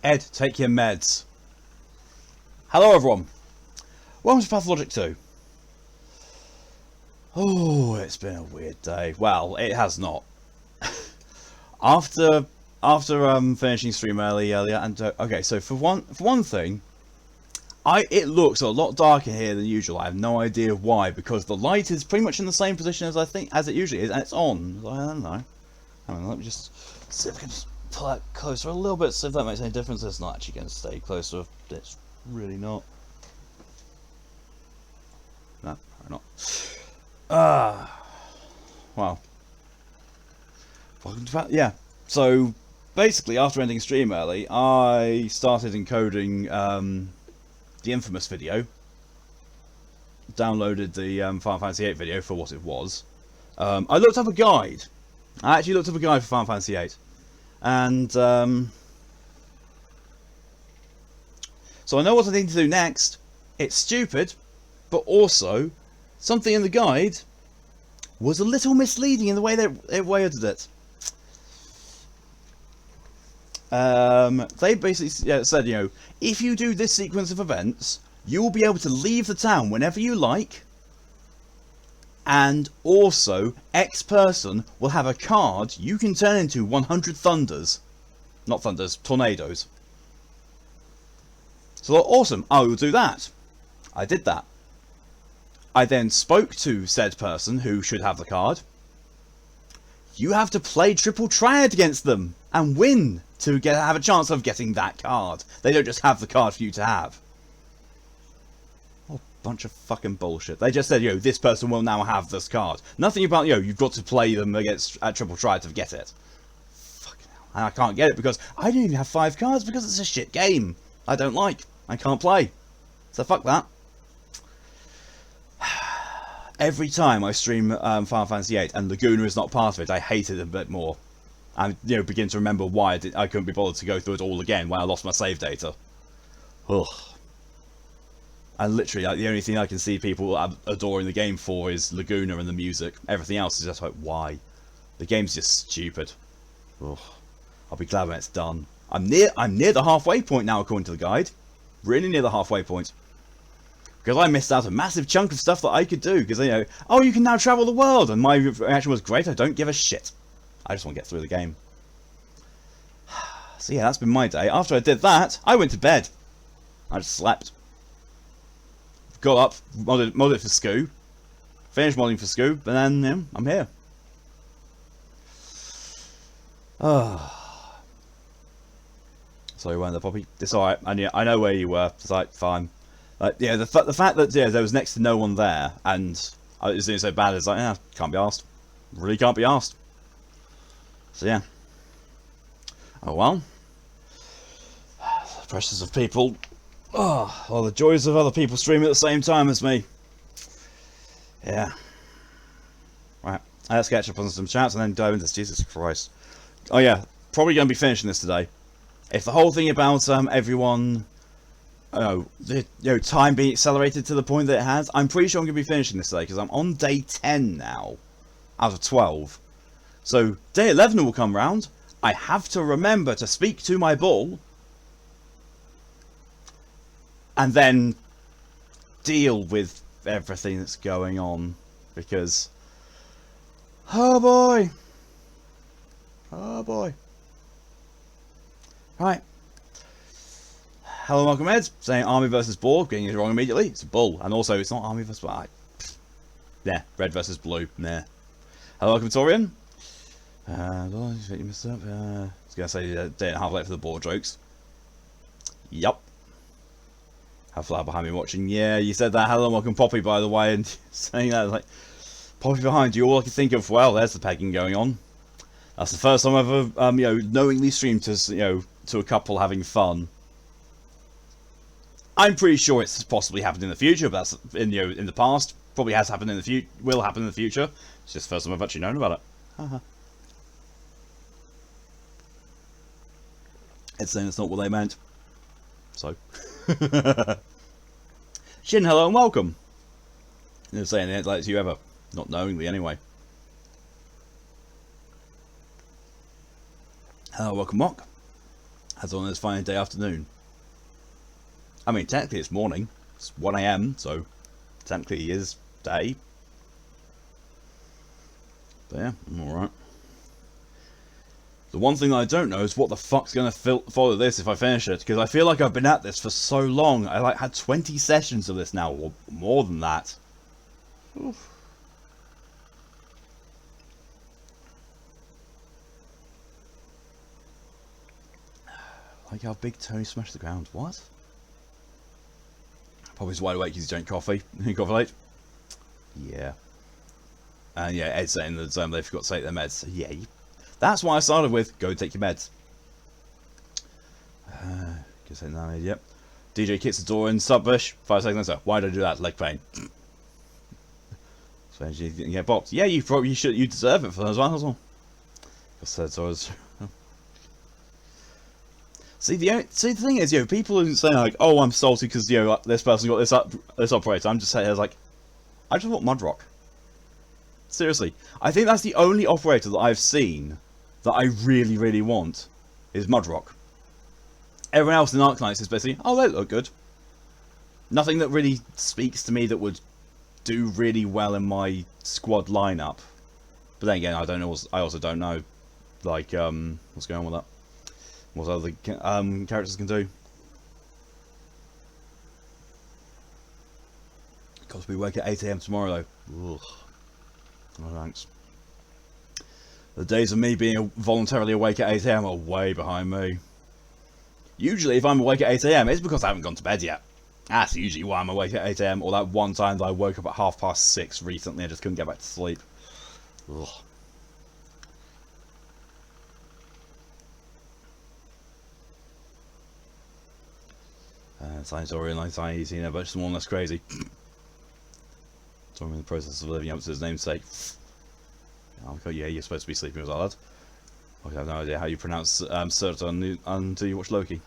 Ed, take your meds. Hello everyone. Welcome to Pathologic 2. Oh, it's been a weird day. Well, it has not. after finishing stream earlier, and okay, so for one thing, it looks a lot darker here than usual. I have no idea why, because the light is pretty much in the same position as it usually is, and it's on. I don't know. Hang on, let me just see if I can just pull that closer a little bit, see if that makes any difference. It's not actually going to stay closer. It's really not. No, probably not. Well. Welcome to yeah. So basically, after ending stream early, I started encoding the infamous video. Downloaded the Final Fantasy VIII video for what it was. I looked up a guide. I actually looked up a guide for Final Fantasy VIII, and so I know what I need to do next. It's stupid, but also something in the guide was a little misleading in the way they worded it. They basically said, you know, if you do this sequence of events, you will be able to leave the town whenever you like, and also X person will have a card you can turn into 100 thunders. Not thunders, tornadoes. So awesome, I will do that. I did that. I then spoke to said person who should have the card. You have to play triple triad against them and win to have a chance of getting that card. They don't just have the card for you to have. Oh, bunch of fucking bullshit. They just said, you know, this person will now have this card. Nothing about, you know, you've got to play them against triple triad to get it. Fucking hell. And I can't get it because I don't even have 5 cards because it's a shit game. I don't like. I can't play. So fuck that. Every time I stream Final Fantasy VIII and Laguna is not part of it, I hate it a bit more. I begin to remember why I couldn't be bothered to go through it all again when I lost my save data. Ugh. And literally, the only thing I can see people adoring the game for is Laguna and the music. Everything else is just like, why? The game's just stupid. Ugh. I'll be glad when it's done. I'm near the halfway point now, according to the guide. Really near the halfway point. Because I missed out a massive chunk of stuff that I could do. Because, you know, oh, you can now travel the world. And my reaction was, great, I don't give a shit. I just want to get through the game. So yeah, that's been my day. After I did that, I went to bed. I just slept. Got up, modded for Scoo. Finished modding for Scoo, but then, you know, I'm here. Sorry, weren't the poppy? It's alright, I know where you were. It's like, fine. Yeah, the fact that there was next to no one there, and I was doing so bad, it's like, yeah, can't be asked. Really can't be asked. So yeah. Oh well. The pressures of people. Oh, well, the joys of other people streaming at the same time as me. Yeah. Right, let's catch up on some chats and then dive into this. Jesus Christ. Oh yeah, probably going to be finishing this today. If the whole thing about everyone, time being accelerated to the point that it has, I'm pretty sure I'm going to be finishing this today because I'm on day 10 now, out of 12. So day 11 will come round. I have to remember to speak to my bull, and then deal with everything that's going on because, oh boy, right. Hello, welcome, Ed. Saying army versus boar, getting it wrong immediately. It's a bull, and also it's not army versus. Yeah, red versus blue. Nah. Hello, welcome, Torian. You messed up. I was gonna say day and a half late for the boar jokes. Yup. Have Flower behind me watching. Yeah, you said that. Hello, welcome, Poppy. By the way, and saying that like Poppy behind you. All I can think of. Well, there's the pegging going on. That's the first time I've ever knowingly streamed to to a couple having fun. I'm pretty sure it's possibly happened in the future, but that's in the past. Probably has happened in the future. Will happen in the future. It's just the first time I've actually known about it. Haha. It's saying it's not what they meant. So. Shin, hello and welcome. They're saying it like you ever. Not knowingly, anyway. Hello, welcome, Mock. As on this fine day afternoon. I mean, technically it's morning. It's 1 AM, so technically it is day. But yeah, I'm alright. The one thing I don't know is what the fuck's going to follow this if I finish it, because I feel like I've been at this for so long. I like had 20 sessions of this now, or more than that. Oof. Like how Big Tony smashed the ground. What? Probably he's wide awake because he drank coffee. Coffee late? Yeah. And yeah, Ed's saying that they forgot to take their meds. So yeah, that's why I started with go take your meds. Guess ain't that yep. DJ kicks the door in, Subbush. 5 seconds later. Why did I do that? Leg pain. So you didn't get bopped. Yeah, you probably should. You deserve it for that as well. See the thing is, people are saying like, oh, I'm salty because this person got this operator. I'm just saying, I was like, I just want Mudrock. Seriously, I think that's the only operator that I've seen that I really, really want is Mudrock. Everyone else in Arknights is basically, oh, they look good. Nothing that really speaks to me that would do really well in my squad lineup. But then again, I don't know. I also don't know, like, what's going on with that. What other characters can do. Got to be awake at 8 AM tomorrow though. Ugh. No thanks. The days of me being voluntarily awake at 8 AM are way behind me. Usually if I'm awake at 8 AM it's because I haven't gone to bed yet. That's usually why I'm awake at 8 AM, or that one time that I woke up at 6:30 recently. I just couldn't get back to sleep. Ugh. Science Orion, Science Easy, but just one less crazy. So I'm in the process of living up to his namesake. Yeah, you're supposed to be sleeping with that lad. I have no idea how you pronounce Surtur until you watch Loki.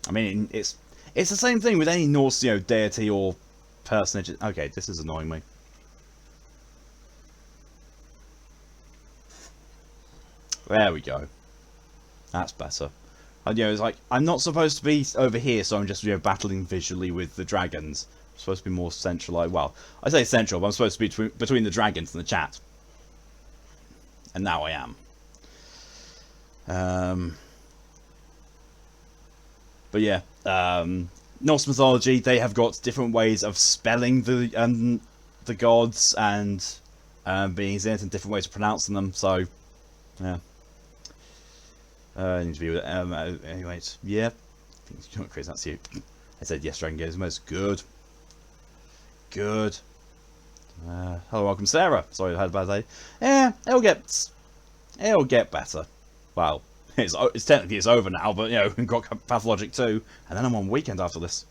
I mean, it's the same thing with any Norse, deity or personage. Okay, this is annoying me. There we go. That's better. It's like, I'm not supposed to be over here, so I'm just, battling visually with the dragons. I'm supposed to be more centralized. Well, I say central, but I'm supposed to be between the dragons and the chat. And now I am. But yeah, Norse mythology, they have got different ways of spelling the gods and beings in it, and different ways of pronouncing them, so, yeah. I need to be with it. Anyways, yeah. Chris, that's you. I said yes, Dragon Games most good. Good. Hello, welcome, Sarah. Sorry, I had a bad day. Yeah, it'll get better. Well, it's technically it's over now, but we've got Pathologic 2, and then I'm on weekend after this.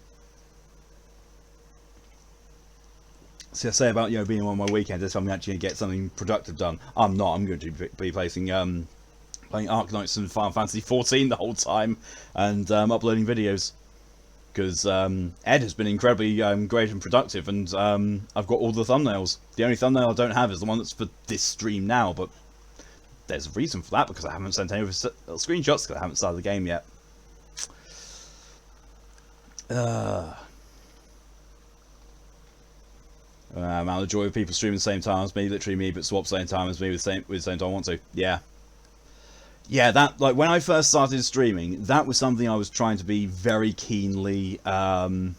So I say about being on my weekend, if I'm actually going to get something productive done. I'm not. I'm going to be playing Arknights and Final Fantasy 14 the whole time, and uploading videos, because Ed has been incredibly great and productive, and I've got all the thumbnails. The only thumbnail I don't have is the one that's for this stream now, but there's a reason for that, because I haven't sent any of the screenshots, because I haven't started the game yet. Amount of joy of people streaming the same time as me, literally me, but swap same time as me with the same time I want to. Yeah, that, like, when I first started streaming, that was something I was trying to be very keenly aware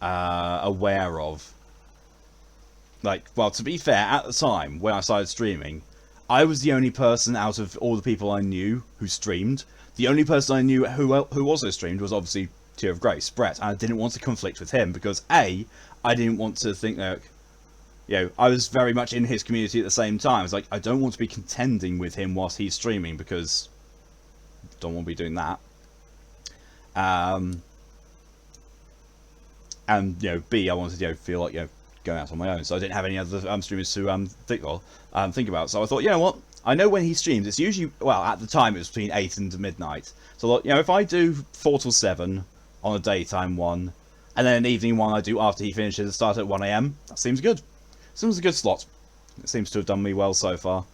of. Like, well, to be fair, at the time when I started streaming, I was the only person out of all the people I knew who streamed. The only person I knew who also streamed was obviously Tear of Grace, Brett, and I didn't want to conflict with him because I didn't want to think that, I was very much in his community at the same time. It's like, I don't want to be contending with him whilst he's streaming, because I don't want to be doing that. And, B, I wanted to, feel like, going out on my own. So I didn't have any other streamers to think about. So I thought, you know what? I know when he streams, it's usually, well, at the time it was between 8 and midnight. So, if I do 4 till 7 on a daytime one, and then an evening one I do after he finishes and start at 1 AM, that seems good. Seems a good slot. It seems to have done me well so far.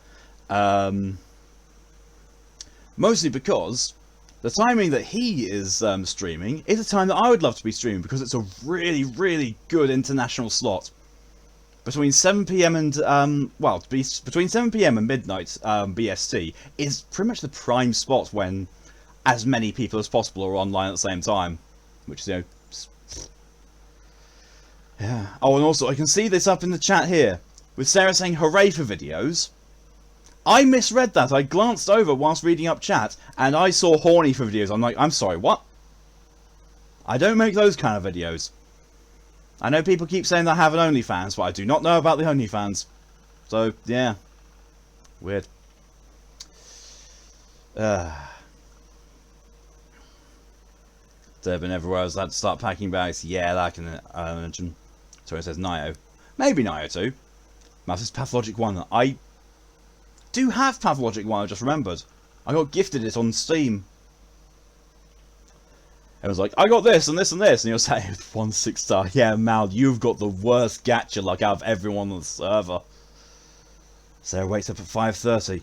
Mostly because the timing that he is streaming is a time that I would love to be streaming, because it's a really, really good international slot. Between 7 PM and, between 7 PM and midnight BST is pretty much the prime spot when as many people as possible are online at the same time. Which is, you know... Yeah. Oh, and also, I can see this up in the chat here, with Sarah saying hooray for videos. I misread that. I glanced over whilst reading up chat, and I saw horny for videos. I'm like, I'm sorry, what? I don't make those kind of videos. I know people keep saying that I have an OnlyFans, but I do not know about the OnlyFans. So, yeah. Weird. Durban everywhere else, I had to start packing bags. Yeah, that I can imagine. So it says Nio. Maybe Nio too. Math is Pathologic 1. I do have Pathologic 1, I just remembered. I got gifted it on Steam. It was like, I got this and this and this, and you're saying 1 6-star. Yeah, Mal, you've got the worst gacha luck out of everyone on the server. Sarah wakes up at 5:30.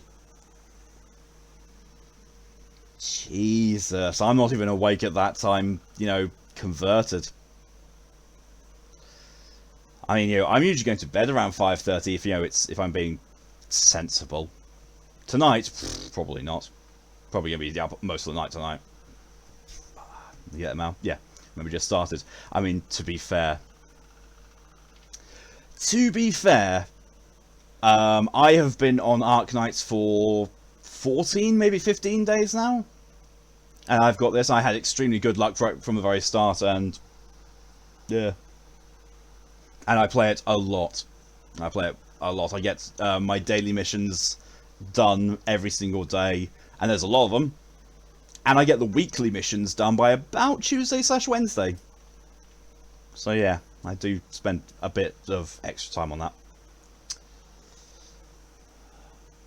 Jesus, I'm not even awake at that time, you know, converted. I mean, you know, I'm usually going to bed around 5:30 if, you know, if I'm being sensible. Tonight, probably not. Probably going to be up most of the night tonight. You get it, Mal? Yeah. Maybe just started. I mean, to be fair, I have been on Arc Nights for 14, maybe 15 days now. And I've got this. I had extremely good luck right from the very start, and yeah. And I play it a lot. I get my daily missions done every single day, and there's a lot of them. And I get the weekly missions done by about Tuesday/Wednesday. So yeah, I do spend a bit of extra time on that.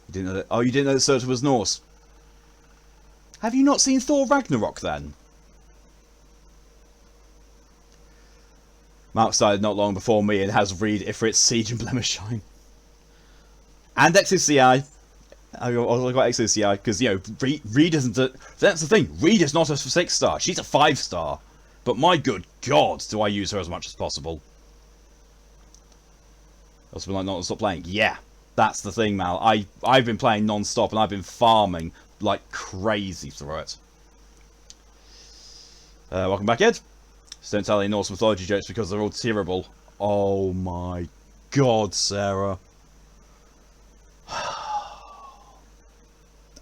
You didn't know that? Oh, you didn't know that Surtur was Norse? Have you not seen Thor Ragnarok then? Mark started not long before me and has Reed, Ifrit, Siege and Blemisheim. And XOCI. I got XOCI because, you know, Reed isn't a... That's the thing. Reed is not a 6-star. She's a 5-star. But my good God, do I use her as much as possible. Else been like not stop playing. Yeah, that's the thing, Mal. I've been playing non-stop and I've been farming like crazy through it. Welcome back, Ed. Just don't tell any Norse mythology jokes because they're all terrible. Oh my God, Sarah.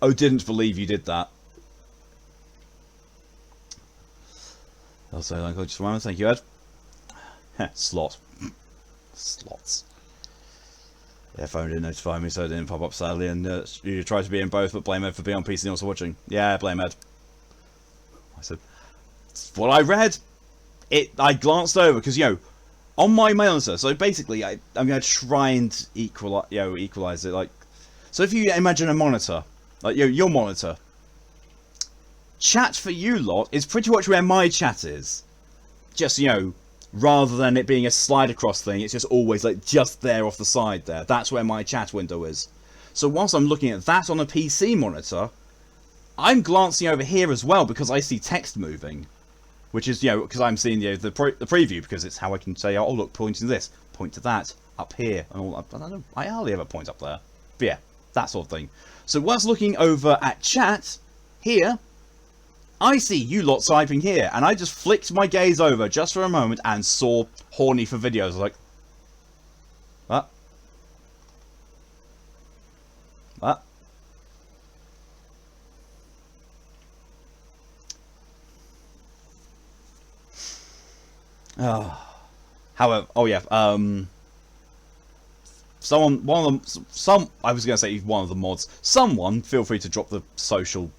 Oh, didn't believe you did that. I'll say like, just a moment. Thank you, Ed. Slot. Slots. Yeah, phone didn't notify me, so it didn't pop up sadly. And you tried to be in both, but blame Ed for being on PC and also watching. Yeah, blame Ed. I said, it's what I read. I glanced over because, you know, on my monitor. So basically, I'm going to try and equalize it. Like, so if you imagine a monitor. Like, your monitor. Chat for you lot is pretty much where my chat is. Just, you know, rather than it being a slide across thing, it's just always, like, just there off the side there. That's where my chat window is. So whilst I'm looking at that on a PC monitor, I'm glancing over here as well because I see text moving. Which is, you know, because I'm seeing, you know, the preview, because it's how I can say, oh, look, point to this, point to that, up here, and all. I don't know, I hardly ever point up there. But yeah, that sort of thing. So whilst looking over at chat, here, I see you lot typing here, and I just flicked my gaze over just for a moment and saw horny for videos. I was like, what? What? Oh. However, oh yeah, I was going to say one of the mods. Someone, feel free to drop the social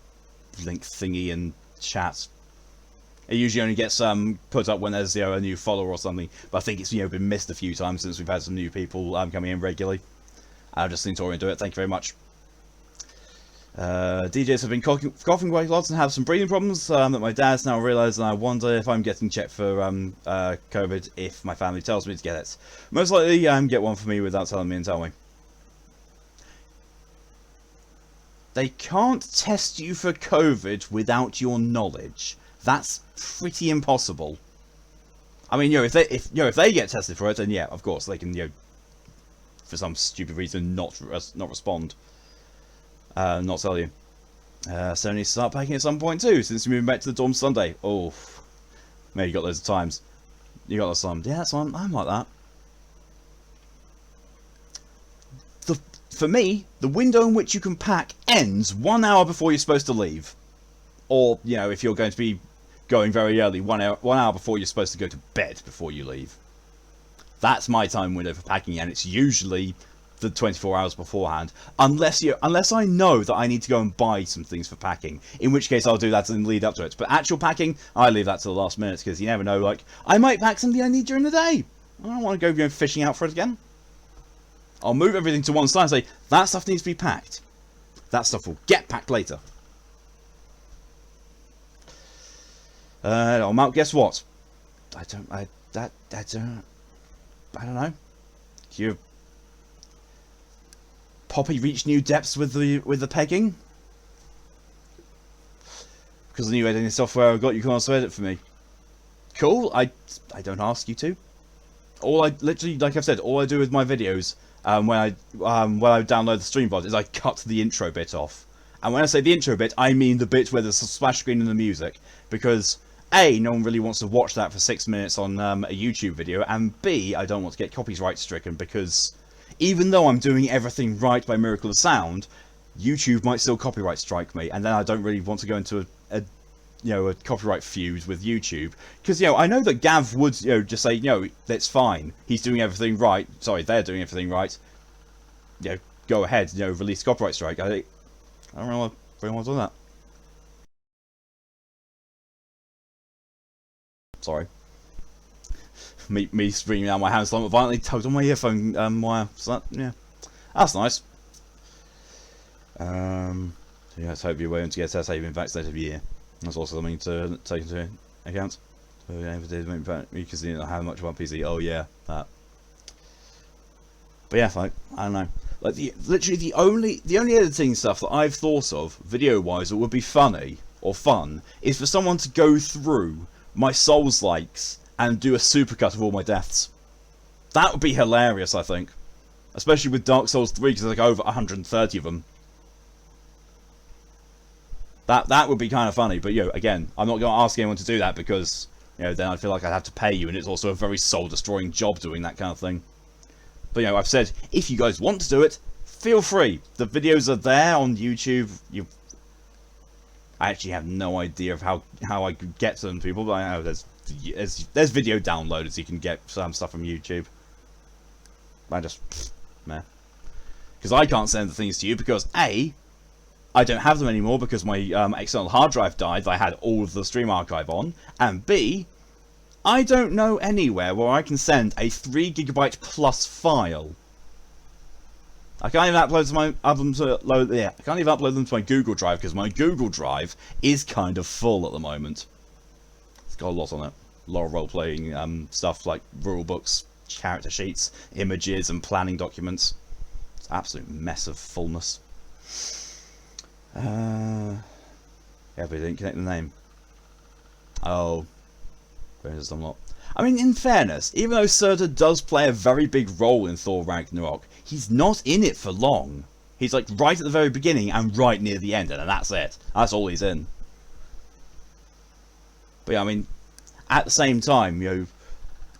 link thingy in chat. It usually only gets put up when there's, you know, a new follower or something. But I think it's, you know, been missed a few times since we've had some new people coming in regularly. I'll just think to do it. Thank you very much. DJs have been coughing quite a lot and have some breathing problems that my dad's now realised, and I wonder if I'm getting checked for COVID if my family tells me to get it. Most likely get one for me without telling me and tell me. They can't test you for COVID without your knowledge. That's pretty impossible. I mean, if they get tested for it, then yeah, of course they can, for some stupid reason, not respond, not tell you. So I need to start packing at some point too, since we're moving back to the dorm Sunday. Oh, man, you got loads of times. You got loads of times. Yeah, that's fine. I'm like that. For me, the window in which you can pack ends 1 hour before you're supposed to leave. Or, if you're going to be going very early, 1 hour before you're supposed to go to bed before you leave. That's my time window for packing, and it's usually the 24 hours beforehand. Unless I know that I need to go and buy some things for packing. In which case I'll do that and lead up to it. But actual packing, I leave that to the last minute, because you never know, like, I might pack something I need during the day. I don't want to go fishing out for it again. I'll move everything to one side and say, that stuff needs to be packed. That stuff will get packed later. Mark, guess what? I don't know. Poppy reached new depths with the pegging? Because the new editing software I've got, you can also edit for me. Cool, I don't ask you to. Literally, like I've said, all I do with my videos, when I download the stream VOD, is I cut the intro bit off. And when I say the intro bit, I mean the bit where there's a splash screen and the music. Because A, no one really wants to watch that for 6 minutes on a YouTube video, and B, I don't want to get copyright stricken, because even though I'm doing everything right by miracle of sound, YouTube might still copyright strike me, and then I don't really want to go into a copyright feud with YouTube, because I know that Gav would just say that's fine, he's doing everything right. Sorry, they're doing everything right. Go ahead, release copyright strike. I don't really want to do that. Sorry. Me screaming out my hands like violently tugged on my earphone wire. So that, yeah, that's nice. Yeah, let's hope you're willing to get a saving vaccinated every year. That's also something to take into account. So yeah, if it did make because you didn't have much of my PC. Oh yeah, that. But yeah, like, I don't know. Like literally the only editing stuff that I've thought of video wise that would be funny or fun is for someone to go through my Souls likes and do a supercut of all my deaths. That would be hilarious, I think. Especially with Dark Souls 3, because there's like over 130 of them. That would be kind of funny, but again, I'm not going to ask anyone to do that, because then I feel like I'd have to pay you, and it's also a very soul-destroying job doing that kind of thing. But I've said, if you guys want to do it, feel free. The videos are there on YouTube. I actually have no idea of how I could get to them, people, but I know there's video downloaders you can get some stuff from YouTube. I just meh, because I can't send the things to you because A, I don't have them anymore because my external hard drive died that I had all of the stream archive on, and B, I don't know anywhere where I can send a 3 GB plus file. I can't even upload them to my Google Drive because my Google Drive is kind of full at the moment. It's got a lot on it. A lot of role-playing stuff like rule books, character sheets, images, and planning documents. It's an absolute mess of fullness. Yeah, but it didn't connect the name. Oh, where is Unlock? I mean, in fairness, even though Surtur does play a very big role in Thor Ragnarok, he's not in it for long. He's like right at the very beginning and right near the end, and that's it. That's all he's in. But yeah, I mean, at the same time,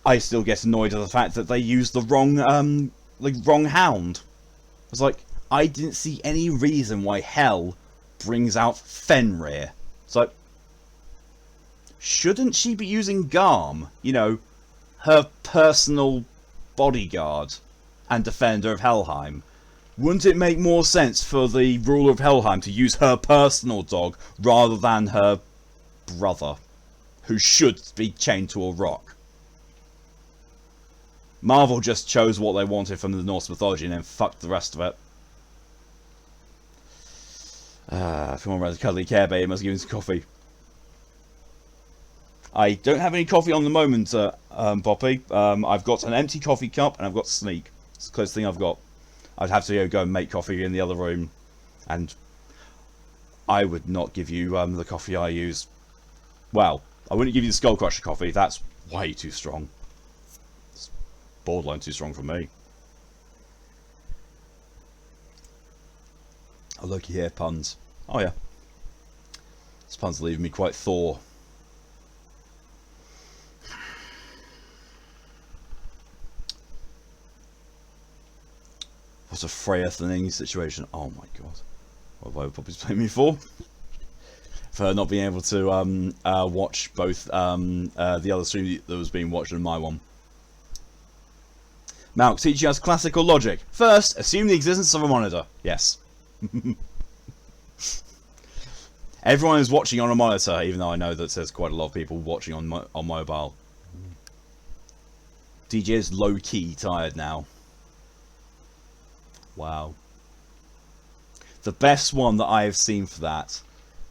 I still get annoyed at the fact that they used the wrong hound. It's like, I didn't see any reason why Hel brings out Fenrir. It's like, shouldn't she be using Garm? Her personal bodyguard and defender of Helheim. Wouldn't it make more sense for the ruler of Helheim to use her personal dog rather than her brother, who should be chained to a rock? Marvel just chose what they wanted from the Norse mythology and then fucked the rest of it. If you want to run a cuddly Care Bear, you must give him some coffee. I don't have any coffee on the moment, Poppy. I've got an empty coffee cup and I've got Sneak. It's the closest thing I've got. I'd have to go and make coffee in the other room. And I would not give you the coffee I use. Well, I wouldn't give you the Skull Crusher coffee. That's way too strong. It's borderline too strong for me. Oh, looky here, puns. Oh yeah. This pun's leaving me quite Thor. What a Freya thinning situation. Oh my god. What have I probably blamed me for? For not being able to watch both the other stream that was being watched and my one. Malk, teach us classic or logic. First, assume the existence of a monitor. Yes. Everyone is watching on a monitor, even though I know that there's quite a lot of people watching on mobile. DJ is low-key tired now. Wow. The best one that I have seen for that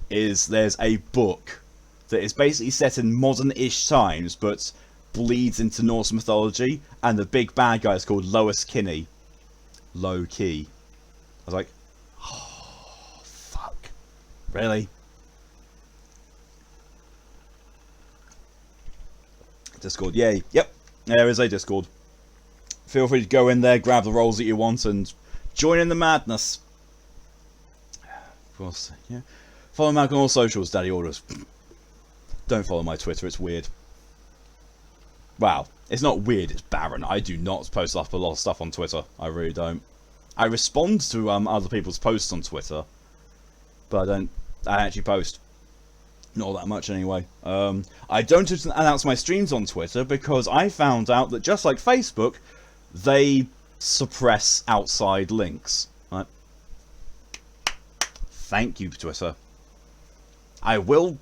is there's a book that is basically set in modern-ish times, but bleeds into Norse mythology, and the big bad guy is called Lois Kinney. Low key. I was like, oh, fuck. Really? Discord, yay. Yep, there is a Discord. Feel free to go in there, grab the roles that you want, and join in the madness. Of course, yeah. Follow Malcolm on all socials, Daddy Orders. Don't follow my Twitter, it's weird. Wow, it's not weird, it's barren. I do not post up a lot of stuff on Twitter. I really don't. I respond to other people's posts on Twitter, but I actually post. Not that much anyway. I don't announce my streams on Twitter because I found out that just like Facebook, they suppress outside links. Right? Thank you, Twitter. I will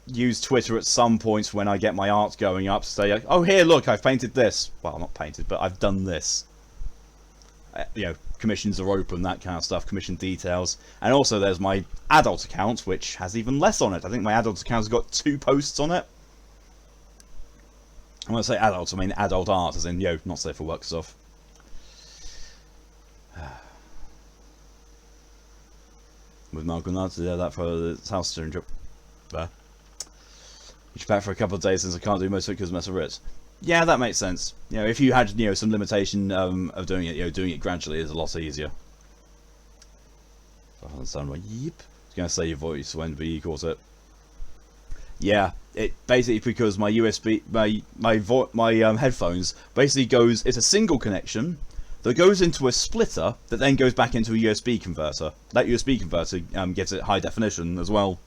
use Twitter at some point when I get my art going up to say, oh, here, look, I've painted this. Well, not painted, but I've done this. You know, commissions are open, that kind of stuff, commission details. And also there's my adult account, which has even less on it. I think my adult account has got 2 posts on it. And when I say adult, I mean adult art, as in, you know, not safe for work stuff. With Malcolm Nuts, yeah, that for the house steering trip. There. You should back for a couple of days since I can't do most of it because of mess of it. Yeah, that makes sense. You know, if you had, you know, some limitation of doing it, you know, doing it gradually is a lot easier. I understand why. Yep. I was going to say your voice when B calls it. Yeah, it basically because my USB, my headphones basically goes. It's a single connection that goes into a splitter that then goes back into a USB converter. That USB converter gets it high definition as well.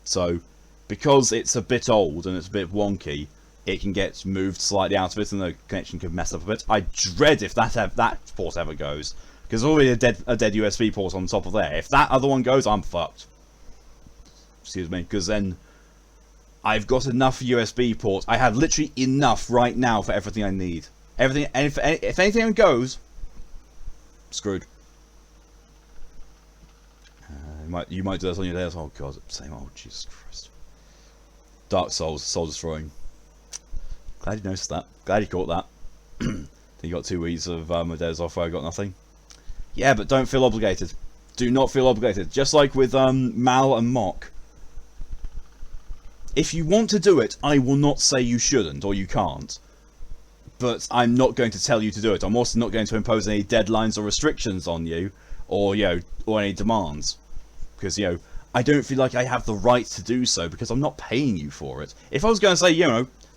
So, because it's a bit old and it's a bit wonky, it can get moved slightly out of it and the connection can mess up a bit. I dread if that port ever goes. Because there's already a dead USB port on top of there. If that other one goes, I'm fucked. Excuse me. Because then I've got enough USB ports. I have literally enough right now for everything I need. Everything. And if anything goes, screwed. You might do this on your days. Oh god, same old. Jesus Christ. Dark Souls, soul destroying. Glad you noticed that. Glad you caught that. Then you got 2 weeks of my days off where I got nothing. Yeah, but don't feel obligated. Do not feel obligated. Just like with Mal and Mock. If you want to do it, I will not say you shouldn't or you can't. But I'm not going to tell you to do it. I'm also not going to impose any deadlines or restrictions on you, or or any demands, because I don't feel like I have the right to do so because I'm not paying you for it. If I was going to say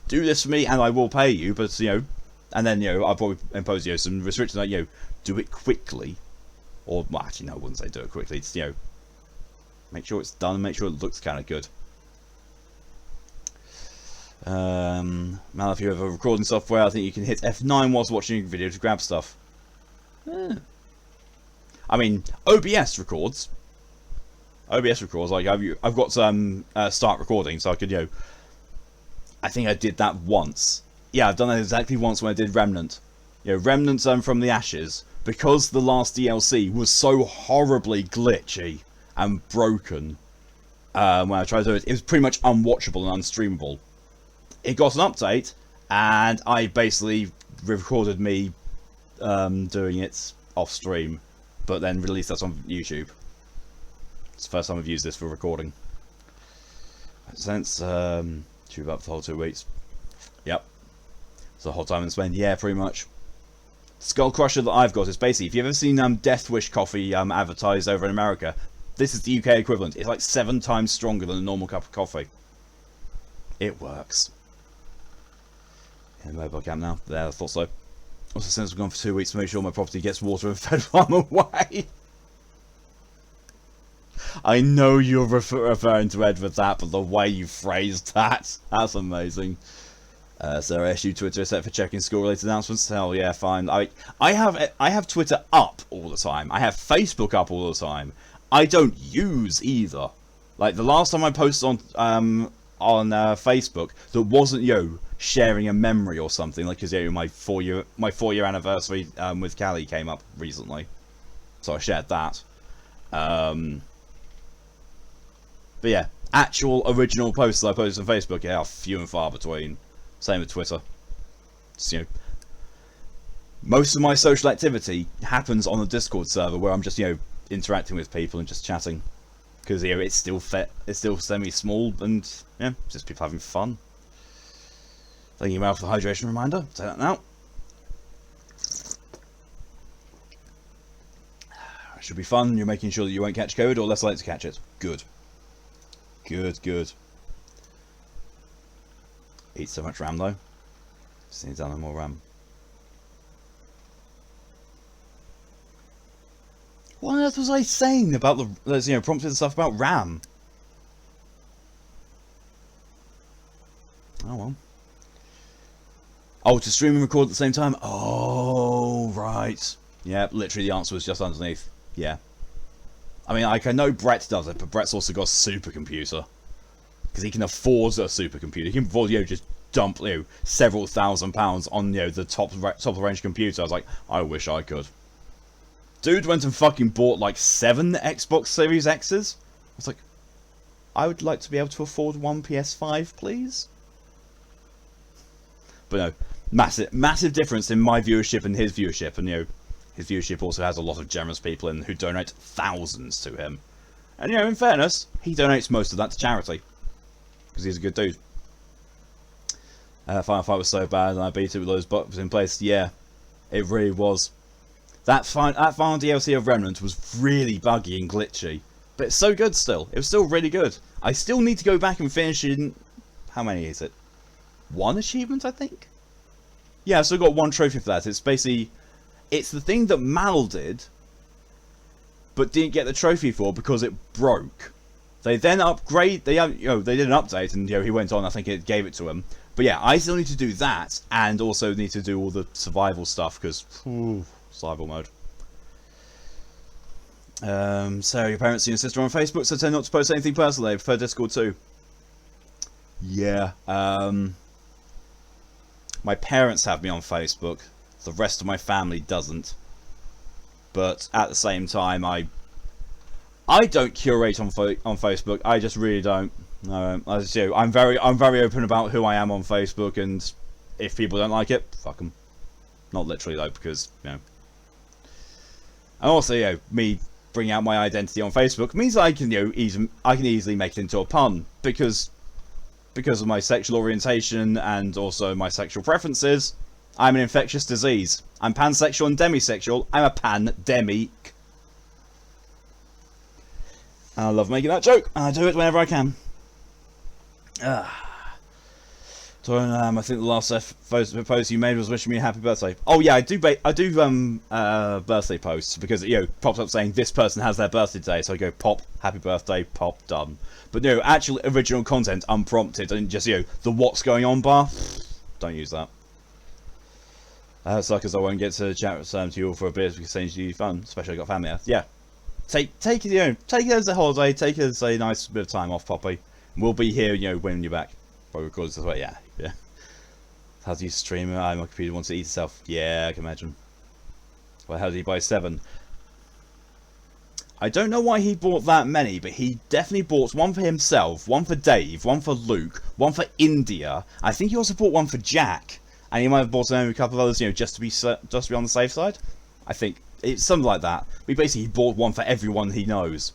do this for me and I will pay you, but and then I'll probably impose some restrictions like do it quickly, or well, actually no, I wouldn't say do it quickly. It's make sure it's done, make sure it looks kind of good. Mal, if you have a recording software, I think you can hit F9 whilst watching a video to grab stuff. I mean, OBS records. Like I've got some start recording, so I could I think I did that once. Yeah, I've done that exactly once when I did Remnant. Remnant from the Ashes, because the last DLC was so horribly glitchy and broken. When I tried to do it, it was pretty much unwatchable and unstreamable. It got an update, and I basically recorded me doing it off stream, but then released that on YouTube. It's the first time I've used this for recording. Makes sense. Should be up for the whole 2 weeks. Yep. It's the whole time I spend. Yeah, pretty much. Skull Crusher that I've got is basically, if you've ever seen Death Wish coffee advertised over in America, this is the UK equivalent. It's like 7 times stronger than a normal cup of coffee. It works. Yeah, mobile camp now. There, I thought so. Also, since we've gone for 2 weeks to make sure my property gets water and fed while I'm away. I know you're referring to Ed with that, but the way you phrased that, that's amazing. So I issue Twitter set for checking school-related announcements. Hell yeah, fine. I have Twitter up all the time. I have Facebook up all the time. I don't use either. Like the last time I posted on Facebook, that wasn't sharing a memory or something. Like because my 4-year anniversary with Callie came up recently, so I shared that. But yeah, actual original posts that I posted on Facebook are few and far between. Same with Twitter. Just, most of my social activity happens on the Discord server where I'm just interacting with people and just chatting, because it's still semi-small and yeah, just people having fun. Thank you, Mal, for the hydration reminder. Say that now. It should be fun. You're making sure that you won't catch COVID or less likely to catch it. Good. Good. Eat so much RAM though. Just need to more RAM. What on earth was I saying about the prompted and stuff about RAM? Oh well. Oh, to stream and record at the same time? Oh, right. Yeah, literally the answer was just underneath. Yeah. I mean, I know Brett does it, but Brett's also got a supercomputer. Because he can afford a supercomputer. He can afford, just dump, several £1,000s on, the top of the range computer. I was like, I wish I could. Dude went and fucking bought like 7 Xbox Series X's. I was like, I would like to be able to afford one PS5, please. But no, massive difference in my viewership and his viewership. And his viewership also has a lot of generous people who donate thousands to him. And in fairness, he donates most of that to charity. Because he's a good dude. Final Fight was so bad and I beat it with those buttons in place. Yeah, it really was. That final DLC of Remnant was really buggy and glitchy. But it's so good still. It was still really good. I still need to go back and finish it. How many is it? 1 achievement, I think? Yeah, I've still got 1 trophy for that. It's basically... It's the thing that Mal did, but didn't get the trophy for because it broke. They then upgrade... They did an update and he went on. I think it gave it to him. But yeah, I still need to do that and also need to do all the survival stuff because... survival mode. So your parents and your sister are on Facebook, so tend not to post anything personal. They prefer Discord too. Yeah. My parents have me on Facebook. The rest of my family doesn't. But at the same time, I don't curate on Facebook. I just really don't. No, I'm very open about who I am on Facebook, and if people don't like it, fuck them. Not literally though, because And also, me bringing out my identity on Facebook means I can, I can easily make it into a pun because of my sexual orientation and also my sexual preferences. I'm an infectious disease. I'm pansexual and demisexual. I'm a pandemic. I love making that joke, and I do it whenever I can. So, I think the last post you made was wishing me a happy birthday. Oh yeah, I do birthday posts because it pops up saying this person has their birthday today, so I go pop, happy birthday, pop, done. But no, actual original content, unprompted, and just the what's going on bar, don't use that. Suckers, I won't get to chat to you all for a bit because it's usually fun, especially I got family here. Yeah, take it, take it as a holiday, take it as a nice bit of time off, Poppy. We'll be here, when you're back. Probably record this as well, yeah. How do you stream? My computer wants to eat itself. Yeah, I can imagine. Well, how did he buy 7? I don't know why he bought that many, but he definitely bought 1 for himself, 1 for Dave, 1 for Luke, 1 for India. I think he also bought 1 for Jack, and he might have bought a couple of others, just to be on the safe side. I think it's something like that. But basically, he bought 1 for everyone he knows.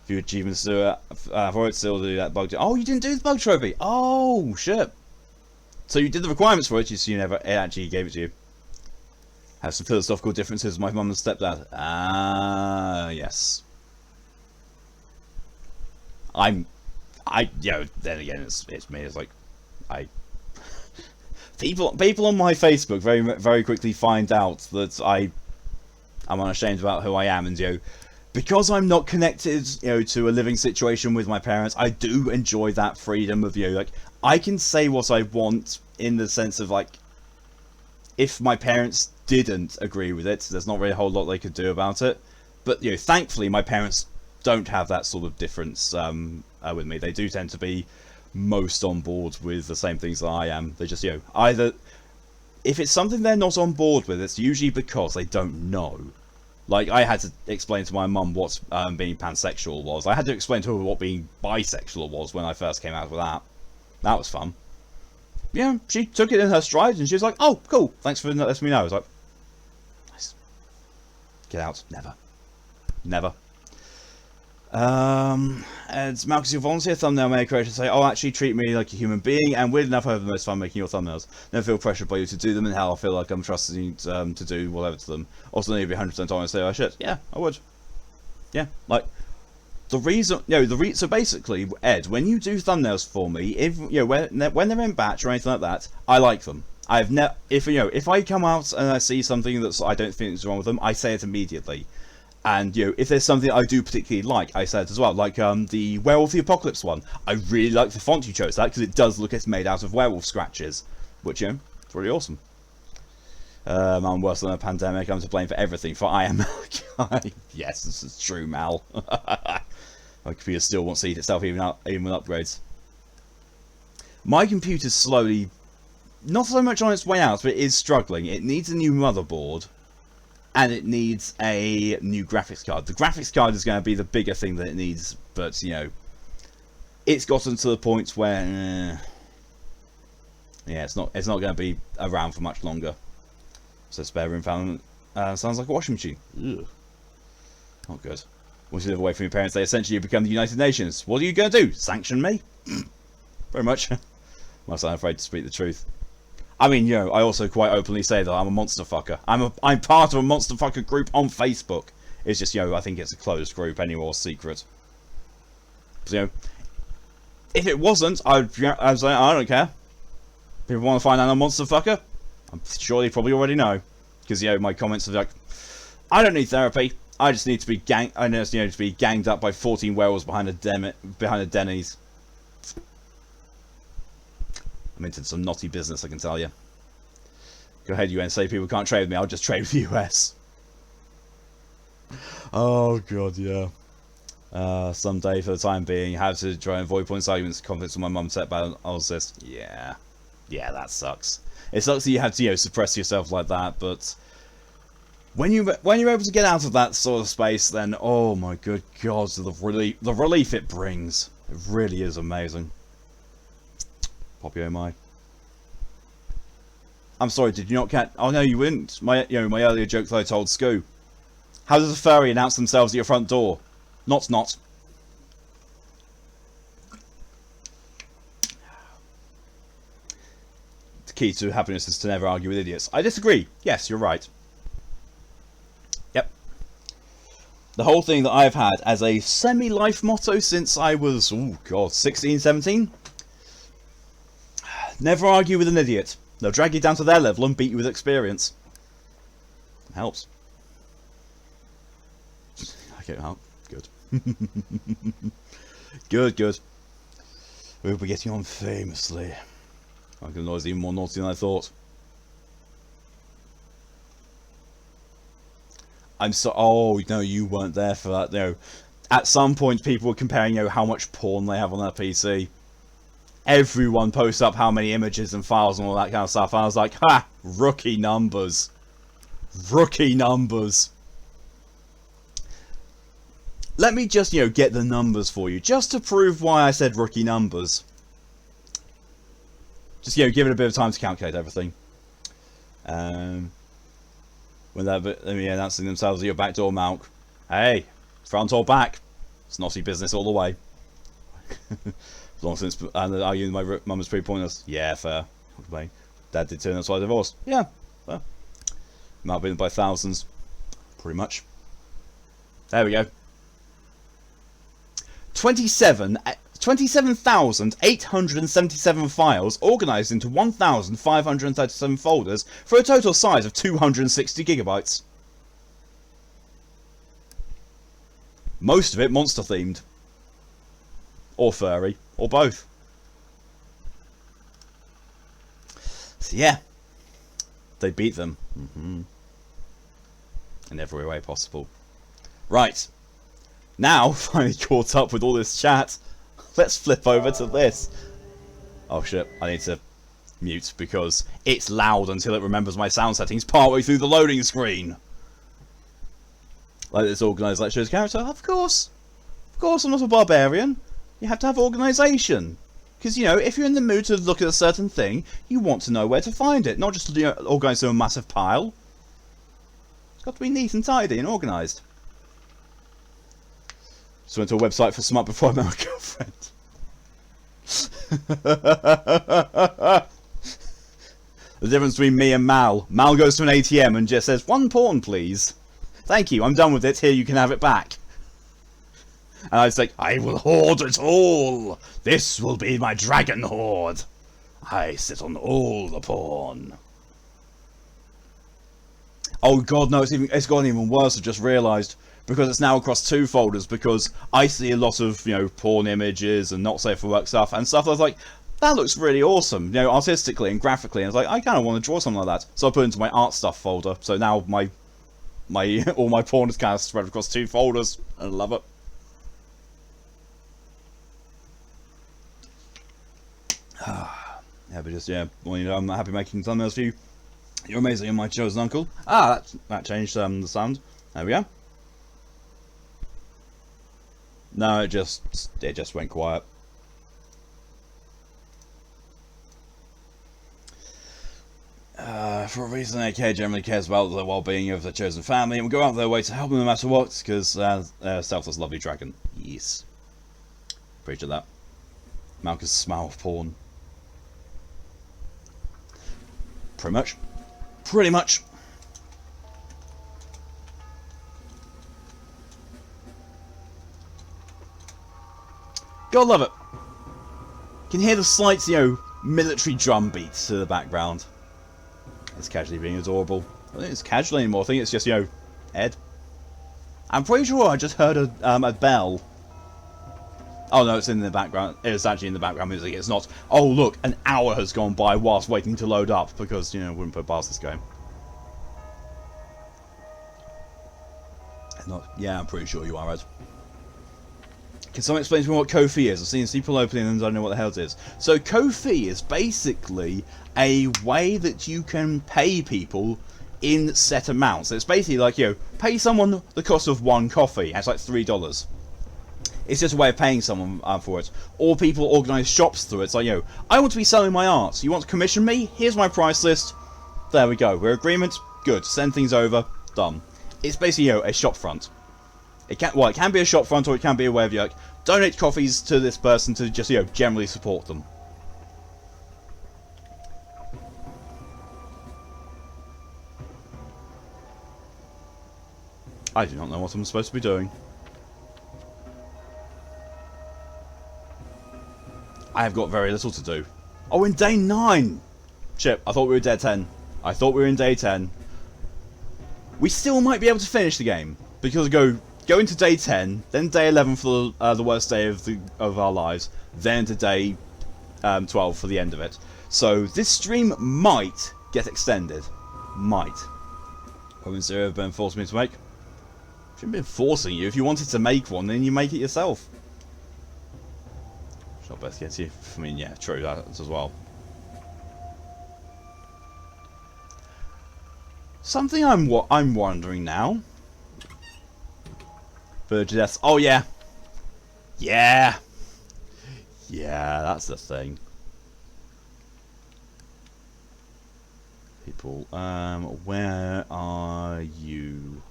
few achievements to for it. Still do that bug. Oh, you didn't do the bug trophy. Oh shit. So you did the requirements for it. Just you never it actually gave it to you. Have some philosophical differences with my mum and stepdad. Ah, yes. You know, then again, it's me. It's like, people on my Facebook very quickly find out that I'm unashamed about who I am, and you know, because I'm not connected, you know, to a living situation with my parents, I do enjoy that freedom of, you know, like, I can say what I want in the sense of, like, if my parents didn't agree with it, there's not really a whole lot they could do about it. But, you know, thankfully, my parents don't have that sort of difference with me. They do tend to be most on board with the same things that I am. They just, you know, either... If it's something they're not on board with, it's usually because they don't know. Like, I had to explain to my mum what being pansexual was. I had to explain to her what being bisexual was when I first came out with that. That was fun. Yeah, she took it in her stride, and she was like, "Oh, cool, thanks for letting me know." I was like, "Nice. Get out. Never. Never." And Malcolm, your volunteer thumbnail maker to say, "Oh, actually treat me like a human being, and weird enough I have the most fun making your thumbnails. Never feel pressured by you to do them, and how I feel like I'm trusting you to do whatever to them. Also, need to be 100% honest, say, oh shit, yeah, I would. Yeah, like, the reason, you know, so basically, Ed, when you do thumbnails for me, if, you know, when they're in batch or anything like that, I like them. I've never, if, you know, if I come out and I see something that's, I don't think is wrong with them, I say it immediately. And, you know, if there's something I do particularly like, I say it as well. Like, the Werewolf the Apocalypse one. I really like the font you chose that, because it does look it's made out of werewolf scratches. Which, you know, it's really awesome. I'm worse than a pandemic. I'm to blame for everything, for I am Malachi. Yes, this is true, Mal. My computer still wants to eat itself, even with upgrades. My computer's slowly, not so much on its way out, but it is struggling. It needs a new motherboard. And it needs a new graphics card. The graphics card is going to be the bigger thing that it needs, but, you know, it's gotten to the point where, yeah, it's not going to be around for much longer. So spare room found sounds like a washing machine. Ugh. Not good. Once you live away from your parents, they essentially become the United Nations. What are you going to do? Sanction me? Very much. Must I'm afraid to speak the truth. I mean, you know, I also quite openly say that I'm a monster fucker. I'm part of a monster fucker group on Facebook. It's just, you know, I think it's a closed group anyway, or secret. So, you know, if it wasn't, I'd say, I don't care. People want to find out I'm a monster fucker? I'm sure they probably already know. Because, you know, my comments are like, I don't need therapy. I just need to be ganged up by 14 werewolves behind a Denny's. I'm into some naughty business, I can tell you. Go ahead, UN. Say people can't trade with me. I'll just trade with the US. Oh god, yeah. Someday, for the time being, have to try and avoid points arguments, conflicts with my mum, set balances. Yeah, that sucks. It sucks that you have to, you know, suppress yourself like that. But when you're able to get out of that sort of space, then oh my good god, the relief it brings. It really is amazing. Poppy oh my. I'm sorry, did you not catch? Oh no, you wouldn't. My earlier joke that I told Scoo. How does a furry announce themselves at your front door? Not. The key to happiness is to never argue with idiots. I disagree. Yes, you're right. Yep. The whole thing that I've had as a semi-life motto since I was, oh god, 16, 17. Never argue with an idiot. They'll drag you down to their level and beat you with experience. It helps. Okay, well, good. Good. We'll be getting on famously. I can noise even more naughty than I thought. I'm so. Oh no, you weren't there for that. No. At some point, people were comparing, you know, how much porn they have on their PC. Everyone posts up how many images and files and all that kind of stuff. And I was like, ha! Rookie numbers. Rookie numbers. Let me just, you know, get the numbers for you. Just to prove why I said rookie numbers. Just, you know, give it a bit of time to calculate everything. When they're announcing themselves at your back door, Malk. Hey, front or back? Snotty business all the way. Long since, and arguing my mum was pretty pointless. Yeah, fair. Dad did turn outside divorce. Yeah, fair. Might have been by thousands. Pretty much. There we go. 27,877 files organised into 1,537 folders for a total size of 260 gigabytes. Most of it monster themed. Or furry. Or both. So yeah. They beat them. In every way possible. Right. Now, finally caught up with all this chat, let's flip over to this. Oh shit, I need to mute because it's loud until it remembers my sound settings partway through the loading screen. Like this organised lectures character? Of course I'm not a barbarian. You have to have organisation. Because, you know, if you're in the mood to look at a certain thing, you want to know where to find it, not just, you know, organised in a massive pile. It's got to be neat and tidy and organised. Just went to a website for smart before I met my girlfriend. The difference between me and Mal. Mal goes to an ATM and just says, "1 pawn, please." "Thank you, I'm done with it. Here, you can have it back." And I was like, "I will hoard it all. This will be my dragon hoard. I sit on all the pawn." Oh god, no, it's gotten even worse. I just realised. Because it's now across 2 folders, because I see a lot of, you know, porn images and not safe for work stuff, and stuff I was like, that looks really awesome, you know, artistically and graphically, and I was like, I kind of want to draw something like that. So I put it into my art stuff folder, so now my all my porn is kind of spread across 2 folders, and I love it. Yeah, but just, yeah, well, you know, I'm happy making thumbnails for you. You're amazing, and my chosen uncle. Ah, that changed the sound. There we go. No, it just went quiet. For a reason, AK generally cares about the well-being of the chosen family and will go out of their way to help them no matter what, because selfless lovely dragon. Yes. Appreciate that. Malchus' smile of porn. Pretty much. Pretty much. God love it. You can hear the slight, you know, military drum beats to the background. It's casually being adorable. I don't think it's casual anymore. I think it's just, you know, Ed. I'm pretty sure I just heard a bell. Oh no, it's in the background. It's actually in the background music. It's not. Oh look, an hour has gone by whilst waiting to load up because, you know, wouldn't put past this game. Not. Yeah, I'm pretty sure you are, Ed. Can someone explain to me what Ko-fi is? I've seen people opening and don't know what the hell it is. So Ko-fi is basically a way that you can pay people in set amounts. It's basically like, you know, pay someone the cost of 1 coffee. It's like $3. It's just a way of paying someone for it. Or people organise shops through it. It's like, you know, I want to be selling my art. You want to commission me? Here's my price list. There we go. We're agreement. Good. Send things over. Done. It's basically, you know, a shop front. It can be a shop front, or it can be a way of, like, donate coffees to this person to just, you know, generally support them. I do not know what I'm supposed to be doing. I have got very little to do. Oh, in day 9! Shit, I thought we were day 10. I thought we were in day 10. We still might be able to finish the game, because I go into day 10, then day 11 for the worst day of our lives, then to day 12 for the end of it. So this stream might get extended. Might. Comment zero have been forcing me to make. Shouldn't have been forcing you. If you wanted to make one, then you make it yourself. It's not best gets you. I mean, yeah, true, that as well. Something I'm wondering now. Virgin deaths. Oh yeah. Yeah. Yeah, that's the thing. People, where are you?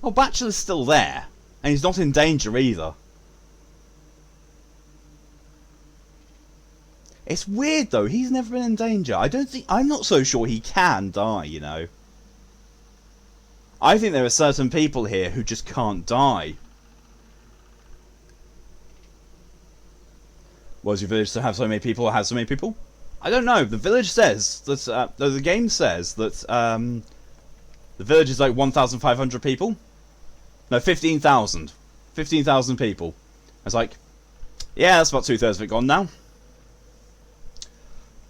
Oh, Bachelor's still there. And he's not in danger either. It's weird though, he's never been in danger. I'm not so sure he can die, you know. I think there are certain people here who just can't die. Was your village to have so many people or have so many people? I don't know. The village says that, the game says that the village is like 1,500 people. No, 15,000. 15,000 people. I was like, yeah, that's about 2/3 of it gone now.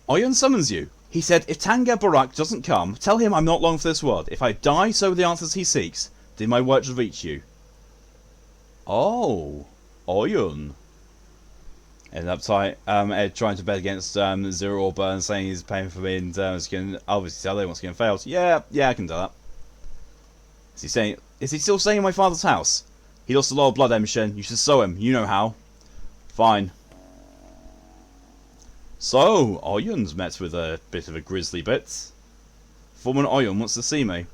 Oyun summons you. He said, if Tanga Barak doesn't come, tell him I'm not long for this world. If I die, so are the answers he seeks. Did my words reach you? Oh, Oyun. Ended up Ed trying to bet against Zero or Burn, saying he's paying for me, and skin. Obviously, tell him what's getting failed. Yeah, I can do that. Is he still staying in my father's house? He lost a lot of blood, Emshin. You should sew him. You know how. Fine. So, Oyun's met with a bit of a grisly bit. Foreman Oyun wants to see me.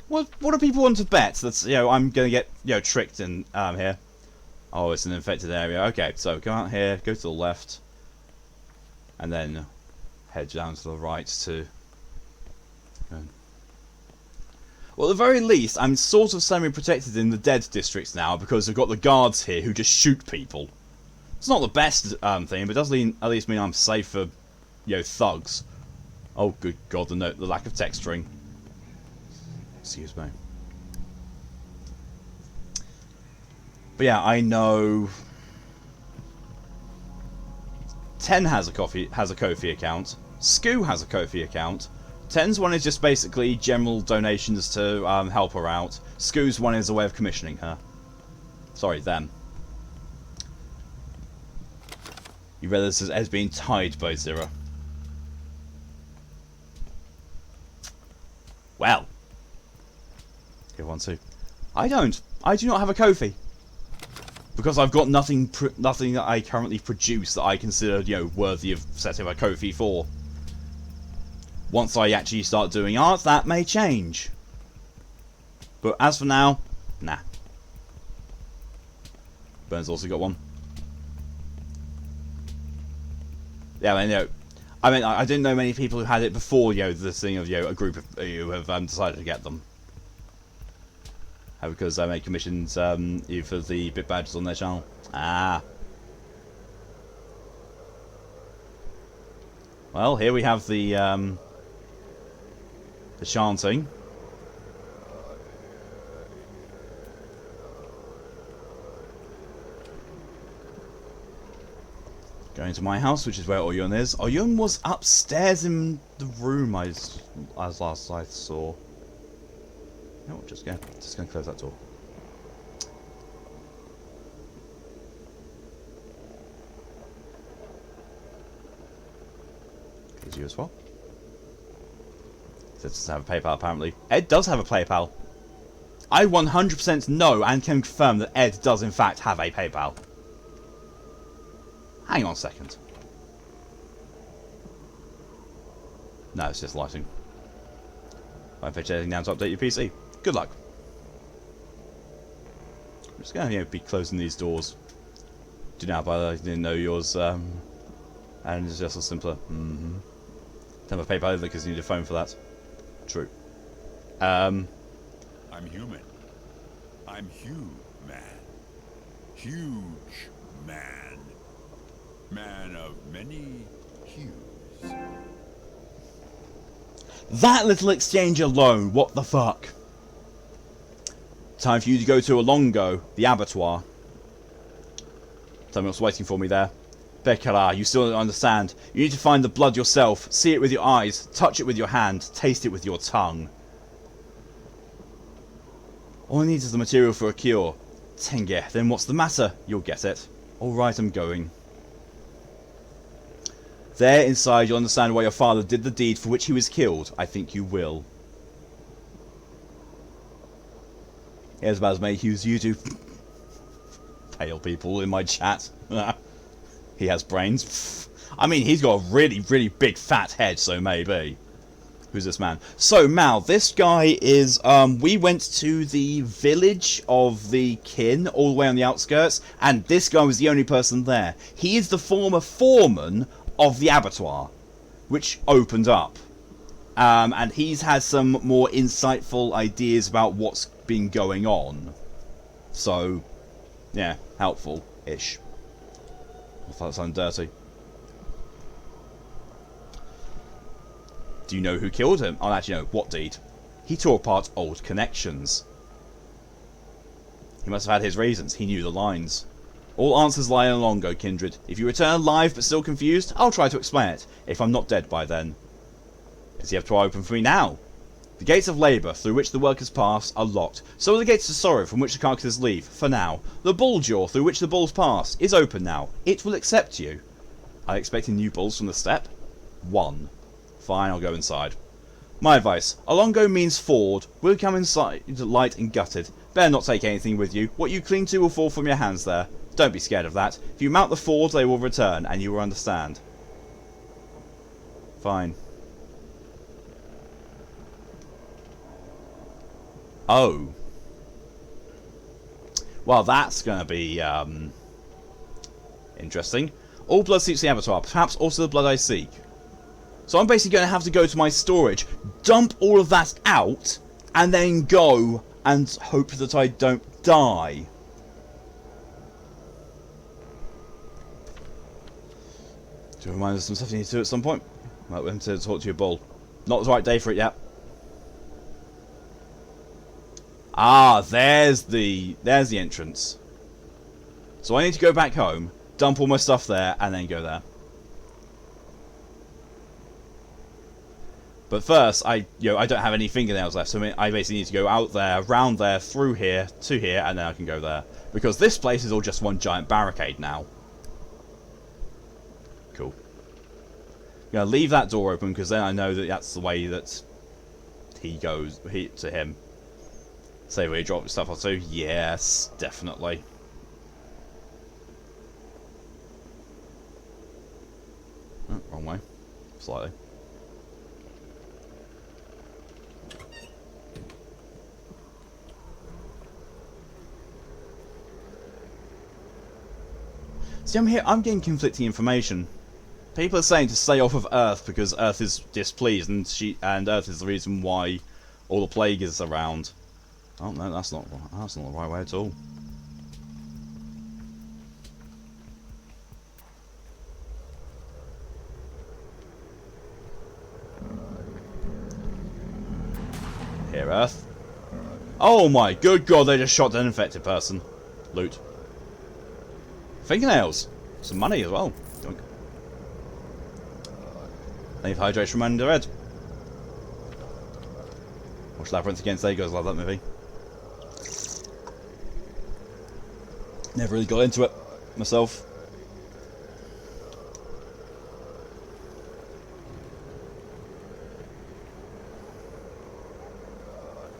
What do people want to bet? That's, I'm gonna get, tricked in here. Oh, it's an infected area. Okay, so go out here, go to the left, and then head down to the right to... Well, at the very least, I'm sort of semi-protected in the dead districts now, because I've got the guards here who just shoot people. It's not the best thing, but it does at least mean I'm safe for, thugs. Oh, good God, the lack of texturing. Excuse me. But yeah, I know... Ten has a Ko-fi account. Skoo has a Ko-fi account. Ten's one is just basically general donations to help her out. Skoo's one is a way of commissioning her. Sorry, them. You read this as being tied by Zero. Well. Okay, 1, 2. I don't. I do not have a Ko-fi. Because I've got nothing that I currently produce that I consider, worthy of setting a Ko-fi for. Once I actually start doing art, that may change. But as for now, nah. Burns also got one. Yeah, I mean, I didn't know many people who had it before, this thing of, a group of you have decided to get them. Because I made commissions you for the bit badges on their channel. Ah. Well, here we have the chanting. Going to my house, which is where Oyun is. Oyun was upstairs in the room as last I saw. You know what, just gonna close that door. Close you as well. It doesn't have a PayPal apparently. Ed does have a PayPal. I 100% know and can confirm that Ed does in fact have a PayPal. Hang on a second. No, it's just lighting. I'll fetch anything down to update your PC. Good luck. I'm just going to be closing these doors. Do you know, by the way, I didn't know yours, and it's just a simpler. Don't have a PayPal either because you need a phone for that. True. I'm human. I'm human. Huge man. Man of many hues. That little exchange alone, what the fuck? Time for you to go to Alongo, the Abattoir. Tell me what's waiting for me there. Bekara, you still don't understand. You need to find the blood yourself, see it with your eyes, touch it with your hand, taste it with your tongue. All I need is the material for a cure. Tenge, then what's the matter? You'll get it. Alright, I'm going. There inside you'll understand why your father did the deed for which he was killed. I think you will. He has about as many hues as you do. Pale people in my chat. He has brains. I mean, he's got a really, really big fat head, so maybe. Who's this man? So, Mal, this guy is, we went to the village of the kin, all the way on the outskirts, and this guy was the only person there. He is the former foreman of the Abattoir, which opened up. And he's had some more insightful ideas about what's been going on. So, yeah, helpful-ish. I thought that sounded dirty. Do you know who killed him? Oh, actually, no. What deed? He tore apart old connections. He must have had his reasons. He knew the lines. All answers lie in Longo, kindred. If you return alive but still confused, I'll try to explain it, if I'm not dead by then. Does he have to open for me now? The gates of labour, through which the workers pass, are locked. So are the gates of sorrow, from which the carcasses leave, for now. The bull jaw, through which the bulls pass, is open now. It will accept you. Are you expecting new bulls from the steppe? 1. Fine, I'll go inside. My advice. Alongo means ford. We'll come inside light and gutted. Better not take anything with you. What you cling to will fall from your hands there. Don't be scared of that. If you mount the ford, they will return, and you will understand. Fine. Oh. Well, that's going to be, interesting. All blood seeks the Abattoir, perhaps also the blood I seek. So I'm basically going to have to go to my storage, dump all of that out, and then go and hope that I don't die. Do you remind us of some stuff you need to do at some point? Might want to talk to your bull. Not the right day for it yet. Ah, there's the entrance. So I need to go back home, dump all my stuff there, and then go there. But first, I don't have any fingernails left, so I basically need to go out there, round there, through here, to here, and then I can go there. Because this place is all just one giant barricade now. Cool. I'm going to leave that door open, because then I know that that's the way that he goes, to him. Say where he dropped stuff or two? Yes, definitely. Oh, wrong way. Slightly. See, I'm getting conflicting information. People are saying to stay off of Earth because Earth is displeased, and Earth is the reason why all the plague is around. Oh no, that's not the right way at all. Here, Earth. Oh my good god! They just shot an infected person. Loot. Fingernails. Some money as well. Leave hydration from under red. Watch Labyrinth again today, guys. Love that movie. Never really got into it myself.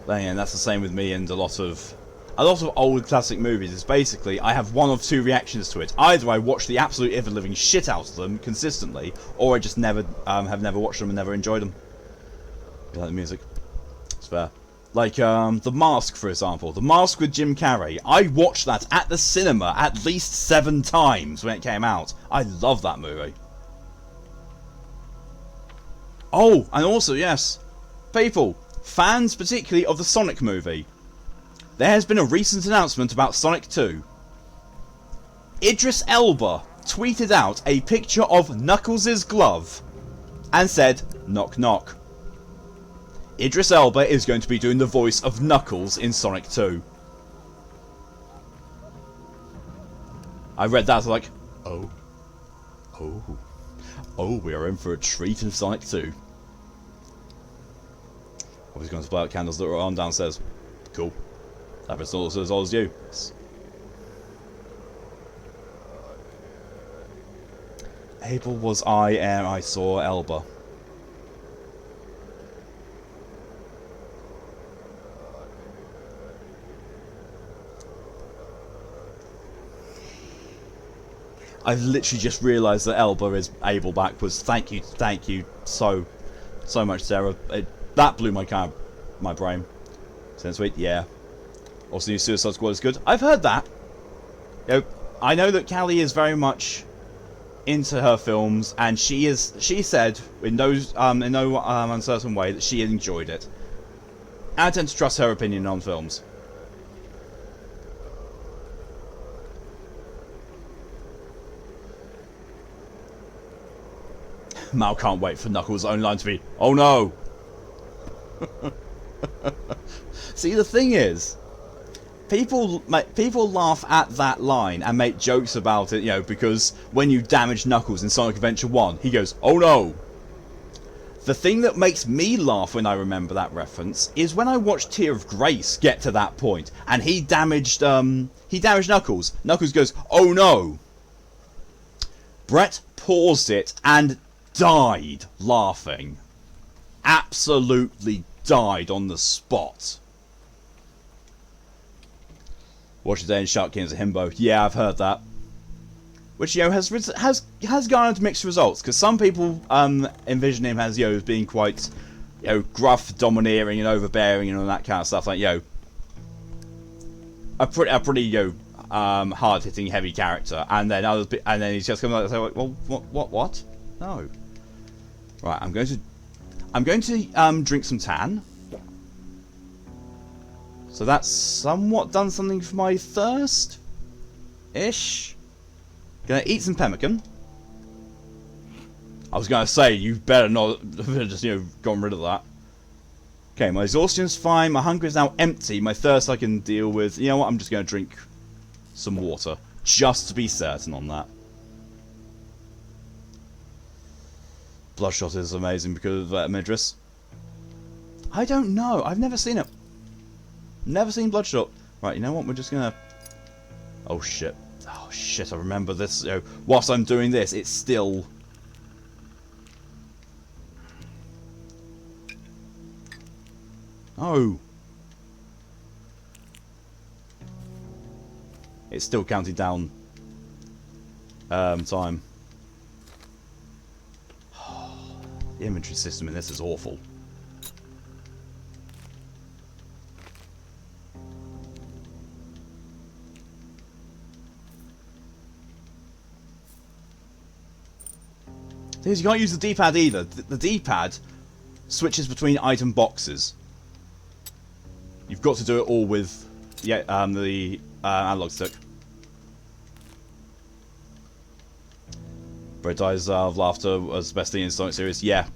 Then again, that's the same with me and a lot of old classic movies. Is basically I have one of two reactions to it. Either I watch the absolute ever-living shit out of them consistently, or I just never have never watched them and never enjoyed them. You like the music? It's fair. Like The Mask, for example. The Mask with Jim Carrey. I watched that at the cinema at least 7 times when it came out. I love that movie. Oh, and also, yes, people, fans particularly of the Sonic movie. There has been a recent announcement about Sonic 2. Idris Elba tweeted out a picture of Knuckles' glove and said, knock knock. Idris Elba is going to be doing the voice of Knuckles in Sonic 2. I read that, I was like, oh, we are in for a treat in Sonic 2. I was going to blow out candles that were on downstairs. Cool. That was also as old as you. Abel was I ere I saw Elba. I've literally just realised that Elba is Abel backwards. Thank you so So much Sarah. That blew my brain. Sounds sweet, yeah. Also, new Suicide Squad is good. I've heard that. You know, I know that Callie is very much into her films, and she said in no uncertain way that she enjoyed it. I tend to trust her opinion on films. Mal can't wait for Knuckles' own line to be, "Oh no!" See, the thing is, people laugh at that line and make jokes about it, you know, because when you damage Knuckles in Sonic Adventure 1, he goes, "Oh no!" The thing that makes me laugh when I remember that reference is when I watched Tear of Grace get to that point, and he damaged Knuckles. Knuckles goes, "Oh no!" Brett paused it and died laughing. Absolutely died on the spot. Watch Today and Shark King as a himbo. Yeah, I've heard that. Which, you know, has garnered mixed results, because some people envision him as, you know, as being quite, you know, gruff, domineering, and overbearing, and all that kind of stuff. Like, you know, a pretty, you know, hard-hitting, heavy character, and then he's just coming like, well, what? No. Right, I'm going to drink some tan. So that's somewhat done something for my thirst, ish. Gonna eat some pemmican. I was gonna say you better not just, you know, gotten rid of that. Okay, my exhaustion's fine. My hunger is now empty. My thirst I can deal with. You know what? I'm just gonna drink some water just to be certain on that. Bloodshot is amazing because of Midris. I don't know. I've never seen it. Never seen Bloodshot. Right, you know what? We're just gonna... Oh shit. Oh shit, I remember this. You know, whilst I'm doing this, it's still... Oh. It's still counting down time. The inventory system in this is awful. Thing is, you can't use the D-pad either. The D-pad switches between item boxes. You've got to do it all with the analog stick. Brett dies of laughter was the best thing in Sonic series. Yeah.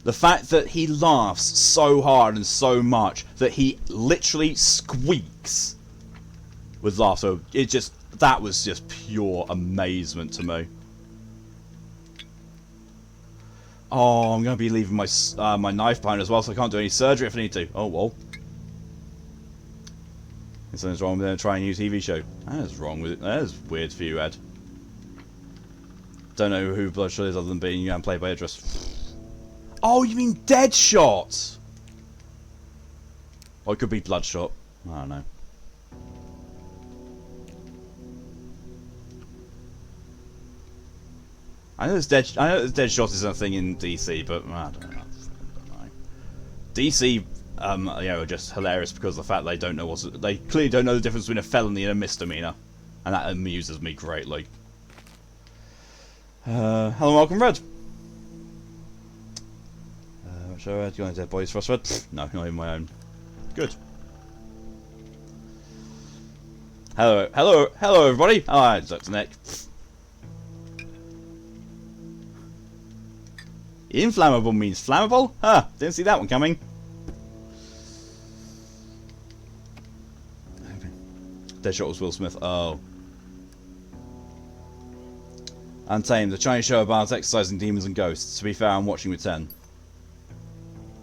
The fact that he laughs so hard and so much that he literally squeaks with laughter, that was just pure amazement to me. Oh, I'm going to be leaving my my knife behind as well, so I can't do any surgery if I need to. Oh, well. Something's wrong with them trying a new TV show. That is wrong with it. That is weird for you, Ed. Don't know who Bloodshot is other than being played by Idris. Oh, you mean Deadshot? Or it could be Bloodshot. I don't know. I know Deadshot is a thing in DC, but I don't know. DC, you know, are just hilarious because of the fact they don't know they clearly don't know the difference between a felony and a misdemeanor, and that amuses me greatly. Hello and welcome, Red. What show? Do you want Dead Boys for us, Red? No, not even my own. Good. Hello, everybody. Hi, Dr. Nick. Inflammable means flammable? Huh, didn't see that one coming. Deadshot was Will Smith. Oh. Untamed, the Chinese show about exercising demons and ghosts. To be fair, I'm watching with 10.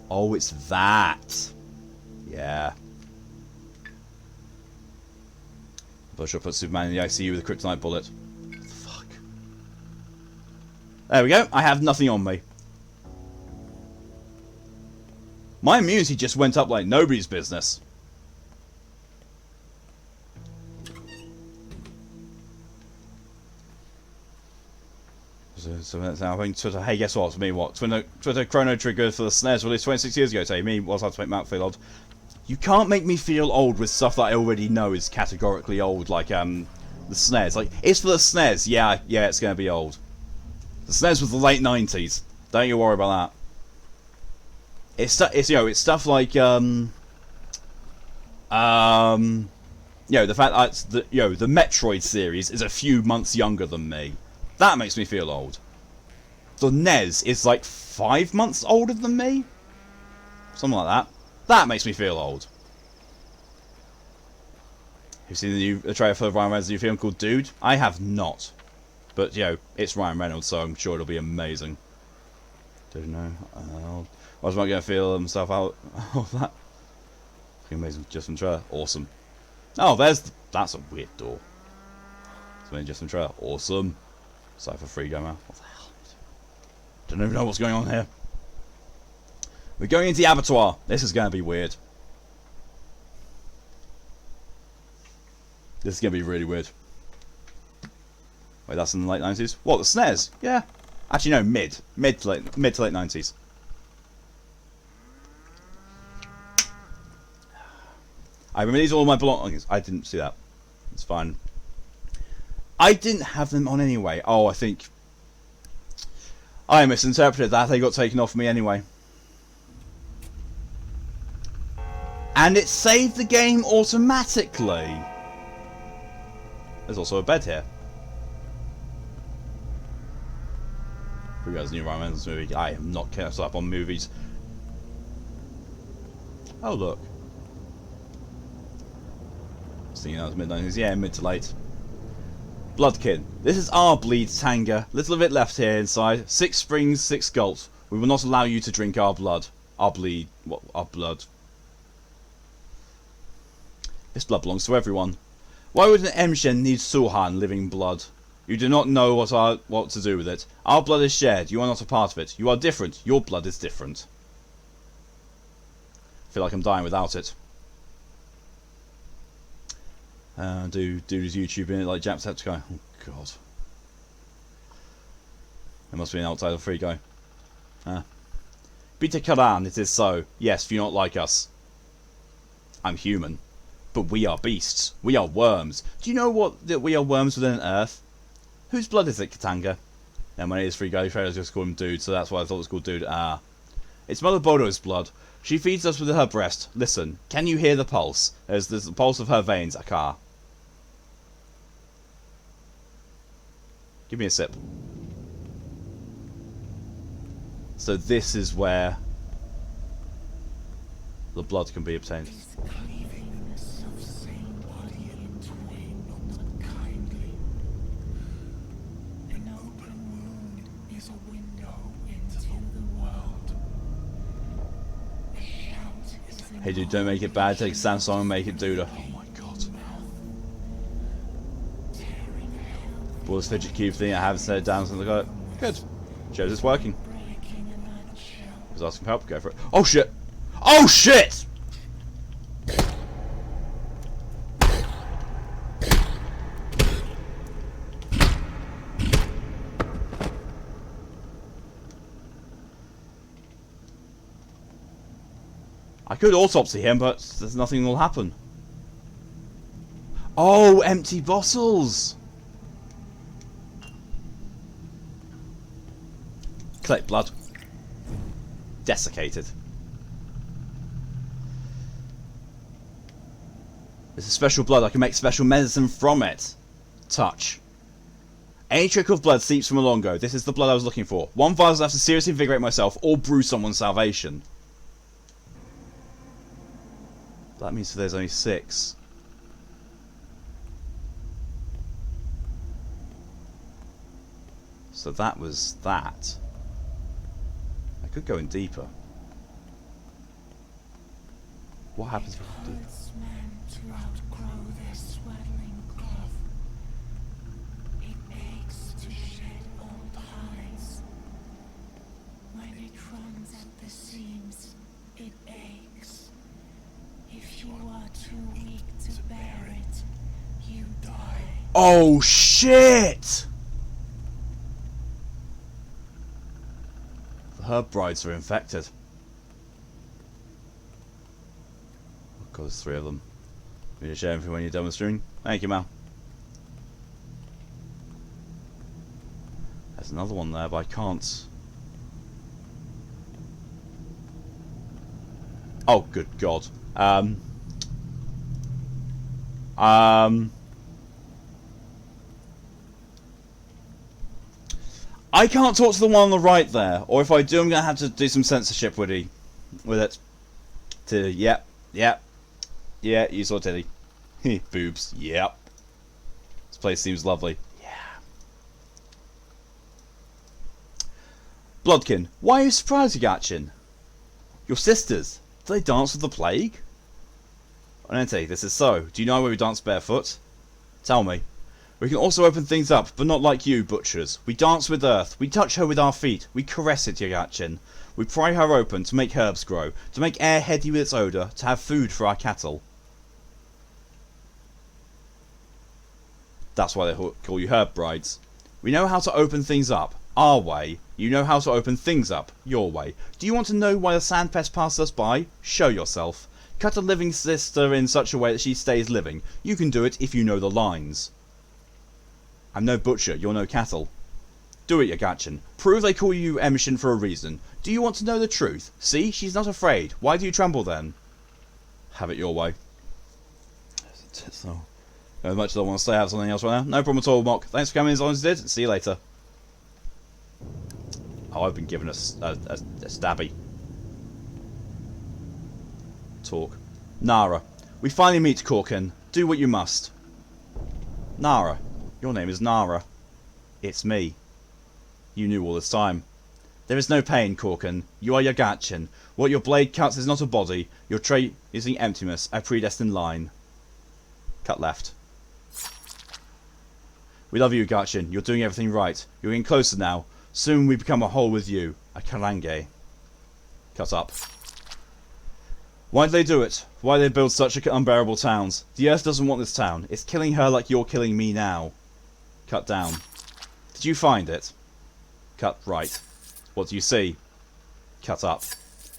Oh, it's that. Yeah. Bloodshot put Superman in the ICU with a kryptonite bullet. Fuck. There we go. I have nothing on me. My immunity just went up like nobody's business. So that's now having Twitter. Hey, guess what? Me what? Twitter Chrono Trigger for the SNES released 26 years ago. Say me was how to make Matt feel old. You can't make me feel old with stuff that I already know is categorically old, like the SNES. Like, it's for the SNES. Yeah, it's gonna be old. The SNES was the late 90s. Don't you worry about that. It's stuff like the fact that the Metroid series is a few months younger than me. That makes me feel old. The NES is like 5 months older than me? Something like that. That makes me feel old. You've seen the trailer for Ryan Reynolds' new film called Dude? I have not. But, it's Ryan Reynolds, so I'm sure it'll be amazing. Don't know. I was not going to feel himself out of that. Amazing. Just from trailer. Awesome. Oh, that's a weird door. It's just from trailer. Awesome. Cypher free gamer. What the hell? Don't even know what's going on here. We're going into the Abattoir. This is going to be weird. This is going to be really weird. Wait, that's in the late 90s? What, the SNES? Yeah. Actually, no, mid to late 90s. I released all my belongings. I didn't see that. It's fine. I didn't have them on anyway. Oh, I think I misinterpreted that. They got taken off me anyway. And it saved the game automatically. There's also a bed here. Who has a new Ryan Reynolds movie? I am not kept up on movies. Oh, look. I was thinking that was mid-90s. Yeah, mid to late. Bloodkin. This is our bleed tanga. Little of it left here inside. 6 springs, 6 gulps. We will not allow you to drink our blood. Our bleed. What? Our blood. This blood belongs to everyone. Why would an Emshen need Suhan living blood? You do not know what to do with it. Our blood is shared. You are not a part of it. You are different. Your blood is different. I feel like I'm dying without it. Do his YouTube in it like Jacksepticeye. Oh god. There must be an outsider free guy. Bita Karan, it is so. Yes, if you not like us. I'm human. But we are beasts. We are worms. Do you know that we are worms within an earth? Whose blood is it, Katanga? And when it is free guy, trailers just call him Dude, so that's why I thought it was called Dude. It's Mother Bodo's blood. She feeds us with her breast. Listen, can you hear the pulse? There's the pulse of her veins, Akar. Give me a sip. So this is where the blood can be obtained. Hey dude, don't make it bad. Take Samsung and make it Duda. Oh my god. Bought this fidget cube thing. I haven't set it down since I got it. Good. Shows it's working. Was asking for help. Go for it. Oh shit! Oh shit! I could autopsy him, but there's nothing will happen. Oh, empty bottles! Collect blood. Desiccated. This is special blood. I can make special medicine from it. Touch. Any trickle of blood seeps from a longo. This is the blood I was looking for. 1 vial is enough to seriously invigorate myself or brew someone's salvation. That means there's only 6. So that was that. I could go in deeper. What happens if I go deeper? Oh shit! her brides are infected. Oh god, there's 3 of them. Will you share anything when you're done with streaming? Thank you, Mal. There's another one there, but I can't. Oh, good god. I can't talk to the one on the right there, or if I do, I'm gonna have to do some censorship with it. Yep, yeah, you saw titty. Boobs, yep. This place seems lovely. Yeah. Bloodkin, why are you surprised, Gatchin? Your sisters, do they dance with the plague? Onente, this is so. Do you know where we dance barefoot? Tell me. We can also open things up, but not like you, butchers. We dance with earth. We touch her with our feet. We caress it, Yagachin. We pry her open to make herbs grow, to make air heady with its odour, to have food for our cattle. That's why they call you herb brides. We know how to open things up. Our way. You know how to open things up. Your way. Do you want to know why the sandpest passed us by? Show yourself. Cut a living sister in such a way that she stays living. You can do it if you know the lines. I'm no butcher, you're no cattle. Do it, Yagachin. Prove they call you Emission for a reason. Do you want to know the truth? See, she's not afraid. Why do you tremble then? Have it your way. So, as much as I want to say I have something else right now. No problem at all, Mock. Thanks for coming as long as you did. See you later. Oh, I've been given a stabby. Talk. Nara. We finally meet, Corkin. Do what you must. Nara. Your name is Nara. It's me. You knew all this time. There is no pain, Corkin. You are Yagachin. What your blade cuts is not a body. Your trait is the emptiness, a predestined line. Cut left. We love you, Yagachin. You're doing everything right. You're getting closer now. Soon we become a whole with you. A Karange. Cut up. Why did they do it? Why did they build such unbearable towns? The earth doesn't want this town. It's killing her like you're killing me now. Cut down. Did you find it? Cut right. What do you see? Cut up.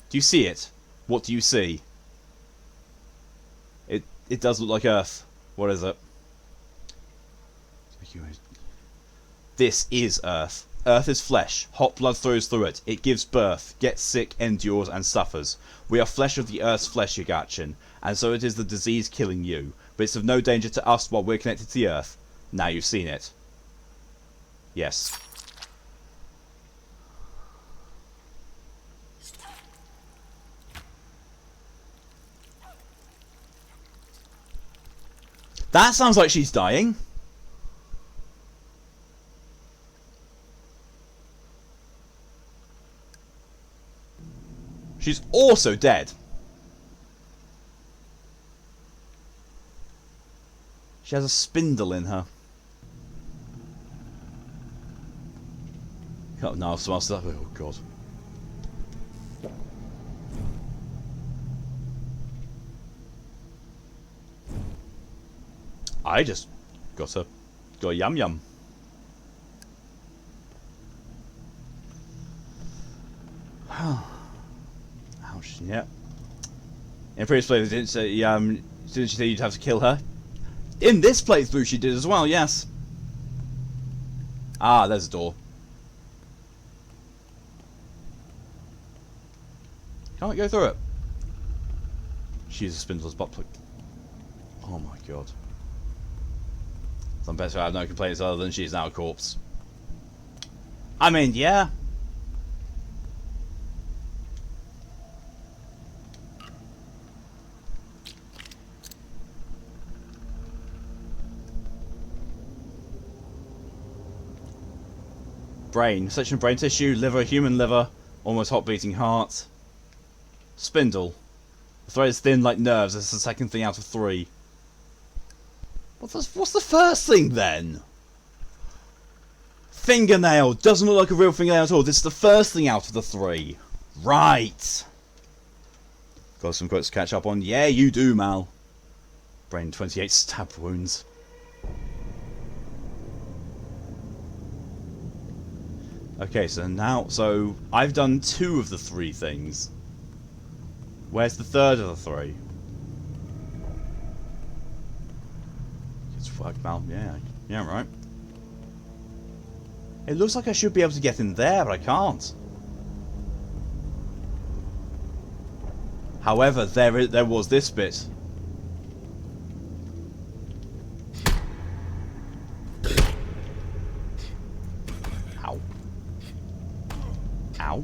Do you see it? What do you see? It does look like Earth. What is it? This is Earth. Earth is flesh. Hot blood flows through it. It gives birth, gets sick, endures, and suffers. We are flesh of the Earth's flesh, Yagachin, and so it is the disease killing you. But it's of no danger to us while we're connected to the Earth. Now you've seen it. Yes. That sounds like she's dying. She's also dead. She has a spindle in her. Oh no, smell stuff. Oh god. I just got a yum yum. Ouch. Yeah. In previous playthrough, didn't she say you'd have to kill her? In this playthrough, she did as well. Yes. Ah, there's a door. Can't go through it. She's a spindle's butt plug. Oh my god. Some best I have no complaints other than she's now a corpse. I mean, yeah. Brain. Section of brain tissue, liver, human liver, almost hot beating heart. Spindle. The thread is thin like nerves. It's the second thing out of 3. What's the first thing then? Fingernail. Doesn't look like a real fingernail at all. This is the first thing out of the 3. Right. Got some quotes to catch up on. Yeah, you do, Mal. Brain 28 stab wounds. Okay, so now... So, I've done 2 of the 3 things. Where's the third of the 3? It's fuck, Mal. Yeah, right. It looks like I should be able to get in there, but I can't. However, there was this bit. Ow. Ow.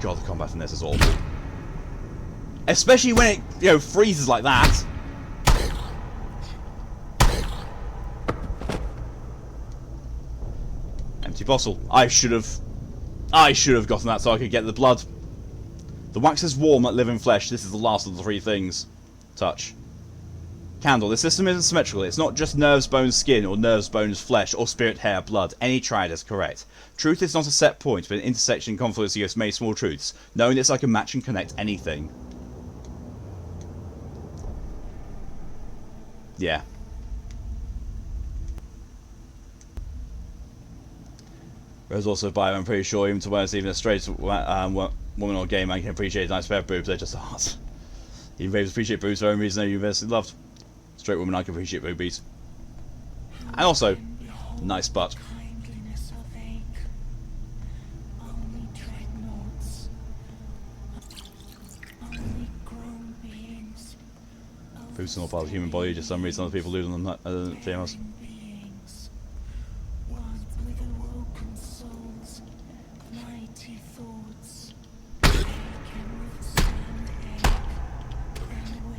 God, the combat in this is awful. Especially when it, you know, freezes like that. Empty bottle. I should have gotten that so I could get the blood. The wax is warm like living flesh. This is the last of the 3 things. Touch. Candle. The system isn't symmetrical. It's not just nerves, bones, skin, or nerves, bones, flesh, or spirit, hair, blood. Any triad is correct. Truth is not a set point, but an intersection and confluence of many small truths. Knowing this, I can match and connect anything. Yeah. There's also bio, I'm pretty sure, even to where it's even a straight woman or gay man can appreciate a nice pair of boobs, they're just art. Even babes appreciate boobs for their own reason they're universally loved. Straight women I can appreciate boobies. And also, nice butt. Boobs are not part of the human body, just some reason other people lose them other than females.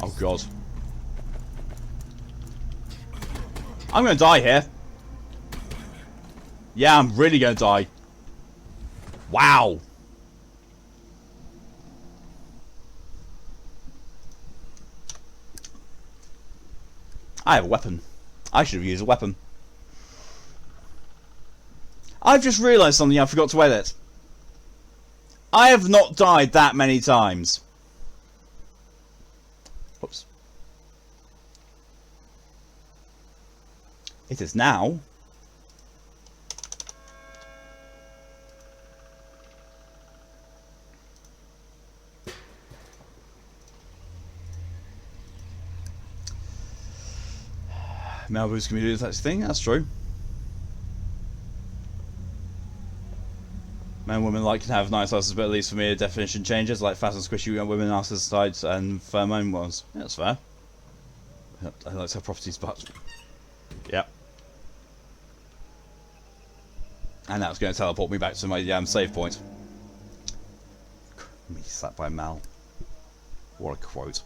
Oh god. I'm gonna die here. Yeah, I'm really gonna die. Wow. I have a weapon. I should have used a weapon. I've just realised something I forgot to edit. I have not died that many times. Whoops. It is now. Malibu's community is that thing, that's true. Men and women like can have nice asses, but at least for me the definition changes, like fat and squishy women asses sides and firm own ones. Yeah, that's fair. I like to have properties, but yep. And that's going to teleport me back to my save point. Me slapped by Mal. What a quote.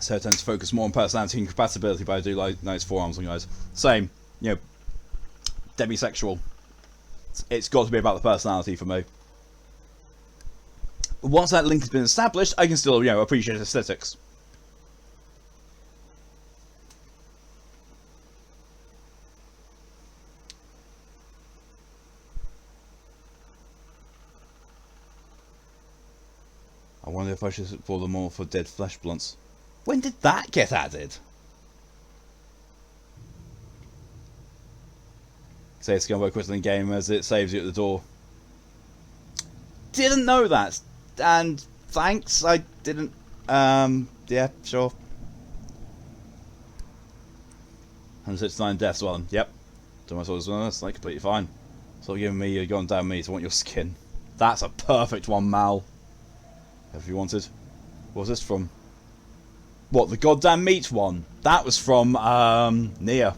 So I tend to focus more on personality and compatibility, but I do like nice forearms on guys. Same, you know, demisexual. It's got to be about the personality for me. But once that link has been established, I can still, you know, appreciate aesthetics. I wonder if I should pull them all for dead flesh blunts. When did that get added? Say it's going to work quicker than game as it saves you at the door. Didn't know that. And thanks, I didn't. Yeah, sure. 169 deaths, well, yep. Do myself as well, that's like completely fine. So giving me, you're going down me to want your skin. That's a perfect one, Mal. If you wanted. What was this from? What, the goddamn meat one? That was from, Nia.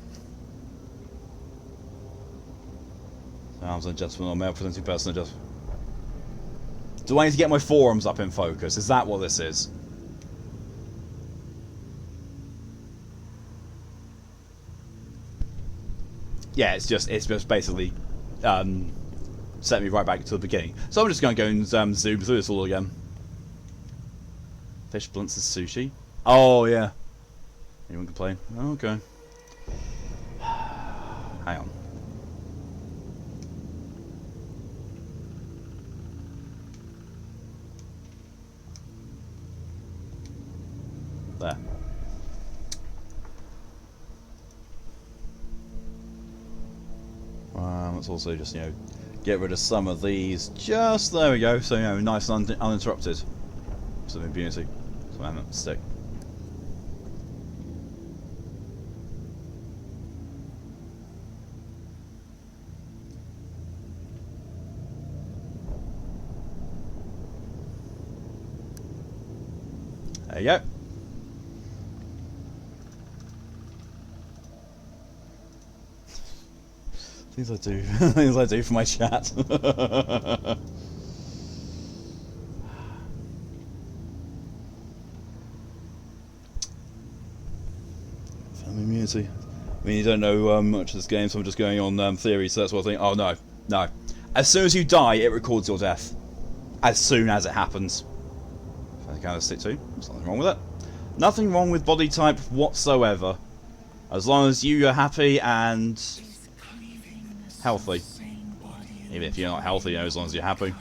Arms and adjustment on male presenting person adjust. Do I need to get my forearms up in focus? Is that what this is? Yeah, it's just basically set me right back to the beginning. So I'm just going to go and zoom through this all again. Fish blunts is sushi. Oh yeah. Anyone complain? Oh, okay. Hang on. There. Let's also just, get rid of some of these. Just, there we go. So, nice and uninterrupted. Some impunity. Some stick. There you go. Things I do. Things I do for my chat. Family immunity. I mean, you don't know much of this game, so I'm just going on theory, so that's what I think. Oh, no. No. As soon as you die, it records your death. As soon as it happens. I kind of stick to. There's nothing wrong with it. Nothing wrong with body type whatsoever. As long as you are happy and healthy. Even if you're not healthy, as long as you're happy.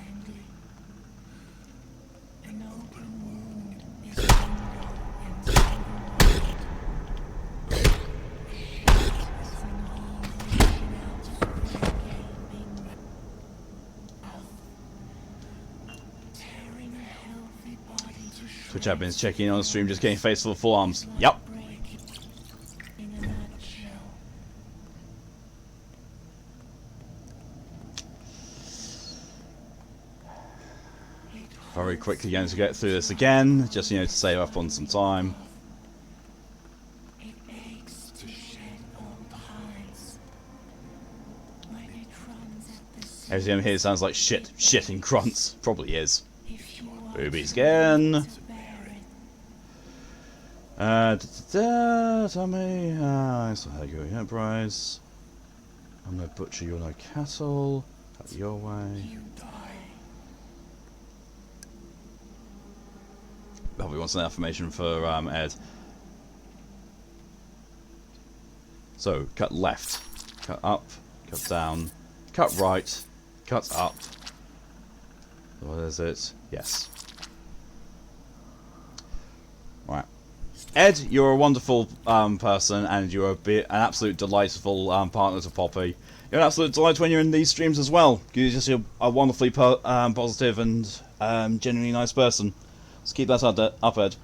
Twitch admins checking in on the stream, just getting face full of full arms. Yep. Very quickly going to get through this again, just to save up on some time. Everything here sounds like shit and grunts. Probably is. Boobies again. Tell me. So how you go, enterprise. I'm no butcher, you're no cattle. Out your way. Probably wants an affirmation for Ed. So, cut left, cut up, cut down, cut right, cut up. What is it? Yes. Right. Ed, you're a wonderful person, and you're an absolute delightful partner to Poppy. You're an absolute delight when you're in these streams as well. You're just a wonderfully positive and genuinely nice person. Let's keep that up, Ed.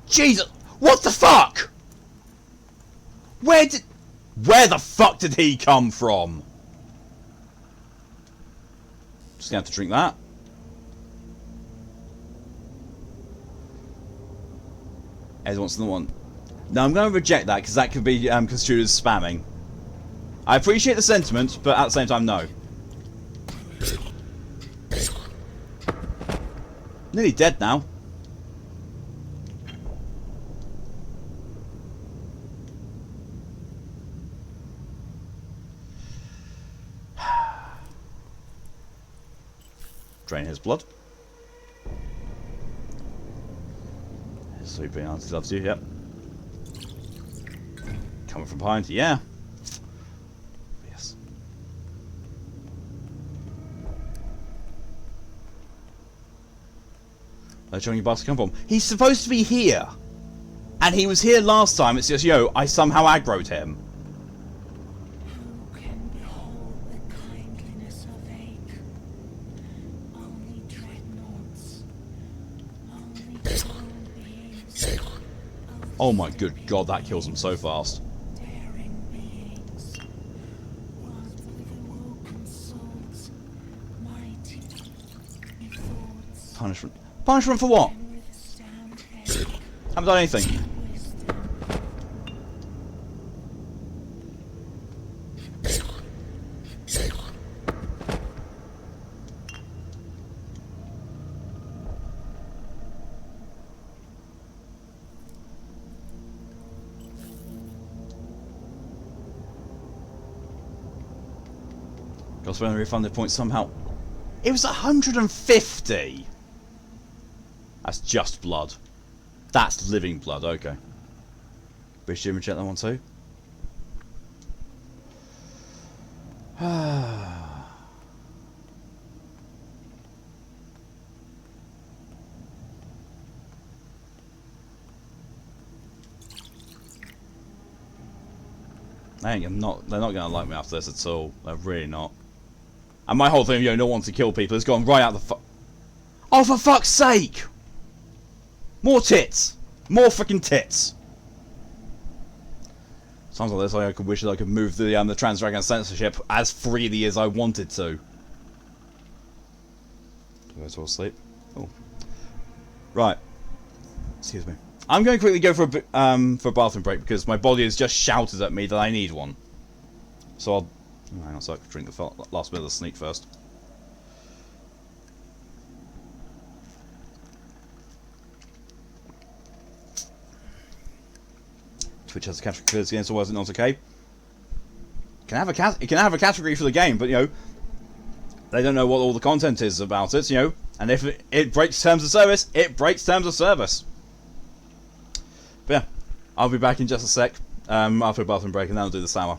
Jesus! What the fuck? Where the fuck did he come from? Just gonna have to drink that. Ed wants another one. No, I'm going to reject that because that could be construed as spamming. I appreciate the sentiment, but at the same time, no. Nearly dead now. Drain his blood. His sweet being auntie loves you, yep. Coming from behind, yeah. Yes. Where's Johnny Bastard come from? He's supposed to be here. And he was here last time, it's just, I somehow aggroed him. Oh my good god, that kills him so fast. Punishment. Punishment for what? Haven't done anything. Got to refund the points somehow. It was 150! That's just blood. That's living blood, okay. British Jim, check that one too. They're not gonna like me after this at all. They're really not. And my whole thing, you know, not wanting to kill people has gone right out the Oh, for fuck's sake! More tits! More freaking tits! Sounds like this, I could wish that I could move the Trans Dragon censorship as freely as I wanted to. Go to sleep. Oh. Right. Excuse me. I'm going to quickly go for a bathroom break because my body has just shouted at me that I need one. So I'll hang on a sec, drink the last bit of the sneak first. Twitch has a category for this game, so was it not okay? It can have a category for the game, but you know, they don't know what all the content is about it, you know. And if it breaks terms of service, it breaks terms of service. But yeah, I'll be back in just a sec after a bathroom break, and then I'll do the sour.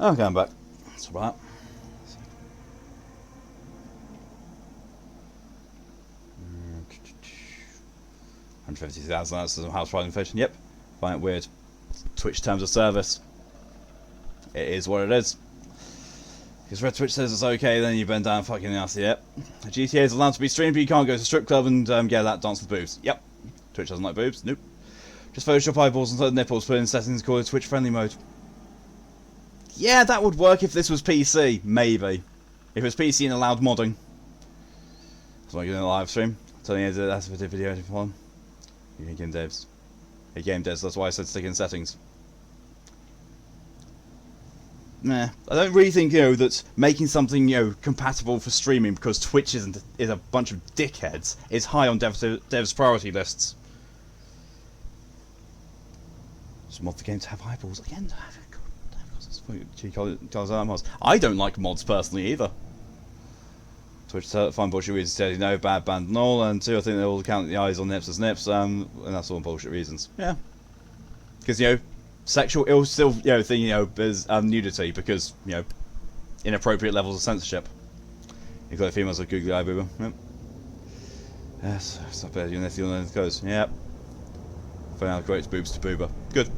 Okay, I'm back. That's about that. 150,000, that's some house price inflation. Yep. Find it weird. Twitch terms of service. It is what it is. Because Red Twitch says it's okay, then you bend down fucking nasty. Yep. GTA is allowed to be streamed, but you can't go to a strip club and get that dance with boobs. Yep. Twitch doesn't like boobs. Nope. Just Photoshop eyeballs and nipples, put in settings called Twitch friendly mode. Yeah, that would work if this was PC. Maybe. If it was PC and allowed modding. So I'm doing a live stream. Telling you that's a video editing fun. Yeah, game devs. Hey, game devs, that's why I said stick in settings. Nah, I don't really think, that making something, compatible for streaming because Twitch is a bunch of dickheads is high on devs' priority lists. Just mod the game to have eyeballs again. I don't like mods personally either. Twitch find bullshit reasons to no bad band and all, and two, I think they all count the eyes on nips as nips, and that's all bullshit reasons. Yeah, because sexual ill still thing is nudity because inappropriate levels of censorship. You've got females with googly eye boober. Yep. Yes, it's not bad. You're goes. Yep. Final creates boobs to boober. Good.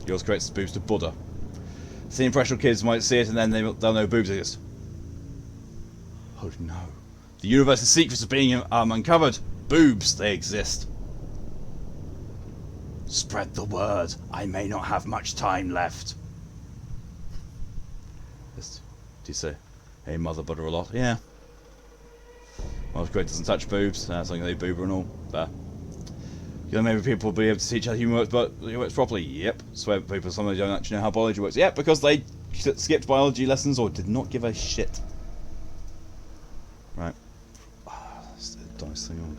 Yours creates boobs to Buddha. The impressionable kids might see it and then they'll know boobs exist. Oh no. The universe's secrets are being uncovered. Boobs, they exist. Spread the word. I may not have much time left. Do you say, hey mother butter a lot? Yeah. Well, great doesn't touch boobs. Something they boober and all. There. Maybe people will be able to teach how human works, but it works properly. Yep. Swear people sometimes don't actually know how biology works. Yep, because they skipped biology lessons or did not give a shit. Right. That's the dice thing on.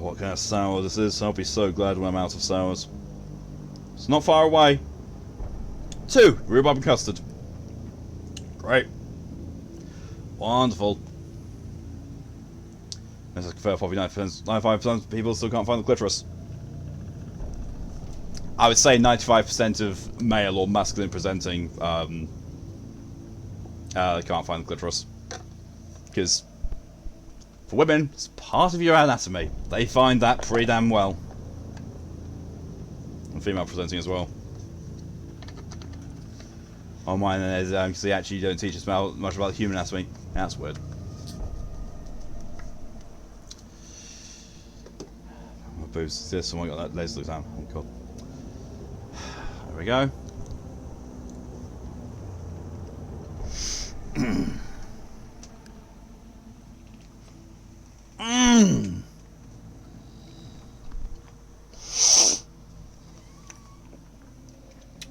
What kind of sour this is? I'll be so glad when I'm out of sours. It's not far away. 2. Rhubarb and custard. Great. Wonderful. As I confirm, probably 95% of people still can't find the clitoris. I would say 95% of male or masculine presenting can't find the clitoris. Because for women, it's part of your anatomy. They find that pretty damn well. And female presenting as well. On mine, because they actually don't teach us much about human anatomy. That's weird. Boost. There's someone got that laser look down. Oh god. There we go.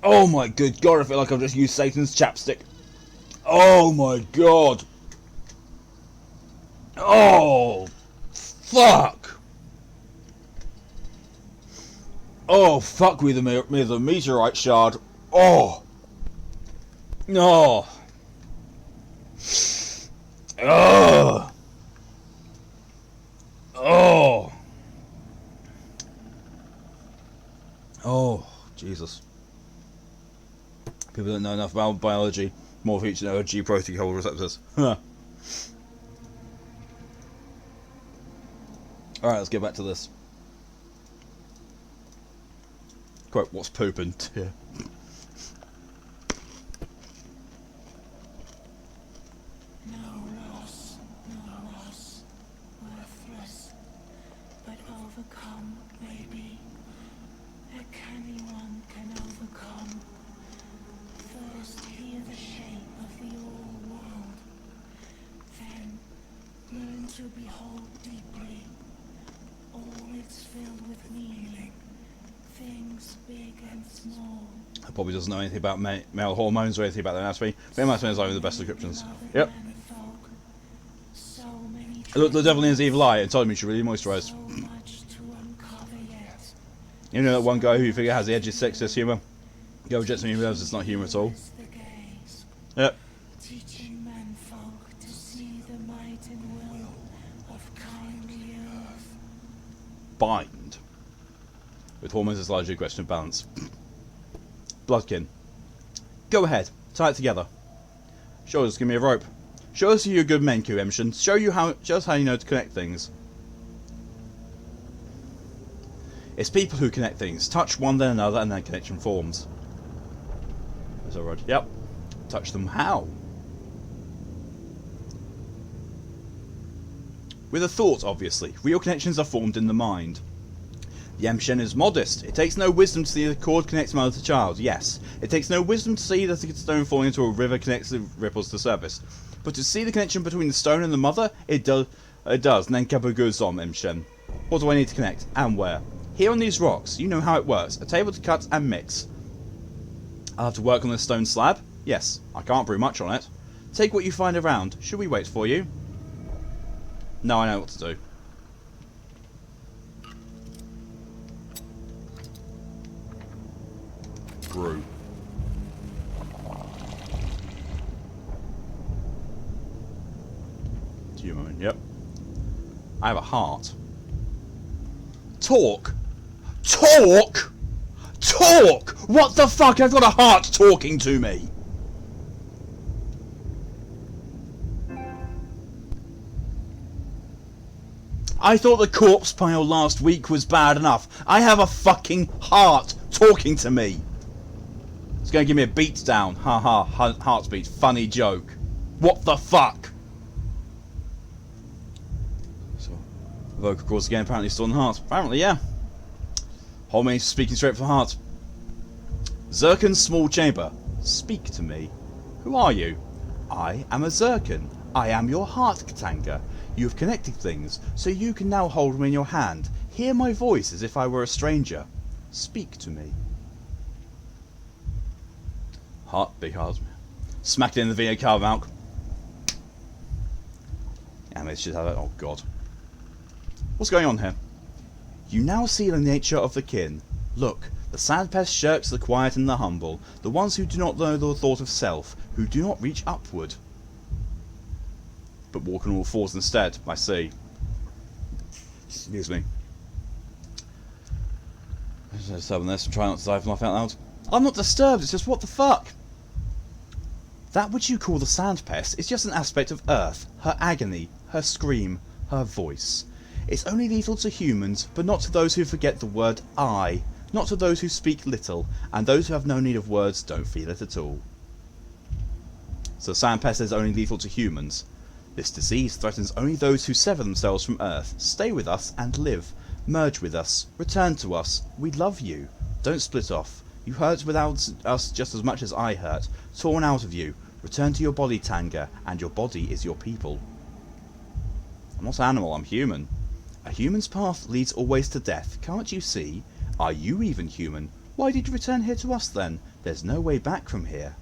Oh my good god, I feel like I've just used Satan's chapstick. Oh my god. Oh fuck. Oh, fuck with the meteorite shard. Oh. No. Oh. Oh. Oh, Jesus. People don't know enough about biology. More for each know G protein hold receptors. Huh. Alright, let's get back to this. Quote, what's pooping? Yeah. No loss, worthless, but overcome, maybe. A canny one can overcome. First hear the shape of the old world, then learn to behold deeply. All it's filled with meaning. Things big and small. He probably doesn't know anything about male hormones or anything about their anatomy. Male anatomy is like the best descriptions. Yep. So Look, the devil in his evil eye and told me she really moisturised. so much to uncover yet. You know that one guy who you figure has the edge of sexist humour? Go reject me, realises it's not humour at all. The gaze, Yep. teaching menfolk to see the might and will of kindly earth. Bind. With hormones, it's largely a question of balance. Bloodkin. Go ahead. Tie it together. Show us, give me a rope. Show us you're a good Menku, Emshin. Show us how you know to connect things. It's people who connect things. Touch one then another and then connection forms. Is that right? Yep. Touch them how? With a thought, obviously. Real connections are formed in the mind. The Emshin is modest. It takes no wisdom to see the cord connects mother to child, yes. It takes no wisdom to see that the stone falling into a river connects the ripples to surface. But to see the connection between the stone and the mother, it does. Nenkabu goes on, Emshin. What do I need to connect? And where? Here on these rocks. You know how it works. A table to cut and mix. I'll have to work on this stone slab? Yes. I can't brew much on it. Take what you find around. Should we wait for you? No, I know what to do. Brew. Human, yep. I have a heart. Talk? Talk? Talk? What the fuck? I've got a heart talking to me. I thought the corpse pile last week was bad enough. I have a fucking heart talking to me. It's going to give me a beat down. Ha ha. Heartbeat. Funny joke. What the fuck? So, vocal cords again. Apparently still in the heart. Apparently, yeah. Hold me speaking straight from the heart. Zircon's small chamber. Speak to me. Who are you? I am a Zircon. I am your heart, Katanga. You have connected things, so you can now hold me in your hand. Hear my voice as if I were a stranger. Speak to me. Heart, big heart. Smack it in the video card out. And let's just have it. Oh god. What's going on here? You now see the nature of the kin. Look, the sandpest shirks the quiet and the humble, the ones who do not know the thought of self, who do not reach upward, but walk on all fours instead. I see. Excuse me. Let's open this and try not to laugh out loud. I'm not disturbed, it's just what the fuck? That which you call the sandpest is just an aspect of Earth, her agony, her scream, her voice. It's only lethal to humans, but not to those who forget the word I, not to those who speak little, and those who have no need of words don't feel it at all. So sandpest is only lethal to humans. This disease threatens only those who sever themselves from Earth. Stay with us and live. Merge with us. Return to us. We love you. Don't split off. You hurt without us just as much as I hurt. Torn out of you. Return to your body, Tanga, and your body is your people. I'm not animal, I'm human. A human's path leads always to death. Can't you see? Are you even human? Why did you return here to us then? There's no way back from here.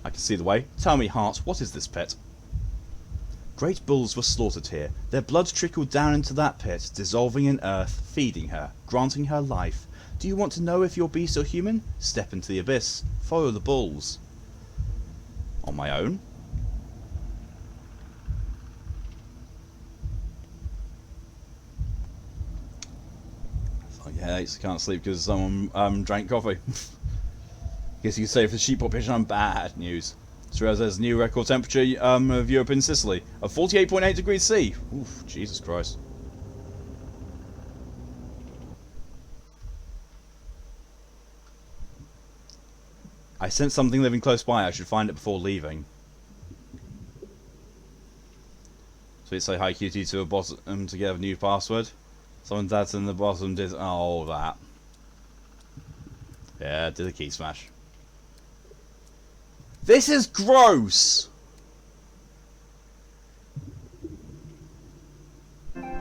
I can see the way. Tell me, heart, what is this pit? Great bulls were slaughtered here. Their blood trickled down into that pit, dissolving in earth, feeding her, granting her life. Do you want to know if you're beast or human? Step into the abyss. Follow the bulls. On my own? Oh yeah, I can't sleep because someone drank coffee. Guess you could say for the sheep population, I'm bad news. So there's a new record temperature of Europe in Sicily of 48.8 degrees C. Oof, Jesus Christ. I sense something living close by. I should find it before leaving. So it's say hi QT to a bottom to get a new password. Someone that's in the bottom did that. Yeah, did a key smash. This is gross!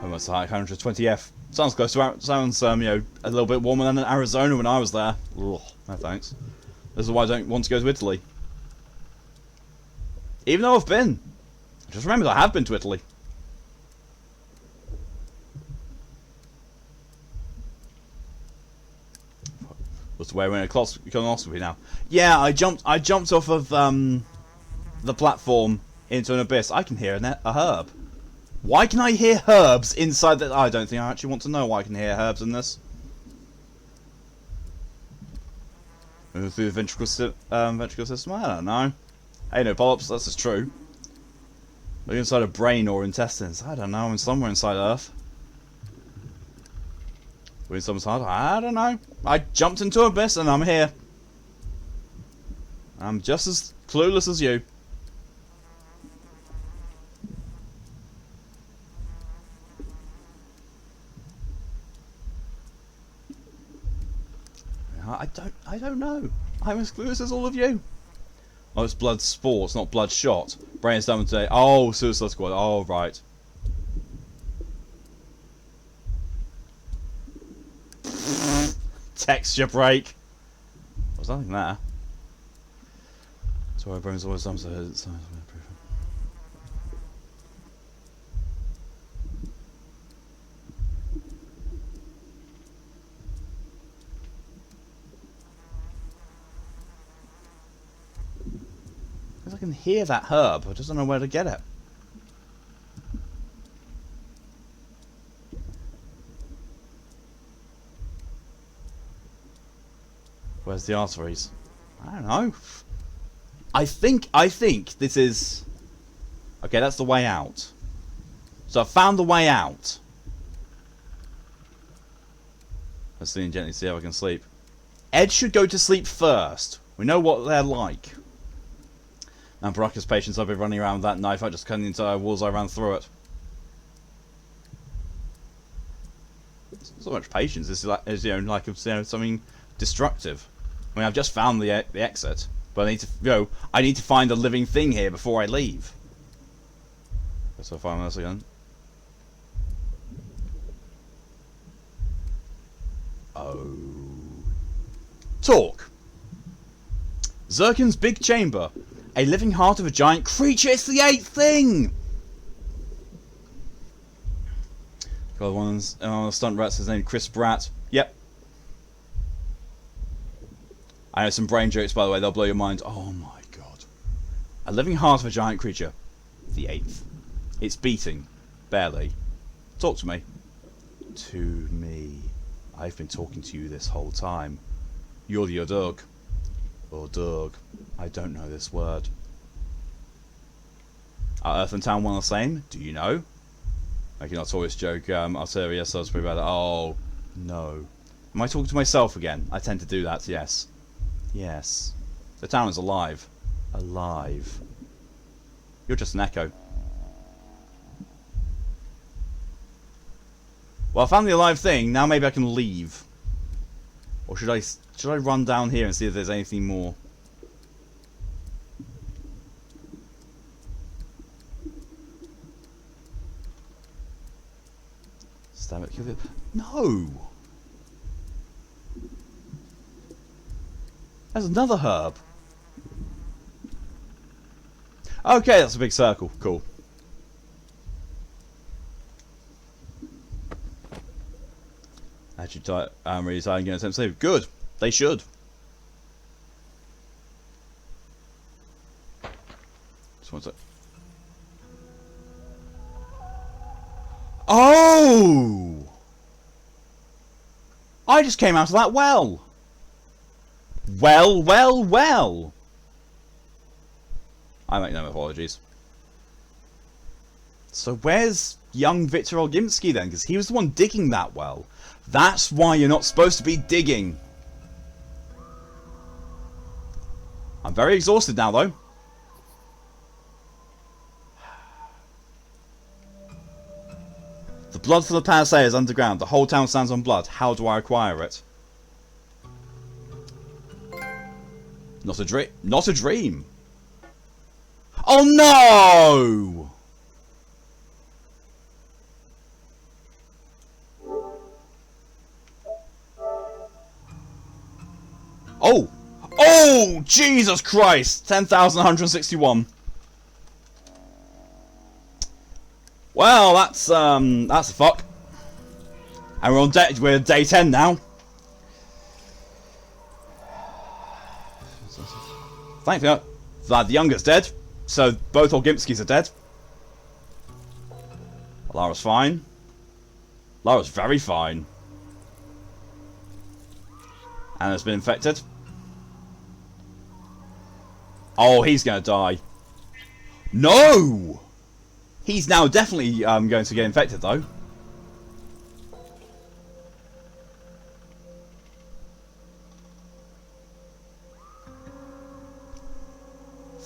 Almost like 120F. Sounds close to sounds a little bit warmer than in Arizona when I was there. Ugh, no thanks. This is why I don't want to go to Italy. Even though I've been. Just remember I have been to Italy. What's the way we're in a colonoscopy now? Yeah, I jumped off of the platform into an abyss. I can hear a herb. Why can I hear herbs inside that? I don't think I actually want to know why I can hear herbs in this. Through the ventricle system? I don't know. Hey, no polyps, that's just true. Look inside a brain or intestines. I don't know, I'm somewhere inside Earth. We're in someone's heart? I don't know. I jumped into an abyss and I'm here. I'm just as clueless as you. I don't know. I'm as clueless as all of you. Oh, it's blood sports, not blood shot. Brain stamina today. Oh, Suicide Squad. Oh, right. Texture break. What's that thing there? Sorry, brain's always done so. I can hear that herb, I just don't know where to get it. Where's the arteries? I don't know. I think this is... Okay, that's the way out. So I found the way out. Let's gently see how I can sleep. Ed should go to sleep first. We know what they're like. And Baraka's patience, I've been running around with that knife. I just cut into walls, I ran through it. It's not so much patience, it's like, you know, something destructive. I mean, I've just found the exit, but I need to, I need to find a living thing here before I leave. So 5 minutes again. Oh. Talk. Zirkin's big chamber. A living heart of a giant creature. It's the 8th thing. Got one of the stunt rats. His name Chris Bratt. Yep. I know some brain jokes, by the way. They'll blow your mind. Oh my god. A living heart of a giant creature. The 8th. It's beating. Barely. Talk to me. To me. I've been talking to you this whole time. You're the Urdurg. Urdurg. I don't know this word. Are Earth and Town one the same? Do you know? Making our tourist joke. Arteria starts pretty bad. Oh, no. Am I talking to myself again? I tend to do that, yes. Yes. The town is alive. Alive. You're just an echo. Well, I found the alive thing. Now maybe I can leave. Or should I run down here and see if there's anything more? Stab it, kill it. No! There's another herb. Okay, that's a big circle. Cool. Actually, really tired and getting attempt to save. Good. They should. Just one sec. Oh! I just came out of that well. Well, well, well. I make no apologies. So where's young Victor Olgimsky then? Because he was the one digging that well. That's why you're not supposed to be digging. I'm very exhausted now, though. The blood for the Panacea is underground. The whole town stands on blood. How do I acquire it? Not a dream. Not a dream. Oh no! Oh! Oh! Jesus Christ! 10,161. Well, that's a fuck. And we're day 10 now. Thankfully, Vlad the Younger's dead, so both Olgimskis are dead. Lara's fine. Lara's very fine. Anna's been infected. Oh, he's gonna die. No! He's now definitely going to get infected, though.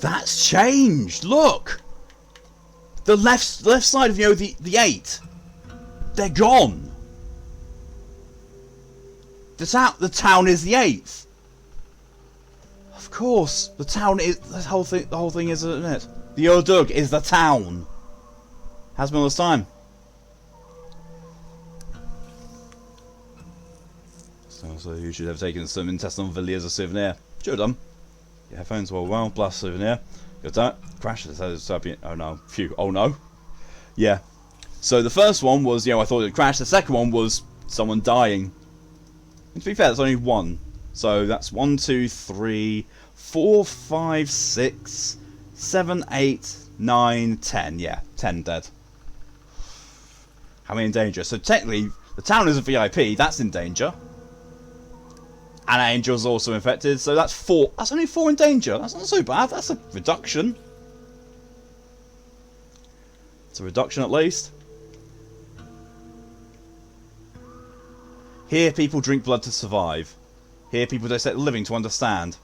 That's changed. Look, the left side of the 8. They're gone. The town is the 8th. Of course, the town is the whole thing. The whole thing is, isn't it? The Urdug is the town. Has been all this time. So you should have taken some intestinal villi as a souvenir. Should have done. Your headphones were well, blast souvenir. Good that. Crash. Oh no. Phew. Oh no. Yeah. So the first one was, I thought it would crash. The second one was someone dying. And to be fair, that's only one. So that's 1, 2, 3, 4, 5, 6, 7, 8, 9, 10. Yeah, 10 dead. How many in danger? So technically, the town is a VIP. That's in danger. And Angel's also infected. So that's 4. That's only 4 in danger. That's not so bad. That's a reduction. It's a reduction at least. Here people drink blood to survive. Here people dissect the living to understand.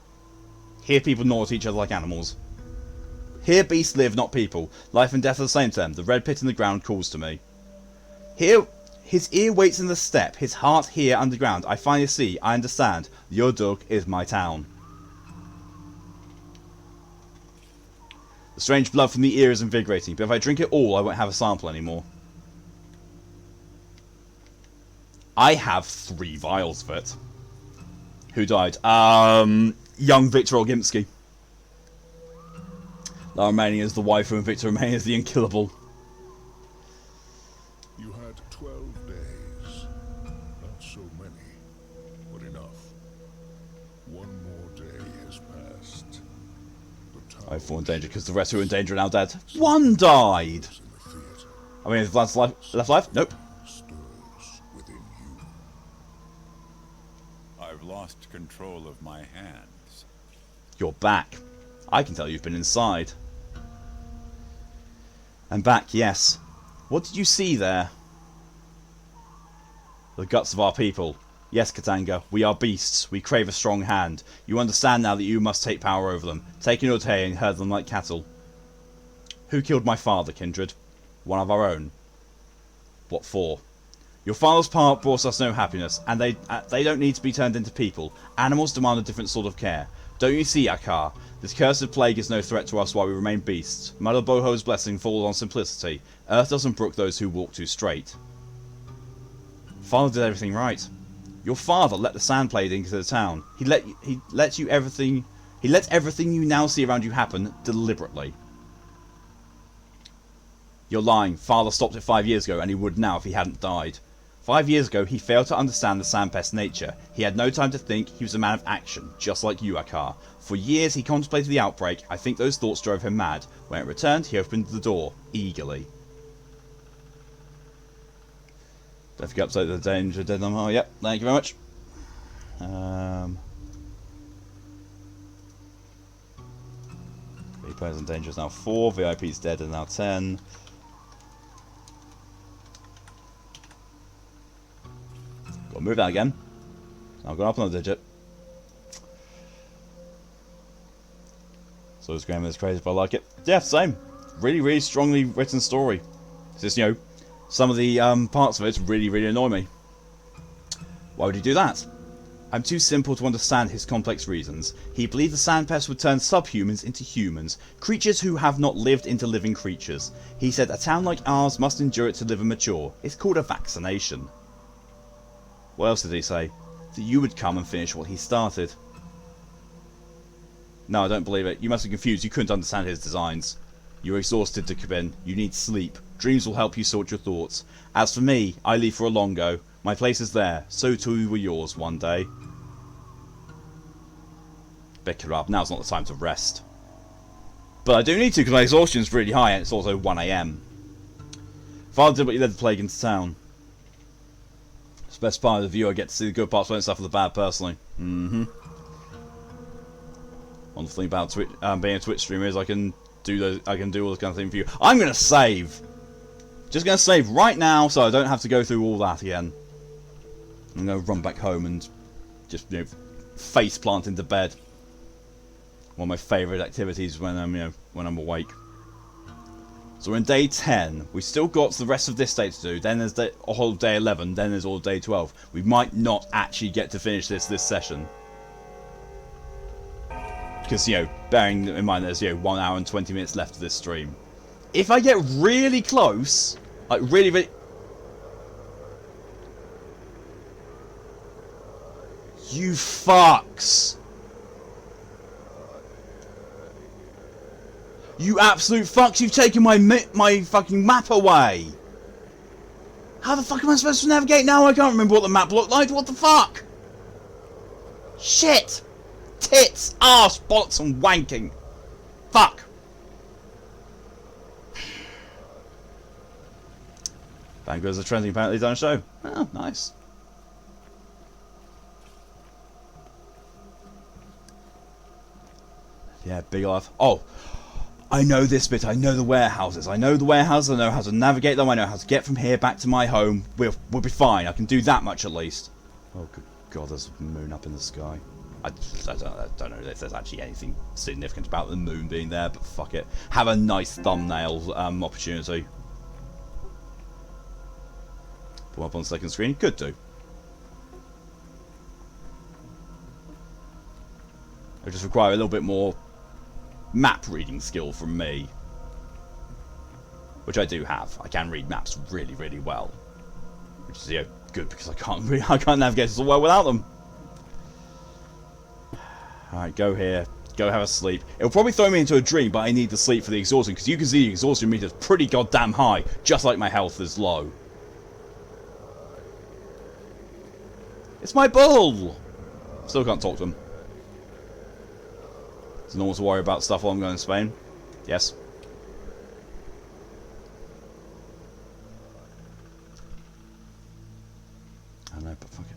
Here people gnaw at each other like animals. Here beasts live, not people. Life and death are the same to them. The red pit in the ground calls to me. Here, his ear waits in the steppe. His heart here underground. I finally see, I understand. The Urdug is my town. The strange blood from the ear is invigorating, but if I drink it all, I won't have a sample anymore. I have 3 vials of it. Who died? Young Victor Olginsky. Lara remaining as the waifu and Victor remaining as the unkillable. You had 12 days. Not so many, but enough. One more day has passed. I have 4 in danger because the rest who are in danger are now dead. 1 died! I mean, is Vlad's left life? Nope. I've lost control of my hands. You're back. I can tell you've been inside. And back, yes. What did you see there? The guts of our people. Yes, Katanga, we are beasts. We crave a strong hand. You understand now that you must take power over them. Take your tay and herd them like cattle. Who killed my father, Kindred? One of our own. What for? Your father's part brought us no happiness, and they don't need to be turned into people. Animals demand a different sort of care. Don't you see, Akar? This cursed plague is no threat to us while we remain beasts. Mother Boho's blessing falls on simplicity. Earth doesn't brook those who walk too straight. Father did everything right. Your father let the sand plague into the town. He let everything you now see around you happen deliberately. You're lying. Father stopped it 5 years ago, and he would now if he hadn't died. 5 years ago, he failed to understand the sandpest's nature. He had no time to think. He was a man of action, just like you, Akar. For years, he contemplated the outbreak. I think those thoughts drove him mad. When it returned, he opened the door, eagerly. Don't forget to update the danger dead number. Oh, yep, thank you very much. The players in danger is now 4. VIP's dead is now 10. Gotta move that again. Now going up another digit. So this game is crazy, but I like it. Yeah, same. Really, really strongly written story. It's just, some of the parts of it really annoy me. Why would he do that? I'm too simple to understand his complex reasons. He believed the sandpest would turn subhumans into humans, creatures who have not lived into living creatures. He said a town like ours must endure it to live and mature. It's called a vaccination. What else did he say? That you would come and finish what he started. No, I don't believe it. You must be confused. You couldn't understand his designs. You're exhausted to come in. You need sleep. Dreams will help you sort your thoughts. As for me, I leave for a long go. My place is there. So too will yours one day. Pick her up. Now's not the time to rest. But I do need to because my exhaustion is really high and it's also 1 AM. Father did what you led the plague into town. It's the best part of the view. I get to see the good parts and stuff of the bad personally. Wonderful thing about Twitch, being a Twitch streamer is I can do all this kind of thing for you. I'm gonna save. Just gonna save right now so I don't have to go through all that again. I'm gonna run back home and just face plant into bed. One of my favourite activities when I'm awake. So we're in day 10. We've still got the rest of this day to do. Then there's a whole day 11. Then there's all day 12. We might not actually get to finish this session. because, you know, bearing in mind there's, you know, 1 hour and 20 minutes left of this stream. If I get really close, like really... You fucks! You absolute fucks, you've taken my fucking map away! How the fuck am I supposed to navigate now? I can't remember what the map looked like, what the fuck? Shit! Tits, arse, bollocks and wanking. Fuck! Vanguards are trending apparently done a show. Oh, nice. Yeah, big life. Oh! I know this bit, I know the warehouses. I know the warehouses, I know how to navigate them, I know how to get from here back to my home. We'll be fine, I can do that much at least. Oh good god, there's a moon up in the sky. I don't know if there's actually anything significant about the moon being there, but fuck it. Have a nice thumbnail opportunity. Put up on the second screen, could do. I just require a little bit more map reading skill from me, which I do have. I can read maps really, really well, which is, yeah, good because I can't navigate so well without them. All right, go here, go have a sleep. It'll probably throw me into a dream, but I need the sleep for the exhaustion because you can see the exhaustion meter is pretty goddamn high, just like my health is low. It's my bull. Still can't talk to him. It's normal to worry about stuff while I'm going to Spain. Yes. I know, but fuck it.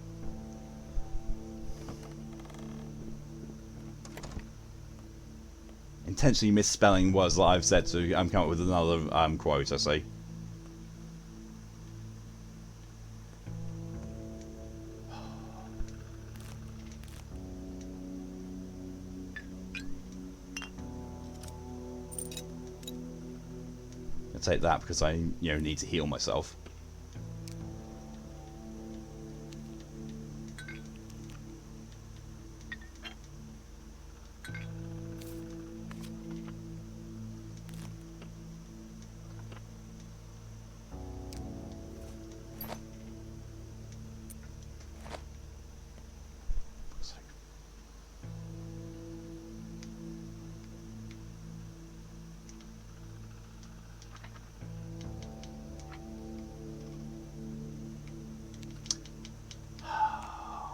Intentionally misspelling words that I've said to come up with another quote, I see. Take that because I, need to heal myself.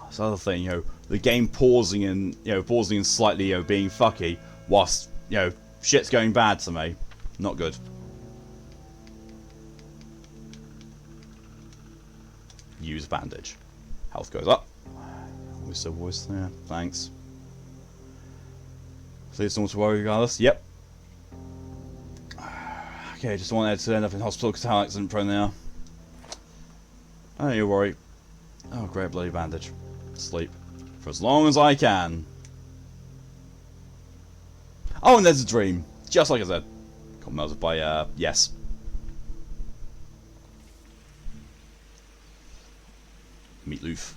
This other thing, the game pausing and slightly, being fucky whilst, shit's going bad to me. Not good. Use bandage. Health goes up. Mr. Voice there. Thanks. Please don't worry regardless. Yep. Okay, just wanted to end up in hospital because how accident prone they are. Oh, you worry. Oh, great bloody bandage. Sleep. For as long as I can. Oh, and there's a dream. Just like I said. Compounded by, yes. Meatloaf.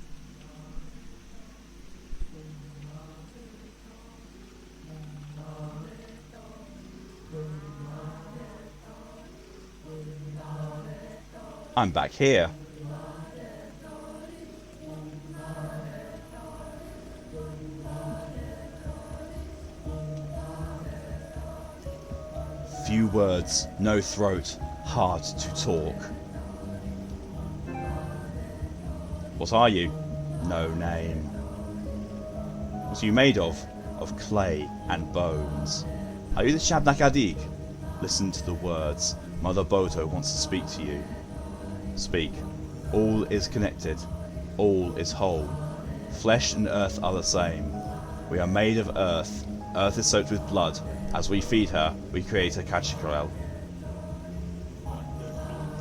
I'm back here. Few words, no throat, hard to talk. What are you? No name. What are you made of? Of clay and bones. Are you the Shabnak Adig? Listen to the words. Mother Boto wants to speak to you. Speak. All is connected. All is whole. Flesh and earth are the same. We are made of earth. Earth is soaked with blood. As we feed her, we create a Kachikrel.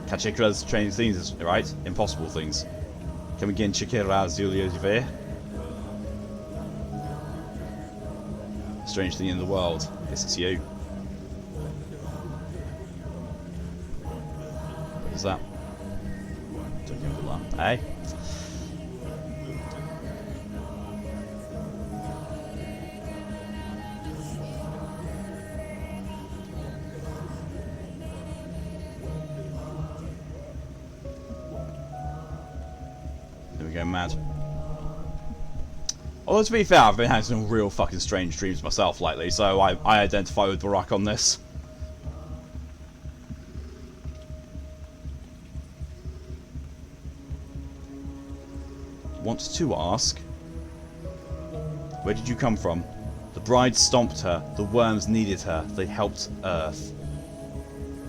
Kachikrel's strange things, right? Impossible things. Can we get Chikira Zulia Jive? Strange thing in the world. Yes, it's you. What is that? Don't remember that. Hey? I'm going mad. Although to be fair, I've been having some real fucking strange dreams myself lately, so I identify with Barack on this. Want to ask, where did you come from? The brides stomped her, the worms needed her, they helped Earth.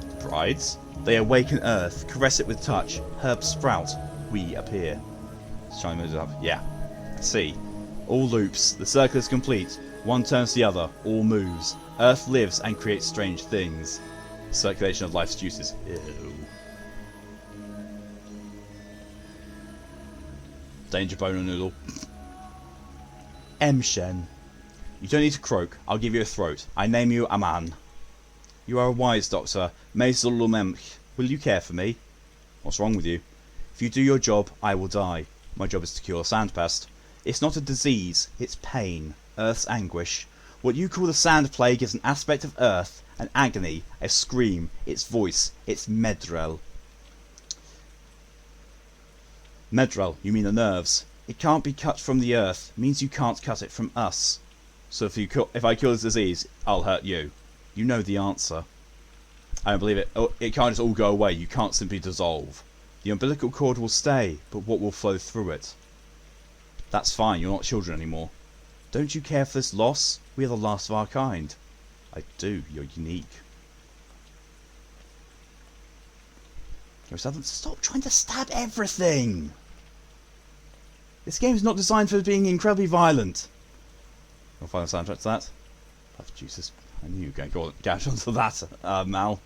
The brides? They awaken Earth, caress it with touch, herbs sprout, we appear. Shine those up. Yeah. See. All loops, the circle is complete, one turns to the other, all moves. Earth lives and creates strange things. Circulation of life's juices. Ew. Danger boner noodle. Shen. You don't need to croak, I'll give you a throat. I name you Aman. You are a wise doctor. Will you care for me? What's wrong with you? If you do your job, I will die. My job is to cure sandpest. It's not a disease, it's pain, Earth's anguish. What you call the sand plague is an aspect of Earth, an agony, a scream, its voice, its medrel. Medrel, you mean the nerves. It can't be cut from the Earth, means you can't cut it from us. So if I cure this disease, I'll hurt you. You know the answer. I don't believe it. Oh, it can't just all go away, you can't simply dissolve. The umbilical cord will stay, but what will flow through it? That's fine, you're not children anymore. Don't you care for this loss? We are the last of our kind. I do, you're unique. Stop trying to stab everything! This game is not designed for being incredibly violent. I'll find the soundtrack to that. Oh, Jesus. I knew you were going to catch onto that, Mal.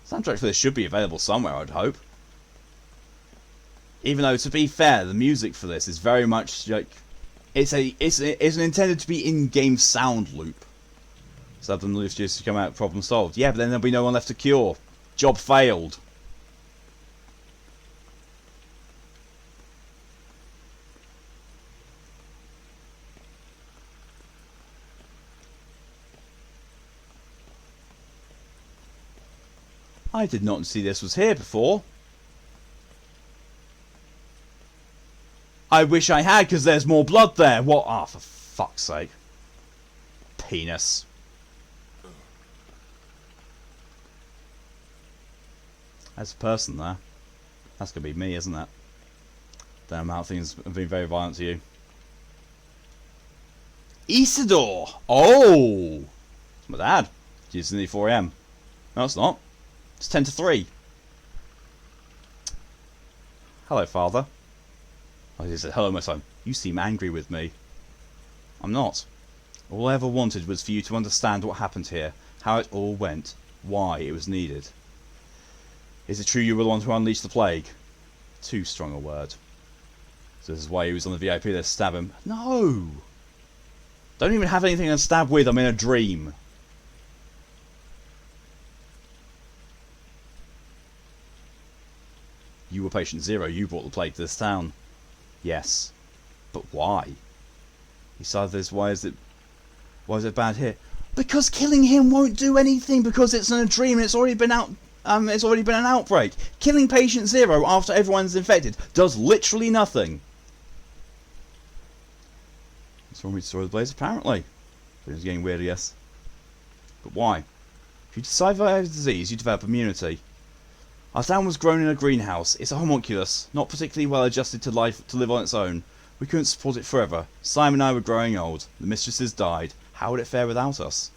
Soundtrack for this should be available somewhere, I'd hope. Even though, to be fair, the music for this is very much like it's intended to be in-game sound loop. So have them just to come out, problem solved. Yeah, but then there'll be no one left to cure. Job failed. I did not see this was here before. I wish I had, because there's more blood there. What? Ah, oh, for fuck's sake. Penis. There's a person there. That's going to be me, isn't it? Damn, how things have been very violent to you. Isidore! Oh! It's my dad. It's nearly 4 AM. No, it's not. It's 10 to 3. Hello, father. I just said, hello, my son. You seem angry with me. I'm not. All I ever wanted was for you to understand what happened here, how it all went, why it was needed. Is it true you were the one who unleashed the plague? Too strong a word. So this is why he was on the VIP there to stab him? No! Don't even have anything to stab with, I'm in a dream. You were patient zero, you brought the plague to this town. Yes. But why? Besides, why is it bad here? Because killing him won't do anything, because it's in a dream and it's already been out. It's already been an outbreak. Killing patient zero after everyone's infected does literally nothing. What's wrong with destroy the blaze? Apparently. It's getting weird, yes. But why? If you survive a disease, you develop immunity. Our town was grown in a greenhouse. It's a homunculus, not particularly well adjusted to life to live on its own. We couldn't support it forever. Simon and I were growing old. The mistresses died. How would it fare without us?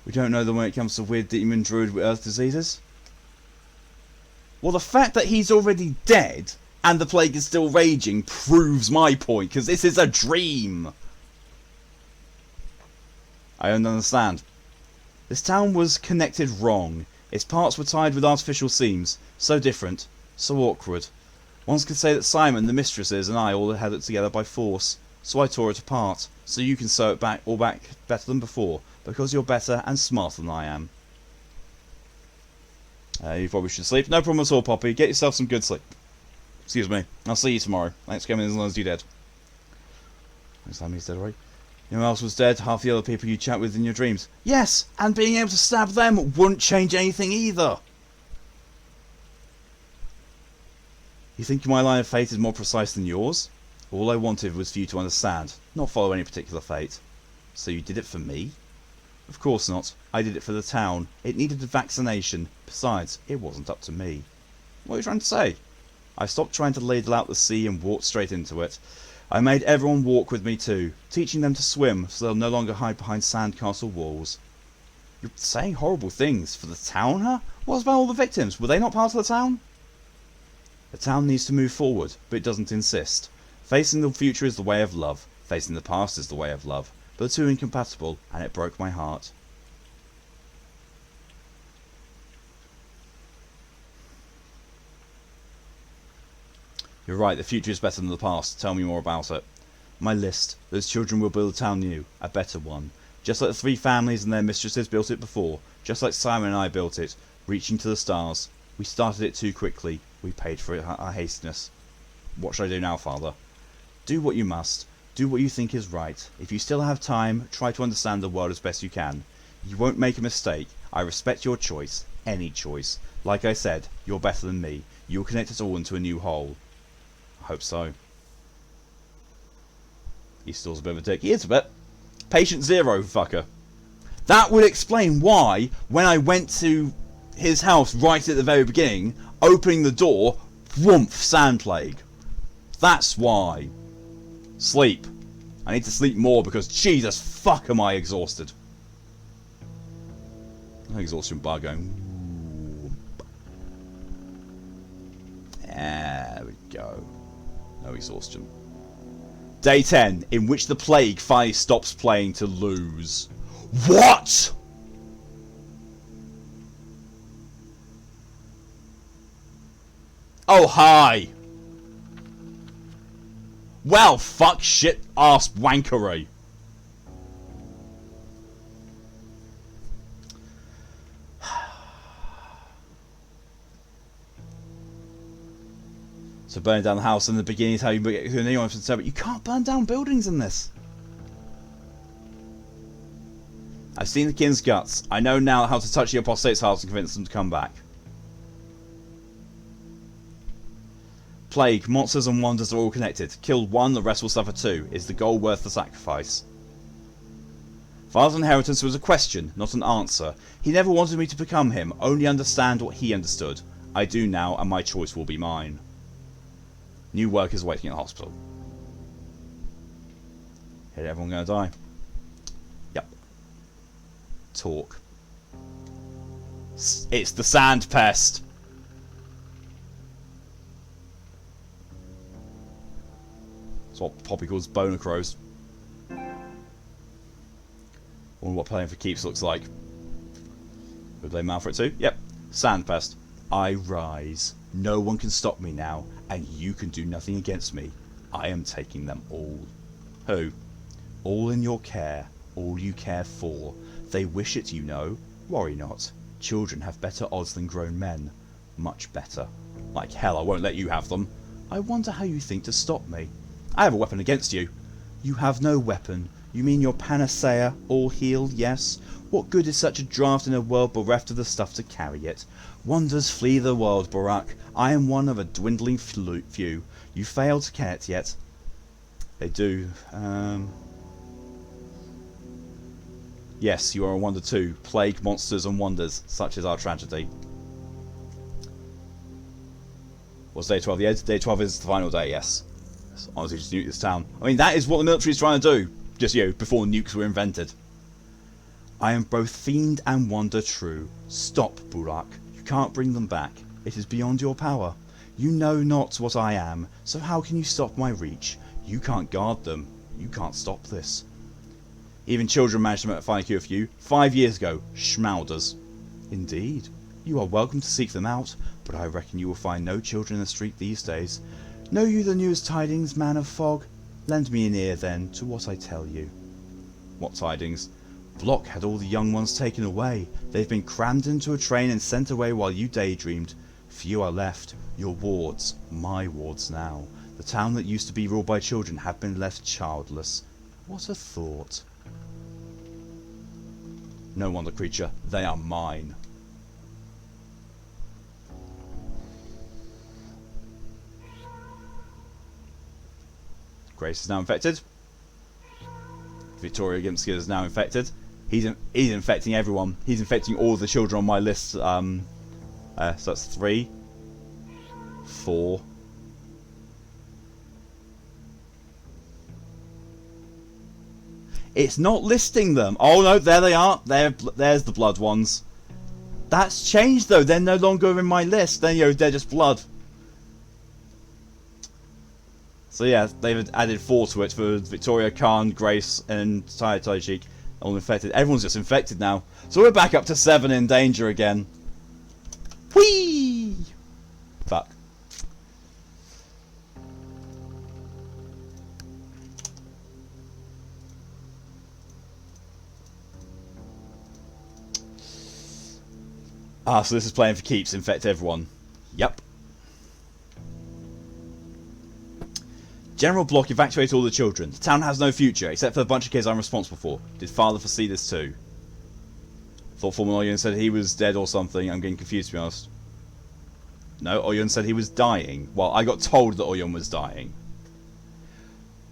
We don't know them when it comes to weird demon druid with earth diseases. Well, the fact that he's already dead and the plague is still raging proves my point, because this is a dream. I don't understand. This town was connected wrong. Its parts were tied with artificial seams. So different. So awkward. One could say that Simon, the mistresses, and I all had it together by force. So I tore it apart. So you can sew it back better than before. Because you're better and smarter than I am. You probably should sleep. No problem at all, Poppy. Get yourself some good sleep. Excuse me. I'll see you tomorrow. Thanks for coming as long as you're dead. Looks like he's dead already. You know who else was dead? Half the other people you chat with in your dreams. Yes, and being able to stab them wouldn't change anything either. You think my line of fate is more precise than yours? All I wanted was for you to understand, not follow any particular fate. So you did it for me? Of course not. I did it for the town. It needed a vaccination. Besides, it wasn't up to me. What are you trying to say? I stopped trying to ladle out the sea and walked straight into it. I made everyone walk with me too, teaching them to swim so they'll no longer hide behind sandcastle walls. You're saying horrible things for the town, huh? What about all the victims? Were they not part of the town? The town needs to move forward, but it doesn't insist. Facing the future is the way of love. Facing the past is the way of love. But the two are incompatible, and it broke my heart. You're right, the future is better than the past. Tell me more about it. My list. Those children will build a town new. A better one. Just like the three families and their mistresses built it before. Just like Simon and I built it. Reaching to the stars. We started it too quickly. We paid for it, our hastiness. What should I do now, Father? Do what you must. Do what you think is right. If you still have time, try to understand the world as best you can. You won't make a mistake. I respect your choice. Any choice. Like I said, you're better than me. You'll connect us all into a new whole. I hope so. He still's a bit of a dick. He is a bit. Patient zero, fucker. That would explain why, when I went to his house right at the very beginning, opening the door, whoomph, sand plague. That's why. Sleep. I need to sleep more because Jesus fuck am I exhausted. Exhaustion bar going. There we go. No exhaustion. Day 10, in which the plague finally stops playing to lose. What?! Oh, hi! Well, fuck, shit, ass, wankery. So burning down the house in the beginning is how you get to anyone to say, but you can't burn down buildings in this. I've seen the kin's guts. I know now how to touch the apostate's hearts and convince them to come back. Plague, monsters and wonders are all connected. Kill one, the rest will suffer too. Is the goal worth the sacrifice? Father's inheritance was a question, not an answer. He never wanted me to become him, only understand what he understood. I do now, and my choice will be mine. New workers waiting at the hospital. Is everyone going to die? Yep. Talk. It's the sand pest. That's what Poppy calls boner crows. Wonder what playing for keeps looks like. We blame Mal for it too? Yep. Sand pest. I rise. No one can stop me now, and you can do nothing against me. I am taking them all. Who? All in your care, all you care for. They wish it, you know. Worry not. Children have better odds than grown men. Much better. Like hell, I won't let you have them. I wonder how you think to stop me. I have a weapon against you. You have no weapon. You mean your panacea, all healed, yes? What good is such a draft in a world bereft of the stuff to carry it? Wonders flee the world, Barak. I am one of a dwindling few. You fail to care it yet. They do. Yes, you are a wonder too. Plague, monsters and wonders. Such is our tragedy. What's day 12? Yeah, day 12 is the final day, yes. Honestly, just nuke this town. I mean, that is what the military is trying to do. Just, you know, before nukes were invented. I am both fiend and wonder true. Stop, Burak. You can't bring them back. It is beyond your power. You know not what I am, so how can you stop my reach? You can't guard them. You can't stop this. Even children managed to find a cure for you 5 years ago. Schmauders. Indeed. You are welcome to seek them out, but I reckon you will find no children in the street these days. Know you the newest tidings, man of fog? Lend me an ear, then, to what I tell you. What tidings? Vlok had all the young ones taken away. They've been crammed into a train and sent away while you daydreamed. Few are left. Your wards. My wards now. The town that used to be ruled by children have been left childless. What a thought. No wonder, creature. They are mine. Grace is now infected. Victoria Gimski is now infected. He's infecting everyone. He's infecting all the children on my list. So that's 3, 4. It's not listing them. Oh no, there they are. There's the blood ones. That's changed though. They're no longer in my list. They're just blood. So yeah, they've added 4 to it for Victoria, Khan, Grace, and Pathologic. All infected. Everyone's just infected now. So we're back up to 7 in danger again. Whee! Fuck. Ah, so this is playing for keeps. Infect everyone. Yep. General Block evacuate all the children. The town has no future, except for the bunch of kids I'm responsible for. Did Father foresee this too? Thought former Oyun said he was dead or something. I'm getting confused, to be honest. No, Oyun said he was dying. Well, I got told that Oyun was dying.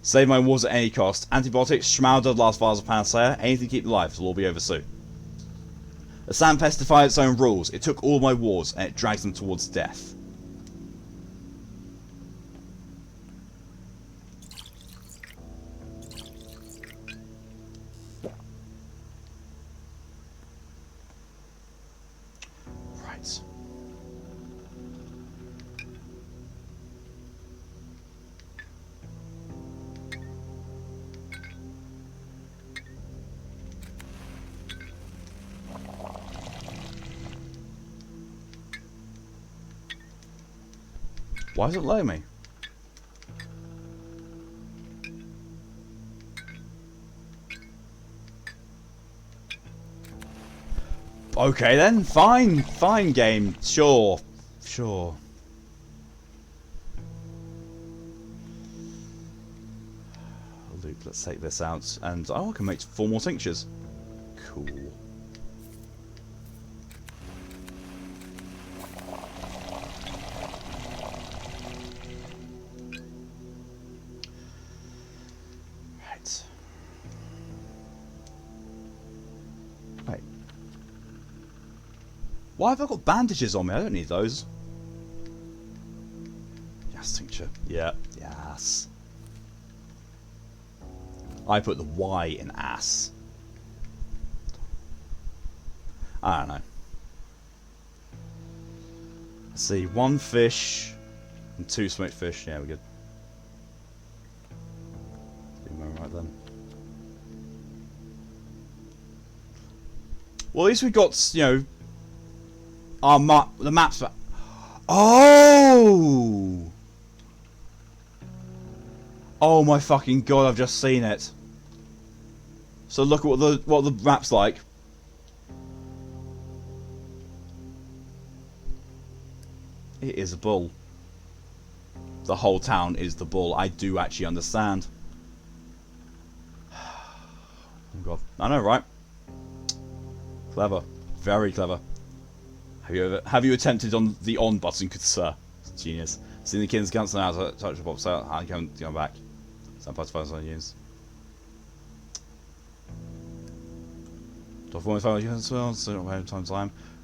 Save my wars at any cost. Antibiotics, Schmauder, last vials of Panacea. Anything to keep alive. It'll all be over soon. The Sandpest defied its own rules. It took all my wars, and it drags them towards death. Right. Why does it low me? Okay then, fine game, sure. Loop, let's take this out, and I can make 4 more tinctures. Cool. Wait. Why have I got bandages on me? I don't need those. Yes, tincture. Yeah, yes. I put the Y in ass. I don't know. Let's see, 1 fish and 2 smoked fish. Yeah, we're good. Right then. Well, at least we got, you know, our the maps back. Oh! Oh my fucking god! I've just seen it. So look at what the map's like. It is a bull. The whole town is the bull. I do actually understand. Oh god, I know, right? Clever, very clever. Have you attempted on the on button, good sir? Genius. Seen the kids cancel out, touch the box out. I can't go back. Some parts of on use.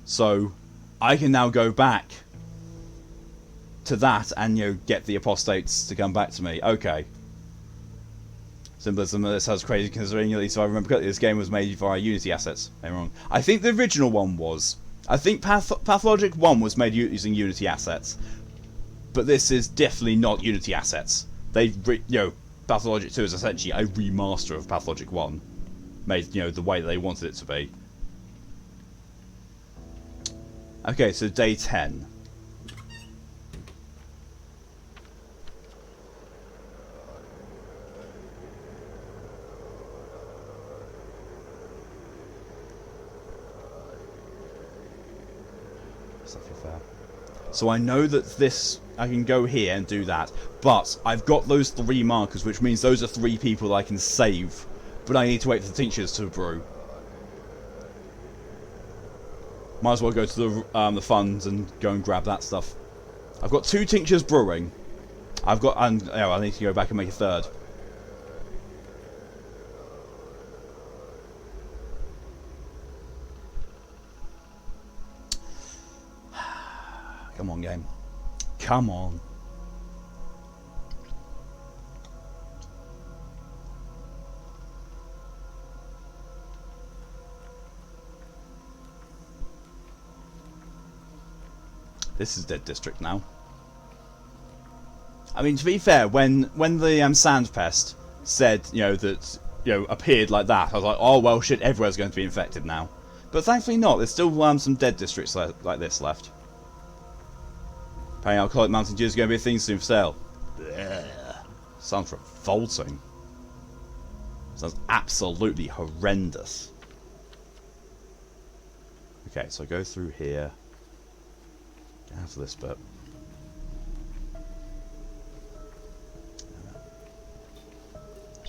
So I can now go back to that and, you know, get the apostates to come back to me. Okay. Symbolism of this has crazy, considering, at least if I remember correctly, this game was made via Unity assets. I'm wrong. I think the original one was. I think Pathologic 1 was made using Unity assets. But this is definitely not Unity assets. Pathologic 2 is essentially a remaster of Pathologic 1. Made, you know, the way that they wanted it to be. Okay, so day 10. So I know that this, I can go here and do that, but I've got those 3 markers, which means those are 3 people I can save, but I need to wait for the tinctures to brew. Might as well go to the funds and go and grab that stuff. I've got 2 tinctures brewing. I need to go back and make a 3rd. Come on, game. Come on. This is Dead District now. I mean, to be fair, when the Sand Pest said, you know, that, you know, appeared like that, I was like, oh well, shit, everywhere's going to be infected now. But thankfully not. There's still some dead districts like this left. Apparently, Alcoholic Mountain Dew is going to be a thing soon for sale. Blech. Sounds revolting. Sounds absolutely horrendous. Okay, so I go through here. Get out of this bit.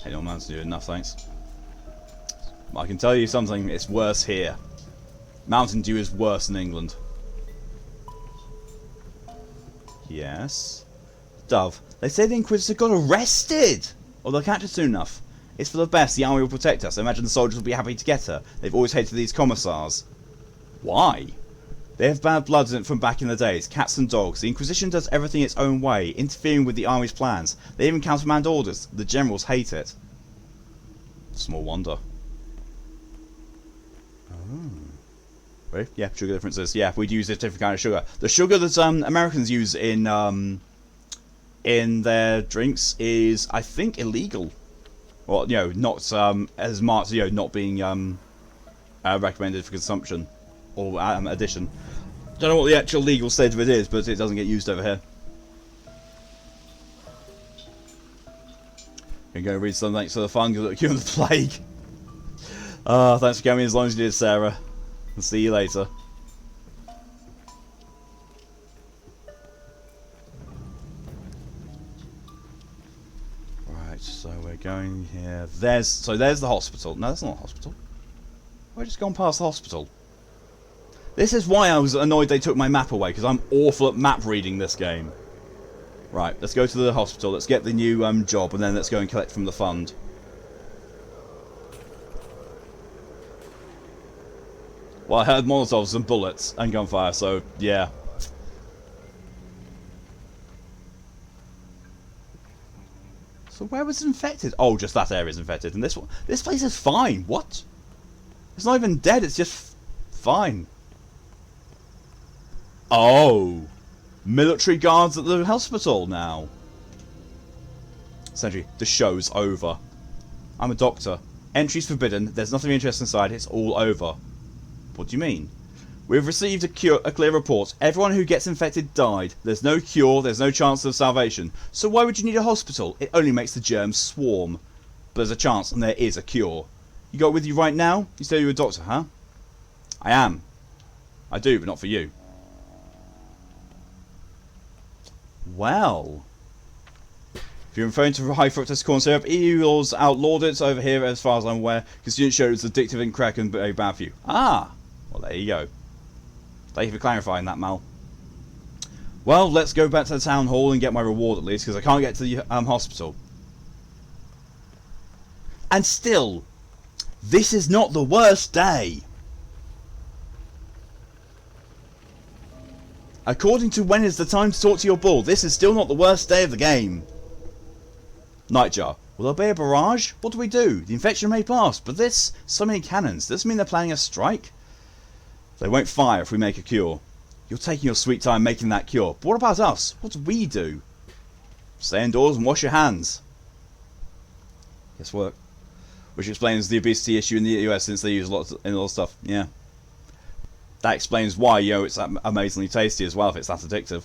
Hey, no Mountain Dew, enough, thanks. I can tell you something, it's worse here. Mountain Dew is worse in England. Yes. Dove. They say the Inquisitor got arrested! Or they'll catch her soon enough. It's for the best, the army will protect us. I imagine the soldiers will be happy to get her. They've always hated these commissars. Why? They have bad blood from back in the days, cats and dogs. The Inquisition does everything its own way, interfering with the army's plans. They even countermand orders. The generals hate it. Small wonder. Really? Yeah, sugar differences. Yeah, we'd use a different kind of sugar. The sugar that Americans use in their drinks is, I think, illegal. Well, you know, not as much, you know, not being recommended for consumption or addition. Don't know what the actual legal state of it is, but it doesn't get used over here. Gonna go read some thanks for the fun. Good luck you on the plague. Thanks for coming as long as you did, Sarah. I'll see you later. Right, so we're going here. There's the hospital. No, that's not a hospital. We're just gone past the hospital. This is why I was annoyed they took my map away, because I'm awful at map reading this game. Right, let's go to the hospital. Let's get the new job, and then let's go and collect from the fund. Well, I heard Molotovs and bullets and gunfire, so yeah. So where was it infected? Oh, just that area is infected, and this one. This place is fine. What? It's not even dead. It's just fine. Oh, military guards at the hospital now. Sentry, the show's over. I'm a doctor. Entry's forbidden. There's nothing interesting inside. It's all over. What do you mean? We've received a clear report. Everyone who gets infected died. There's no cure. There's no chance of salvation. So why would you need a hospital? It only makes the germs swarm. But there's a chance, and there is a cure. You got it with you right now? You say you're a doctor, huh? I am. I do, but not for you. Well, if you're referring to high fructose corn syrup, EU laws outlawed it over here as far as I'm aware, because students showed it's addictive and crack and very bad for you. Ah, well there you go. Thank you for clarifying that, Mal. Well, let's go back to the town hall and get my reward at least, because I can't get to the hospital. And still, this is not the worst day. According to when is the time to talk to your bull, this is still not the worst day of the game. Nightjar. Will there be a barrage? What do we do? The infection may pass, but this, so many cannons. Does this mean they're planning a strike? They won't fire if we make a cure. You're taking your sweet time making that cure. But what about us? What do we do? Stay indoors and wash your hands. Guess what? Which explains the obesity issue in the US since they use a lot of stuff. Yeah. That explains why, you know, it's amazingly tasty as well if it's that addictive.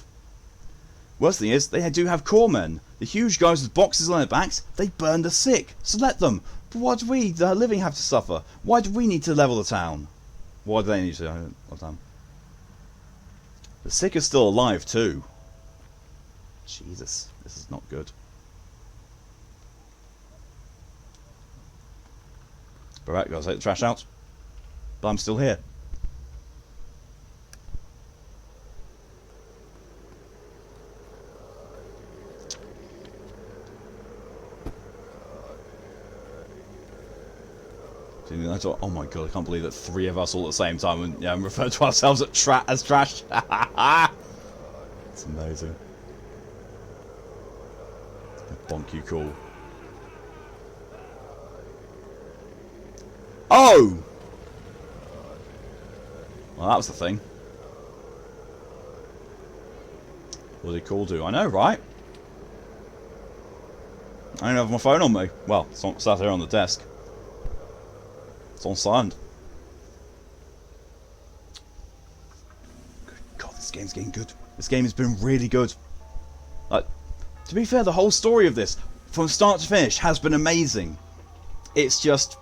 Worst thing is, they do have corpsmen. The huge guys with boxes on their backs, they burn the sick. So let them. But why do we, the living, have to suffer? Why do we need to level the town? Why do they need to? The sick are still alive too. Jesus, this is not good. Alright, gotta take the trash out. But I'm still here. I thought, oh my god, I can't believe that 3 of us all at the same time and refer to ourselves as trash. It's amazing. Bonk you cool. Oh! Well, that was the thing. What did call do? I know, right? I don't have my phone on me. Well, it's sat here on the desk. It's on silent. Good God, this game's getting good. This game has been really good. Like, to be fair, the whole story of this, from start to finish, has been amazing. It's just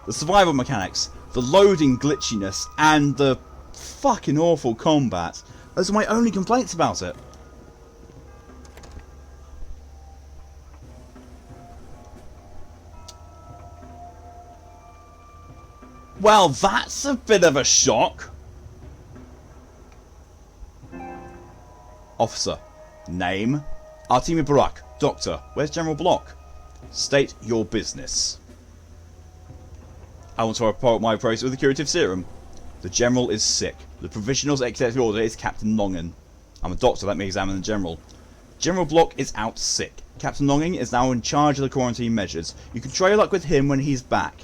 the survival mechanics, the loading glitchiness, and the fucking awful combat. Those are my only complaints about it. Well, that's a bit of a shock. Officer. Name. Artemi Barak. Doctor. Where's General Block? State your business. I want to report my progress with the curative serum. The General is sick. The provisional executive order is Captain Longin. I'm a doctor, let me examine the General. General Block is out sick. Captain Longin is now in charge of the quarantine measures. You can try your luck with him when he's back.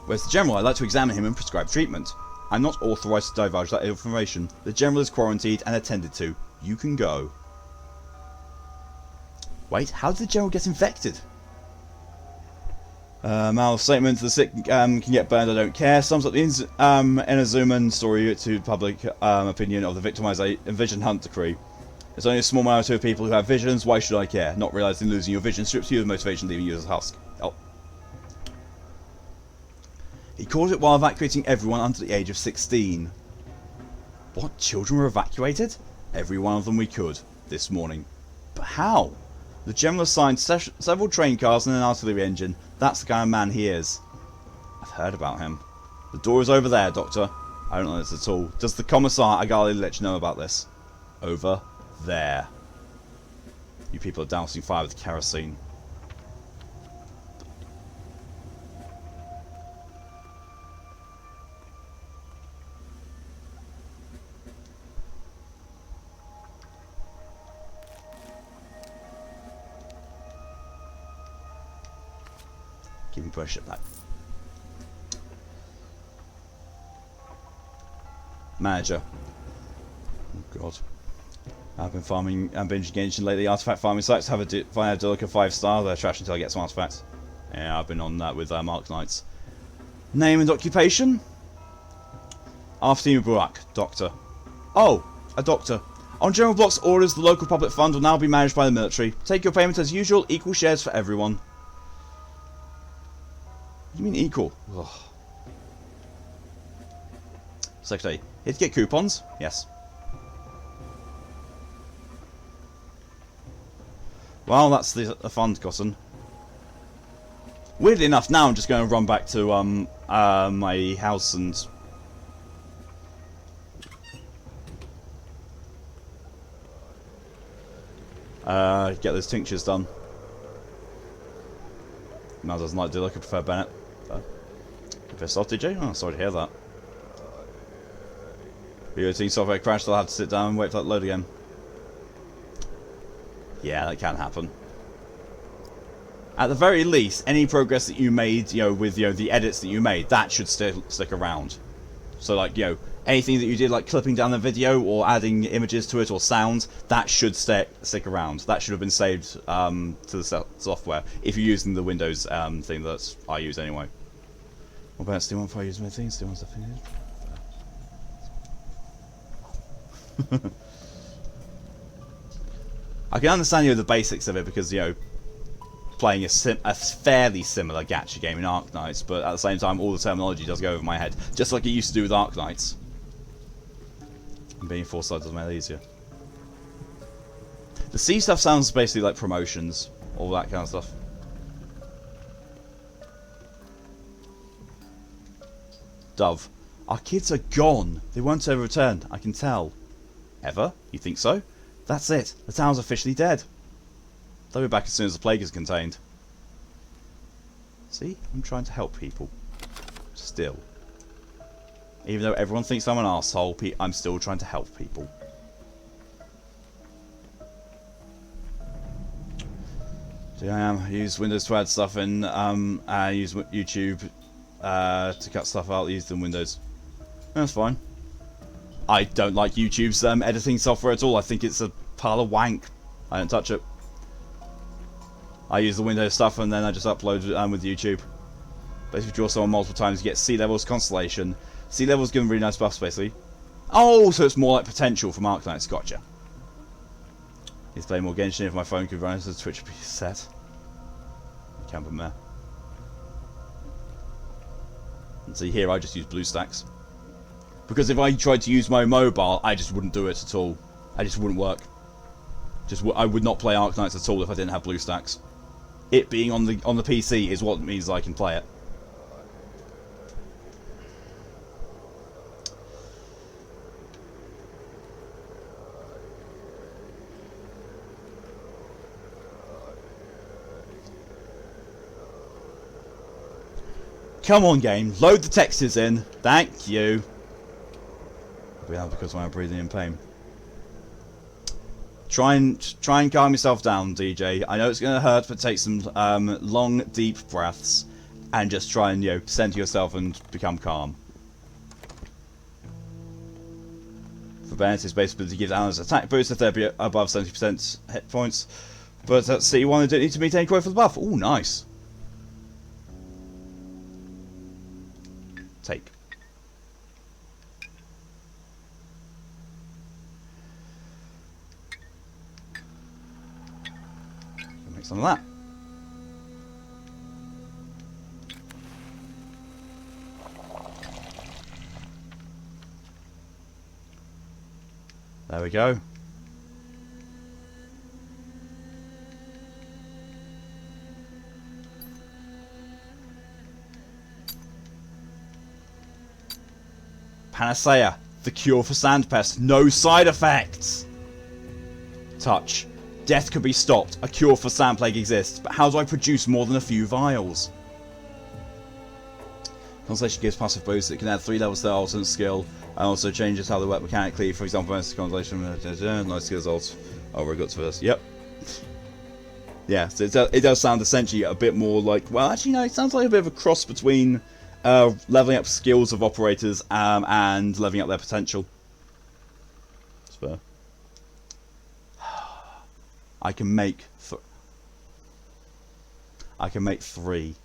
Where's the General? I'd like to examine him and prescribe treatment. I'm not authorised to divulge that information. The General is quarantined and attended to. You can go. Wait, how did the General get infected? Mal's statement, the sick can get burned, I don't care. Sums up the Inazuman story to public opinion of the victimization vision hunt decree. There's only a small minority of people who have visions, why should I care? Not realising losing your vision strips you of motivation, leaving you as a husk. Oh. He caused it while evacuating everyone under the age of 16. What? Children were evacuated? Every one of them we could, this morning. But how? The General assigned several train cars and an artillery engine. That's the kind of man he is. I've heard about him. The door is over there, Doctor. I don't know this at all. Does the Commissar Agali let you know about this? Over there. You people are dousing fire with kerosene. Keep me pushing that. Manager. Oh god. I've been farming and binge engaging lately. Artifact farming sites have a Delica 5-star. They're trash until I get some artifacts. Yeah, I've been on that with Mark Knights. Name and occupation? Artemi Barak, Doctor. Oh, a doctor. On General Block's orders, the local public fund will now be managed by the military. Take your payment as usual, equal shares for everyone. You mean equal? Ugh. Secretary, here to get coupons? Yes. Well, that's the fund gotten. Weirdly enough, now I'm just going to run back to my house and get those tinctures done. Mal doesn't like Dill, I prefer Bennett. Pissed off, did you? Oh, sorry to hear that. Video team software crashed, I'll have to sit down and wait for that to load again. Yeah, that can happen. At the very least, any progress that you made, with the edits that you made, that should still stick around. So, like, anything that you did, like clipping down the video or adding images to it or sounds, that should stick around. That should have been saved to the software if you're using the Windows thing that I use anyway. What about Steam if I use my thing? Steam stuff in here. I can understand the basics of it because playing a fairly similar gacha game in Arknights, but at the same time all the terminology does go over my head, just like it used to do with Arknights. And being foresight does make it easier. The C stuff sounds basically like promotions, all that kind of stuff. Dove. Our kids are gone. They won't ever return, I can tell. Ever? You think so? That's it. The town's officially dead. They'll be back as soon as the plague is contained. See? I'm trying to help people. Still. Even though everyone thinks I'm an arsehole, I'm still trying to help people. So yeah, I am. I use Windows to add stuff in. I use YouTube to cut stuff out. Use them Windows. That's fine. I don't like YouTube's editing software at all. I think it's a pile of wank. I don't touch it. I use the Windows stuff and then I just upload it with YouTube. Basically, draw someone multiple times, you get sea levels, constellation. Sea levels give them really nice buffs, basically. Oh, so it's more like potential from Arknights. Gotcha. He's playing more Genshin if my phone could run into the Twitch set. You can put them there. And see here, I just use BlueStacks. Because if I tried to use my mobile, I just wouldn't do it at all. I just wouldn't work. I would not play Arknights at all if I didn't have BlueStacks. It being on the PC is what means I can play it. Come on, game. Load the textures in. Thank you. Yeah, because I'm breathing in pain. Try and calm yourself down, DJ. I know it's going to hurt, but take some long, deep breaths and just try and center yourself and become calm. For Bennett, his base ability gives Alan's attack boost if they're above 70% hit points. But at C1, they don't need to meet any quota for the buff. Oh, nice. Take. Make some of that. There we go. Panacea, the cure for sandpest, no side effects. Touch. Death could be stopped. A cure for sand plague exists, but how do I produce more than a few vials? Constellation gives passive boosts. It can add 3 levels to their alternate skill, and also changes how they work mechanically. For example, Constellation, nice skills ults. Oh, we're good for this. Yep. Yeah, so it does sound essentially a bit more like, well, actually, no, it sounds like a bit of a cross between leveling up skills of operators and leveling up their potential. It's fair. I can make 3.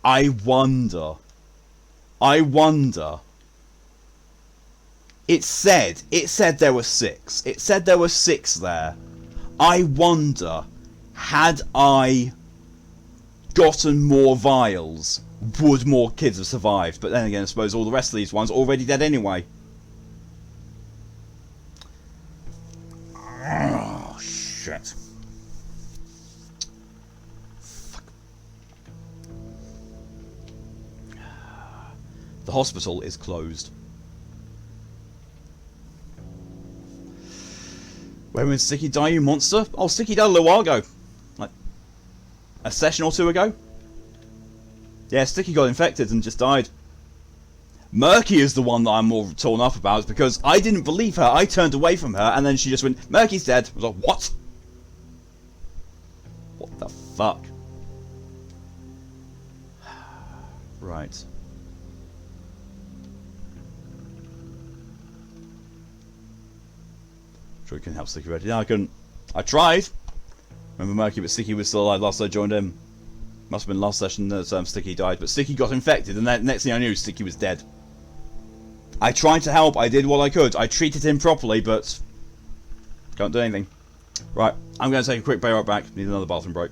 I wonder. It said there were 6. It said there were 6 there. I wonder, had I gotten more vials, would more kids have survived? But then again, I suppose all the rest of these ones are already dead anyway. Oh, shit. Fuck. The hospital is closed. When did Sticky die, you monster? Oh, Sticky died a little while ago. Like, a session or 2 ago? Yeah, Sticky got infected and just died. Murky is the one that I'm more torn up about, because I didn't believe her. I turned away from her, and then she just went, Murky's dead. I was like, what? What the fuck? Right. Sure we can help Sticky ready. Yeah, I couldn't. I tried. Remember Murky, but Sticky was still alive last I joined him. Must have been last session that Sticky died, but Sticky got infected, and then next thing I knew, Sticky was dead. I tried to help. I did what I could. I treated him properly, but can't do anything. Right, I'm going to take a quick break right back. Need another bathroom break.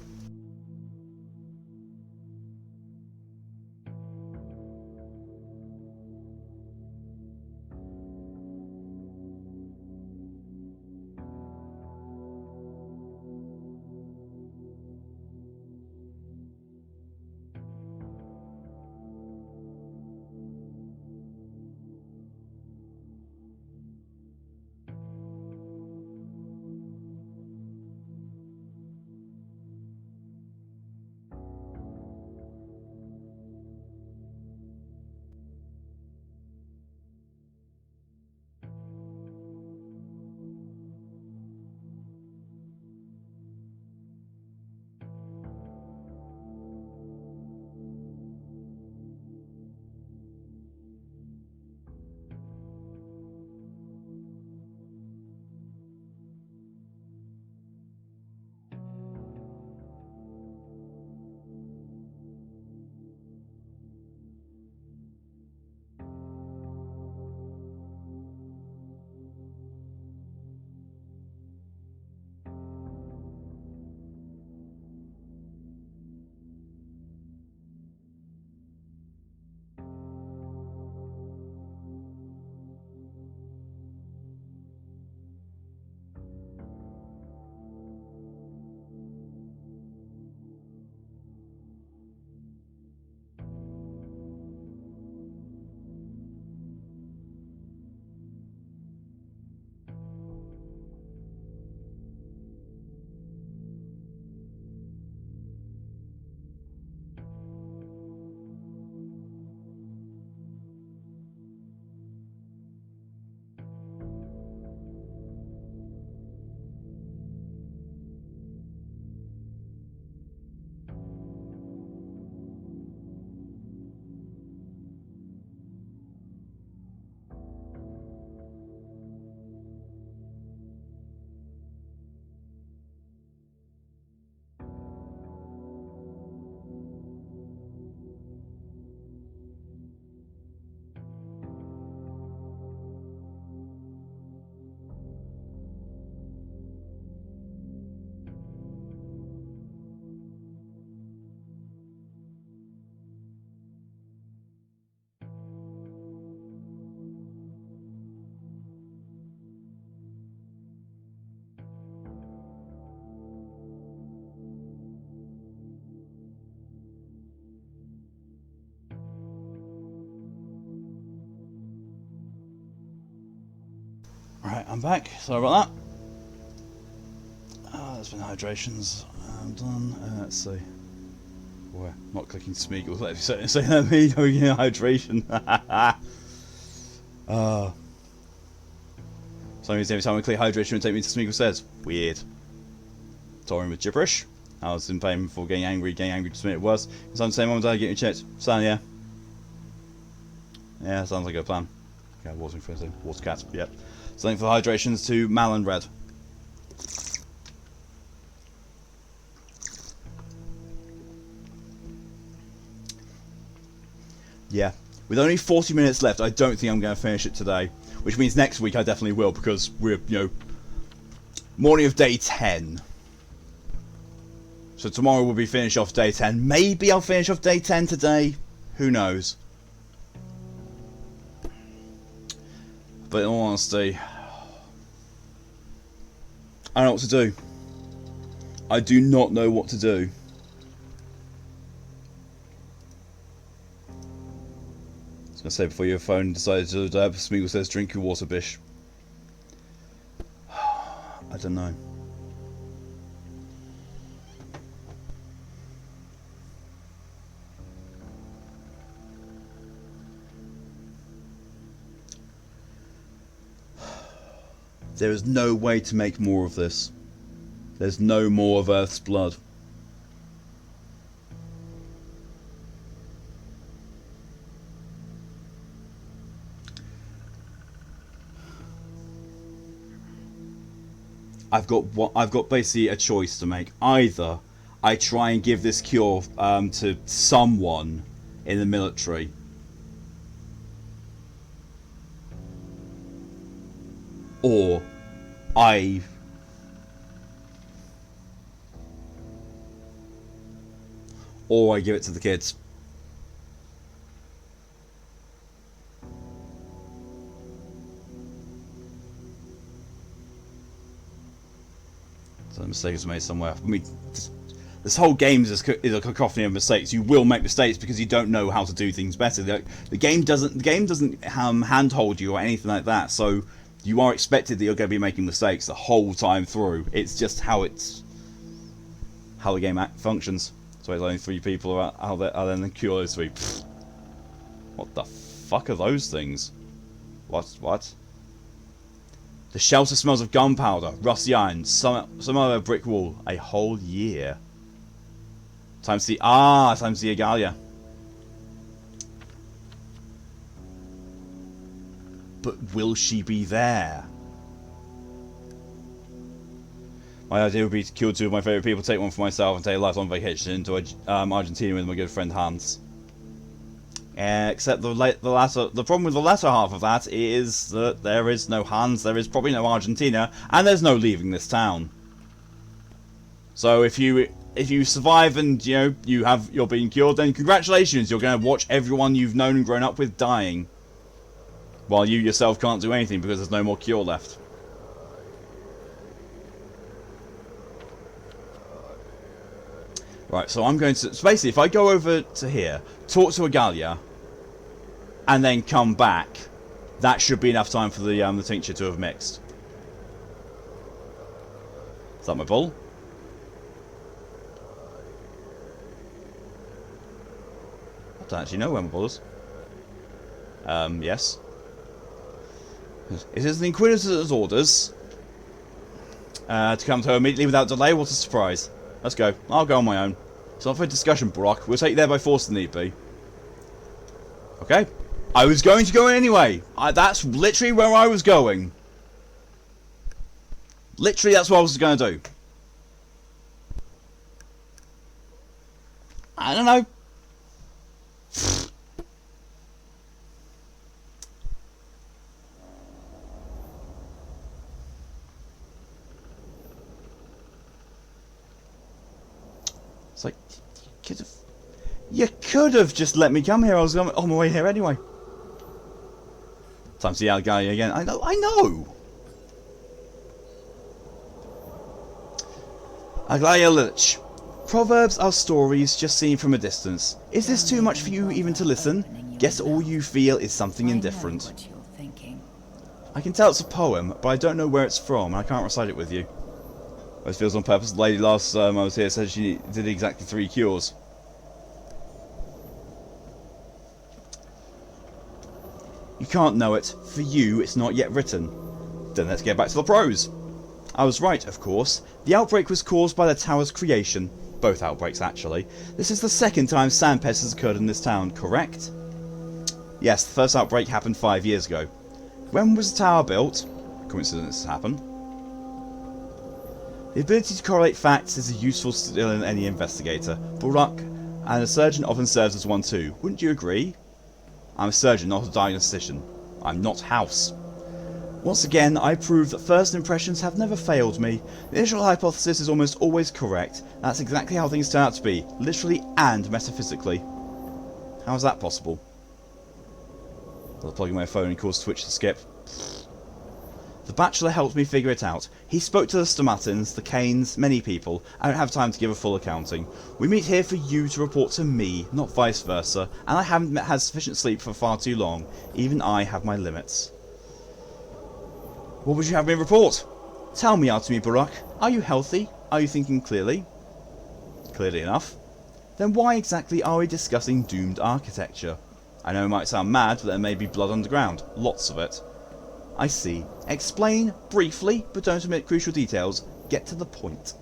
Right, I'm back. Sorry about that. There's been hydrations. I'm done. Let's see. Boy, not clicking Smeagol. Let me say that me going in hydration. So every time I click hydration, it take me to Smeagol says. Weird. Touring with gibberish. I was in pain before getting angry to submit it worse. Because I'm the same moment I get you checked. So yeah. Yeah, sounds like a plan. Okay, watering first thing. Water cat, yep. Something for hydrations to Malin Red. Yeah. With only 40 minutes left, I don't think I'm going to finish it today. Which means next week I definitely will, because we're, morning of day 10. So tomorrow we'll be finished off day 10. Maybe I'll finish off day 10 today. Who knows? But in all honesty, I don't know what to do. I do not know what to do. I was going to say before your phone decided to dab, Smeagol says drink your water, bish. I don't know. There is no way to make more of this. There's no more of Earth's blood. I've got basically a choice to make. Either I try and give this cure to someone in the military, or I give it to the kids. So the mistake is made somewhere. I mean, this whole game is a cacophony of mistakes. You will make mistakes because you don't know how to do things better. The game doesn't handhold you or anything like that. So you are expected that you're going to be making mistakes the whole time through. It's just how the game functions. So it's only 3 people are then the cure those 3. Pfft. What the fuck are those things? What? The shelter smells of gunpowder, rusty iron, some other brick wall. A whole year. Time to see Agalia. But will she be there? My idea would be to kill 2 of my favourite people, take one for myself, and take a lifelong vacation into Argentina with my good friend Hans. Except the problem with the latter half of that is that there is no Hans, there is probably no Argentina, and there's no leaving this town. So if you survive and you're being cured, then congratulations, you're going to watch everyone you've known and grown up with dying, while you yourself can't do anything because there's no more cure left. Right, so I'm going to... So basically, if I go over to here, talk to Agalia, and then come back, that should be enough time for the tincture to have mixed. Is that my bowl? I don't actually know where my bowl is. Yes. It is the Inquisitor's orders to come to her immediately without delay. What a surprise. Let's go. I'll go on my own. It's not for discussion, Brock. We'll take you there by force if need be. Okay. I was going to go in anyway. That's literally where I was going. Literally, that's what I was going to do. I don't know. It's like, you could have just let me come here. I was on my way here anyway. Time to see Agalia again. I know. Agalia Lich. Proverbs are stories just seen from a distance. Is this too much for you even to listen? Guess all you feel is something indifferent. I can tell it's a poem, but I don't know where it's from, and I can't recite it with you. This feels on purpose. The lady last I was here said she did exactly 3 cures. You can't know it. For you, it's not yet written. Then let's get back to the prose. I was right, of course. The outbreak was caused by the tower's creation. Both outbreaks, actually. This is the second time sand pests has occurred in this town, correct? Yes, the first outbreak happened 5 years ago. When was the tower built? Coincidences happen. The ability to correlate facts is a useful skill in any investigator. Burak, and a surgeon often serves as one too. Wouldn't you agree? I'm a surgeon, not a diagnostician. I'm not House. Once again, I prove that first impressions have never failed me. The initial hypothesis is almost always correct. That's exactly how things turn out to be, literally and metaphysically. How is that possible? I'll plug in my phone and cause Twitch to skip. The Bachelor helped me figure it out. He spoke to the Stomatins, the Canes, many people. I don't have time to give a full accounting. We meet here for you to report to me, not vice versa, and I haven't had sufficient sleep for far too long. Even I have my limits. What would you have me report? Tell me, Artemi Burak. Are you healthy? Are you thinking clearly? Clearly enough. Then why exactly are we discussing doomed architecture? I know it might sound mad, but there may be blood underground. Lots of it. I see. Explain, briefly, but don't omit crucial details. Get to the point.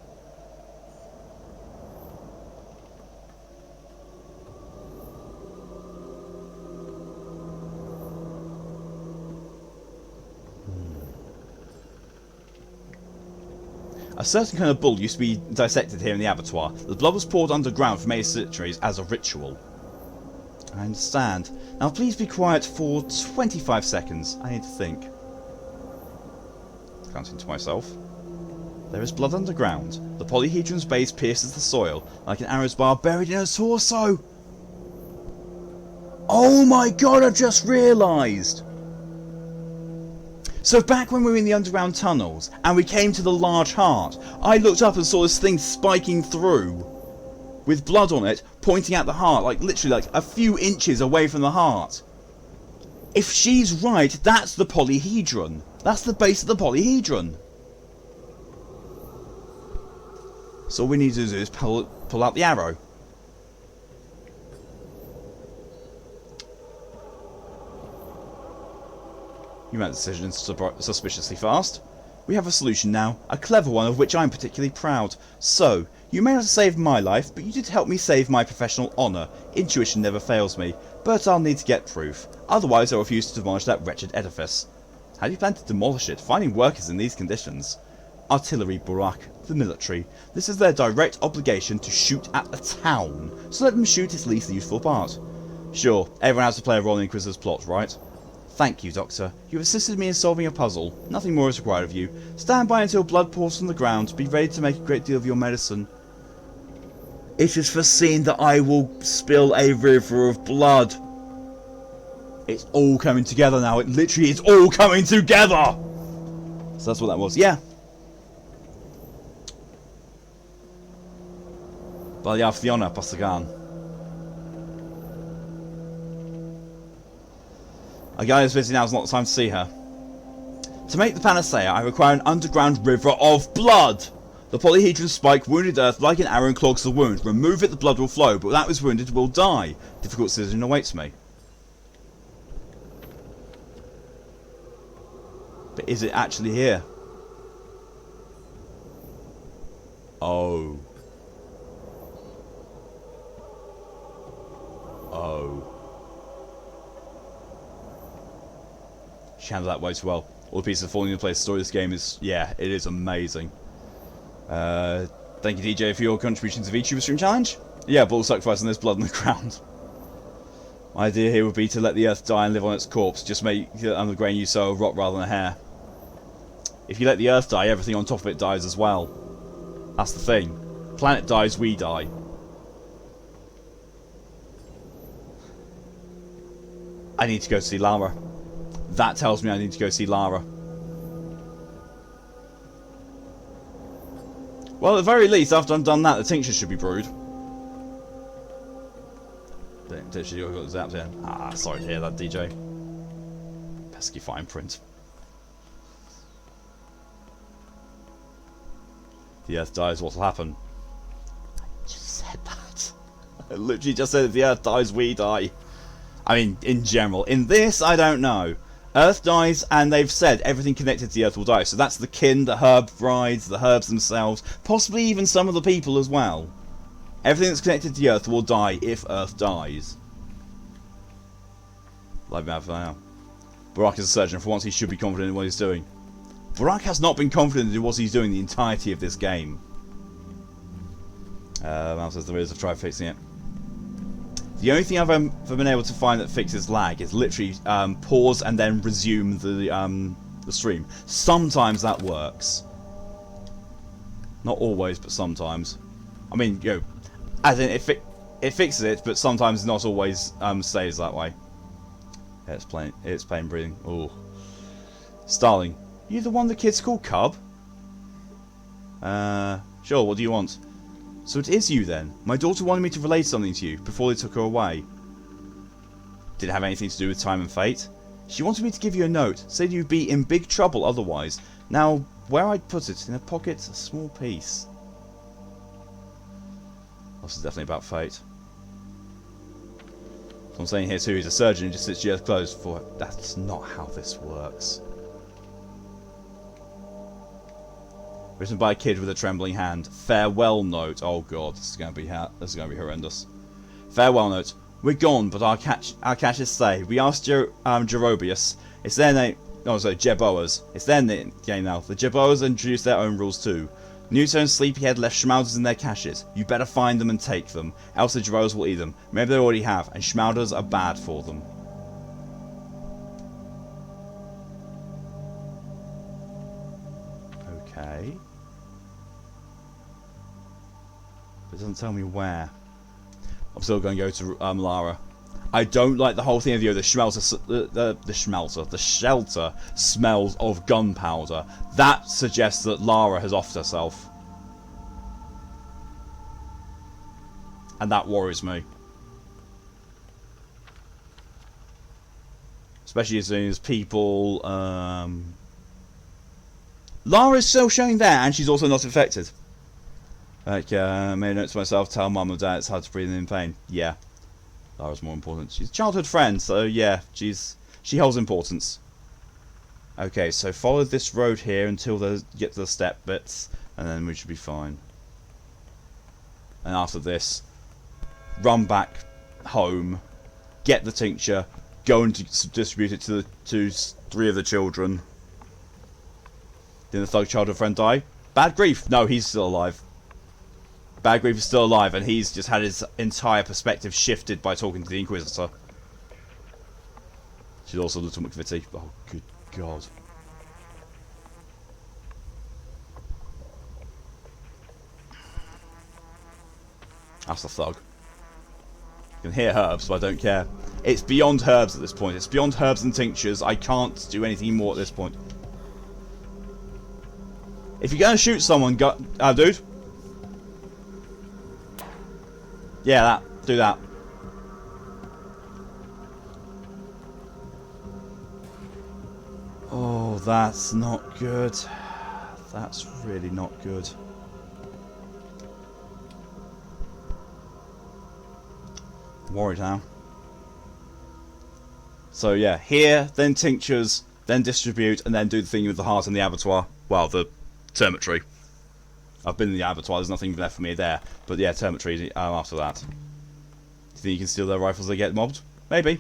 A certain kind of bull used to be dissected here in the Abattoir. The blood was poured underground for many centuries as a ritual. I understand. Now please be quiet for 25 seconds. I need to think. Counting to myself. There is blood underground. The polyhedron's base pierces the soil, like an arrow's bar buried in a torso. Oh my god, I've just realised! So back when we were in the underground tunnels, and we came to the large heart, I looked up and saw this thing spiking through, with blood on it, pointing at the heart, like literally like a few inches away from the heart. If she's right, that's the polyhedron. That's the base of the polyhedron. So all we need to do is pull out the arrow. You made the decision suspiciously fast. We have a solution now, a clever one of which I'm particularly proud. So, you may not have saved my life, but you did help me save my professional honour. Intuition never fails me, but I'll need to get proof. Otherwise I'll refuse to demolish that wretched edifice. How do you plan to demolish it, finding workers in these conditions? Artillery, Burak, the military. This is their direct obligation to shoot at a town, so let them shoot its least useful part. Sure, everyone has to play a role in the Inquisitor's plot, right? Thank you, Doctor. You have assisted me in solving a puzzle. Nothing more is required of you. Stand by until blood pours from the ground. Be ready to make a great deal of your medicine. It is foreseen that I will spill a river of blood. It's all coming together now. It literally is all coming together! So that's what that was. Yeah. Balia Fiona Pasagan. A guy is busy now, it's not the time to see her. To make the panacea, I require an underground river of blood! The polyhedron spike wounded Earth like an arrow and clogs the wound. Remove it, the blood will flow, but without who's wounded will die. Difficult decision awaits me. But is it actually here? Oh. Oh. She handled that way too well. All the pieces are falling into place. The story of this game is, yeah, it is amazing. Thank you, DJ, for your contribution to the VTuber Stream Challenge. Yeah, bull sacrifice and there's blood on the ground. My idea here would be to let the Earth die and live on its corpse. Just make the undergrain you sow rot rather than a hair. If you let the Earth die, everything on top of it dies as well. That's the thing. Planet dies, we die. I need to go see Lara. That tells me I need to go see Lara. Well, at the very least, after I've done that, the tincture should be brewed. Literally got zapped in. Ah, sorry to hear that, DJ. Pesky fine print. The Earth dies, what will happen? I just said that. I literally just said if the Earth dies, we die. I mean, in general. In this, I don't know. Earth dies, and they've said everything connected to the Earth will die. So that's the kin, the herb brides, the herbs themselves, possibly even some of the people as well. Everything that's connected to the Earth will die if Earth dies. Like that for now. Barak is a surgeon. For once, he should be confident in what he's doing. Barak has not been confident in what he's doing the entirety of this game. Mal says there is. I've tried fixing it. The only thing I've ever been able to find that fixes lag is literally pause and then resume the stream. Sometimes that works. Not always, but sometimes. I mean, you know, as in it fixes it, but sometimes not always stays that way. Yeah, it's pain breathing. Oh, Starling, you the one the kids call Cub? Sure. What do you want? So it is you then. My daughter wanted me to relay something to you before they took her away. Did it have anything to do with time and fate? She wanted me to give you a note, said you'd be in big trouble otherwise. Now, where I'd put it, in a pocket, a small piece. This is definitely about fate. So I'm saying here too, he's a surgeon who just sits years closed for it. That's not how this works. Written by a kid with a trembling hand. Farewell note. Oh god, this is going to be horrendous. Farewell note. We're gone, but our caches stay. We asked Jerobius. It's their name. Oh, sorry, Jeboas. It's their name now. The Jeboas introduced their own rules too. Newton and Sleepyhead left schmauders in their caches. You better find them and take them, else the Jeboas will eat them. Maybe they already have, and schmauders are bad for them. Okay. It doesn't tell me where. I'm still going to go to Lara. I don't like the whole thing of the shelter smells of gunpowder. That suggests that Lara has offed herself. And that worries me. Especially as soon as people... Lara's still showing there, and she's also not infected. Like, made a note to myself, tell mum and dad it's hard to breathe in pain. Yeah. Lara's more important. She's a childhood friend, so yeah, she holds importance. Okay, so follow this road here until they get to the step bits, and then we should be fine. And after this, run back home, get the tincture, go and distribute it to 3 of the children. Did the thug childhood friend die? Bad grief. No, he's still alive. Bad Grief is still alive, and he's just had his entire perspective shifted by talking to the Inquisitor. She's also Little McVitie. Oh, good God. That's the thug. You can hear herbs, but I don't care. It's beyond herbs at this point. It's beyond herbs and tinctures. I can't do anything more at this point. If you're going to shoot someone, dude. Yeah, do that. Oh, that's not good. That's really not good. I'm worried now. So yeah, here, then tinctures, then distribute, and then do the thing with the heart and the abattoir. Well, the termitory. I've been in the abattoir, there's nothing left for me there. But yeah, termitory after that. Do you think you can steal their rifles as they get mobbed? Maybe.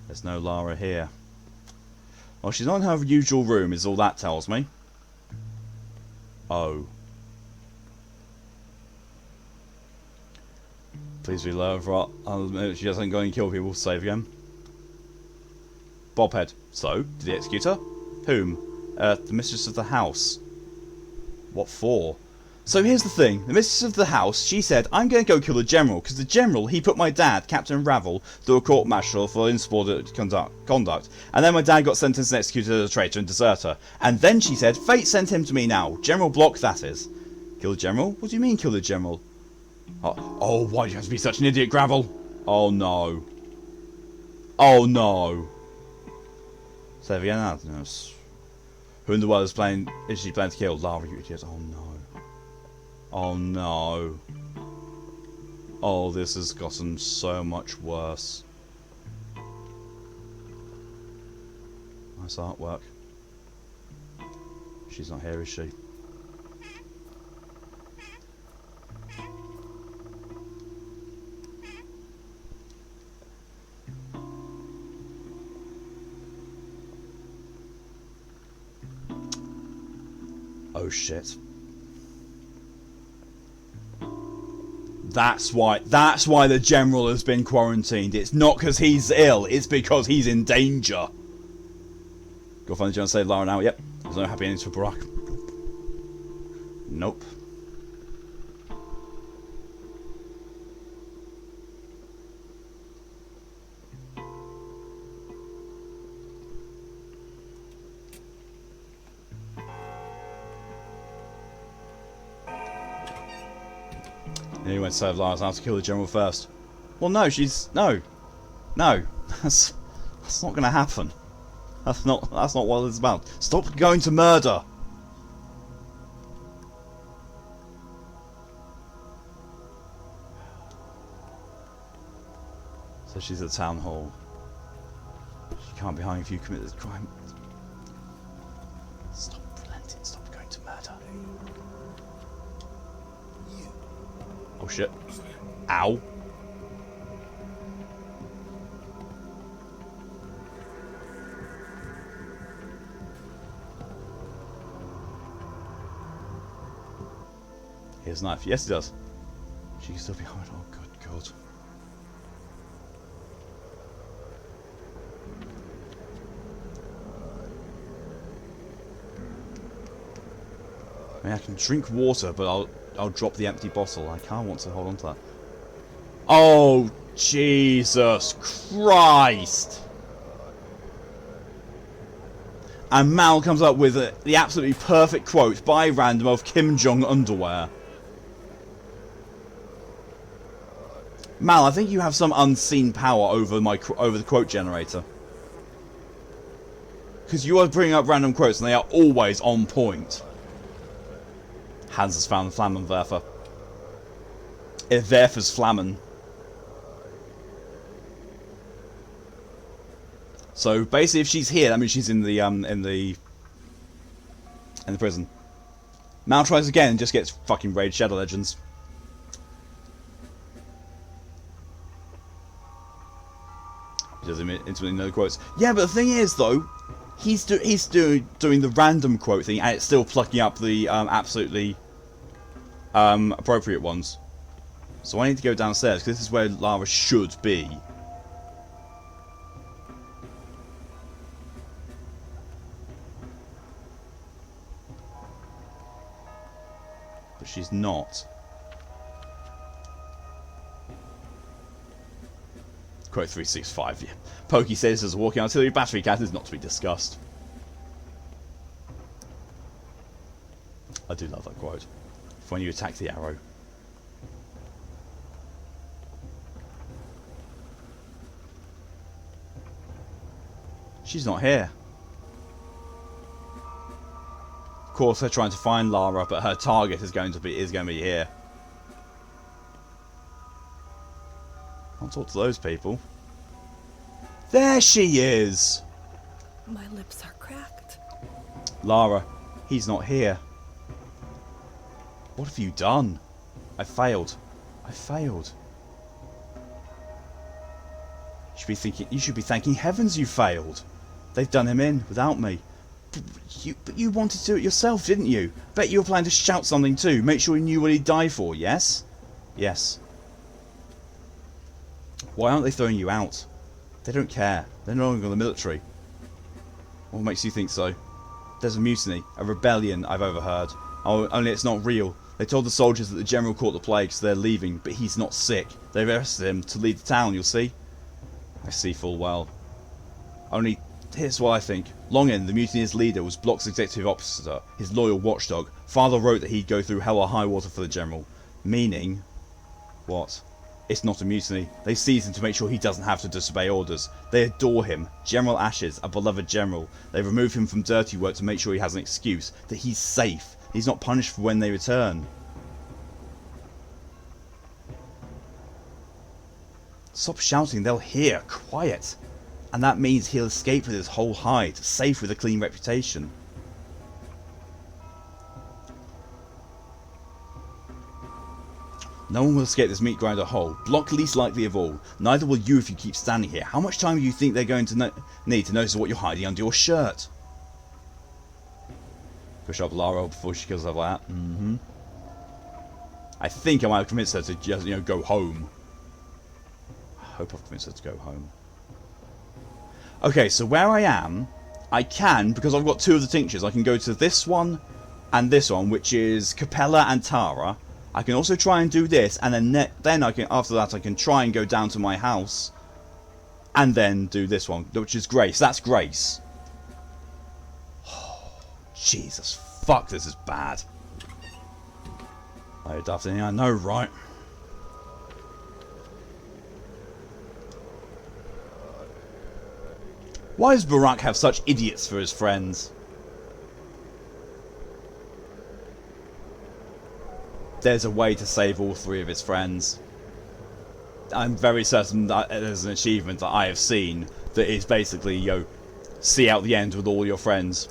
There's no Lara here. Well, she's not in her usual room, is all that tells me. Oh. Please be low for she doesn't go and kill people, save again. Bobhead. So, did he execute her? Whom? The mistress of the house. What for? So here's the thing. The mistress of the house, she said, I'm going to go kill the general, because the general, he put my dad, Captain Ravel, through a court-martial for insubordinate conduct. And then my dad got sentenced and executed as a traitor and deserter. And then she said, fate sent him to me now. General Block, that is. Kill the general? What do you mean, kill the general? Oh, why do you have to be such an idiot, Gravel? Oh, no. Oh, no. Save again. Who in the world is she planning to kill? Lara, you idiot. Oh no. Oh no. Oh, this has gotten so much worse. Nice artwork. She's not here, is she? Oh shit. That's why the general has been quarantined. It's not because he's ill, it's because he's in danger. Go find the general and save Lara now. Yep. There's no happy endings for Barack. Nope. He went to save Lara, so I have to kill the general first. Well, no, no. That's not going to happen. That's not what it's about. Stop going to murder. So she's at the town hall. She can't be hung if you commit this crime. Stop relenting. Stop going to murder. Oh shit. Ow. He has a knife. Yes, he does. She can still be behind. Oh, good God. I mean, I can drink water, but I'll drop the empty bottle. I can't want to hold on to that. Oh, Jesus Christ! And Mal comes up with the absolutely perfect quote by random of Kim Jong underwear. Mal, I think you have some unseen power over the quote generator. Because you are bringing up random quotes and they are always on point. Hans has found the Flammenwerfer. If Werfer's Flammen. So basically, if she's here, that means she's in the prison. Mal tries again and just gets fucking Raid Shadow Legends. He does intimately know the quotes. Yeah, but the thing is, though, he's doing the random quote thing, and it's still plucking up the absolutely appropriate ones. So I need to go downstairs because this is where Lara should be. But she's not. Quote 365, yeah. Pokey says as a walking artillery battery cannon is not to be discussed. I do love that quote. For when you attack the arrow. She's not here. Of course, they're trying to find Lara, but her target is going to be here. I'll talk to those people. There she is! My lips are cracked. Lara, he's not here. What have you done? I failed. I failed. You should be thanking heavens you failed. They've done him in without me. But you wanted to do it yourself, didn't you? Bet you were planning to shout something too. Make sure you knew what he'd die for, yes? Yes. Why aren't they throwing you out? They don't care. They're no longer the military. What makes you think so? There's a mutiny, a rebellion I've overheard. Oh, only it's not real. They told the soldiers that the general caught the plague, so they're leaving, but he's not sick. They've arrested him to leave the town, you'll see. I see full well. Only, here's what I think. Longin, the mutiny's leader, was Block's executive officer, his loyal watchdog. Father wrote that he'd go through hell or high water for the general. Meaning... what? It's not a mutiny. They seize him to make sure he doesn't have to disobey orders. They adore him. General Ashes, a beloved general. They remove him from dirty work to make sure he has an excuse, that he's safe. He's not punished for when they return. Stop shouting, they'll hear. Quiet. And that means he'll escape with his whole hide, safe with a clean reputation. No one will escape this meat grinder hole. Block least likely of all. Neither will you if you keep standing here. How much time do you think they're going to need to notice what you're hiding under your shirt? Push up Lara before she kills her like that. I think I might have convinced her to just, go home. I hope I've convinced her to go home. Okay, so where I am, I can, because I've got 2 of the tinctures, I can go to this one and this one, which is Capella and Tara. I can also try and do this, and then I can, after that, I can try and go down to my house, and then do this one, which is Grace. That's Grace. Oh, Jesus, fuck, this is bad. I know, right? Why does Barack have such idiots for his friends? There's a way to save all 3 of his friends. I'm very certain that there's an achievement that I have seen that is basically, see out the end with all your friends.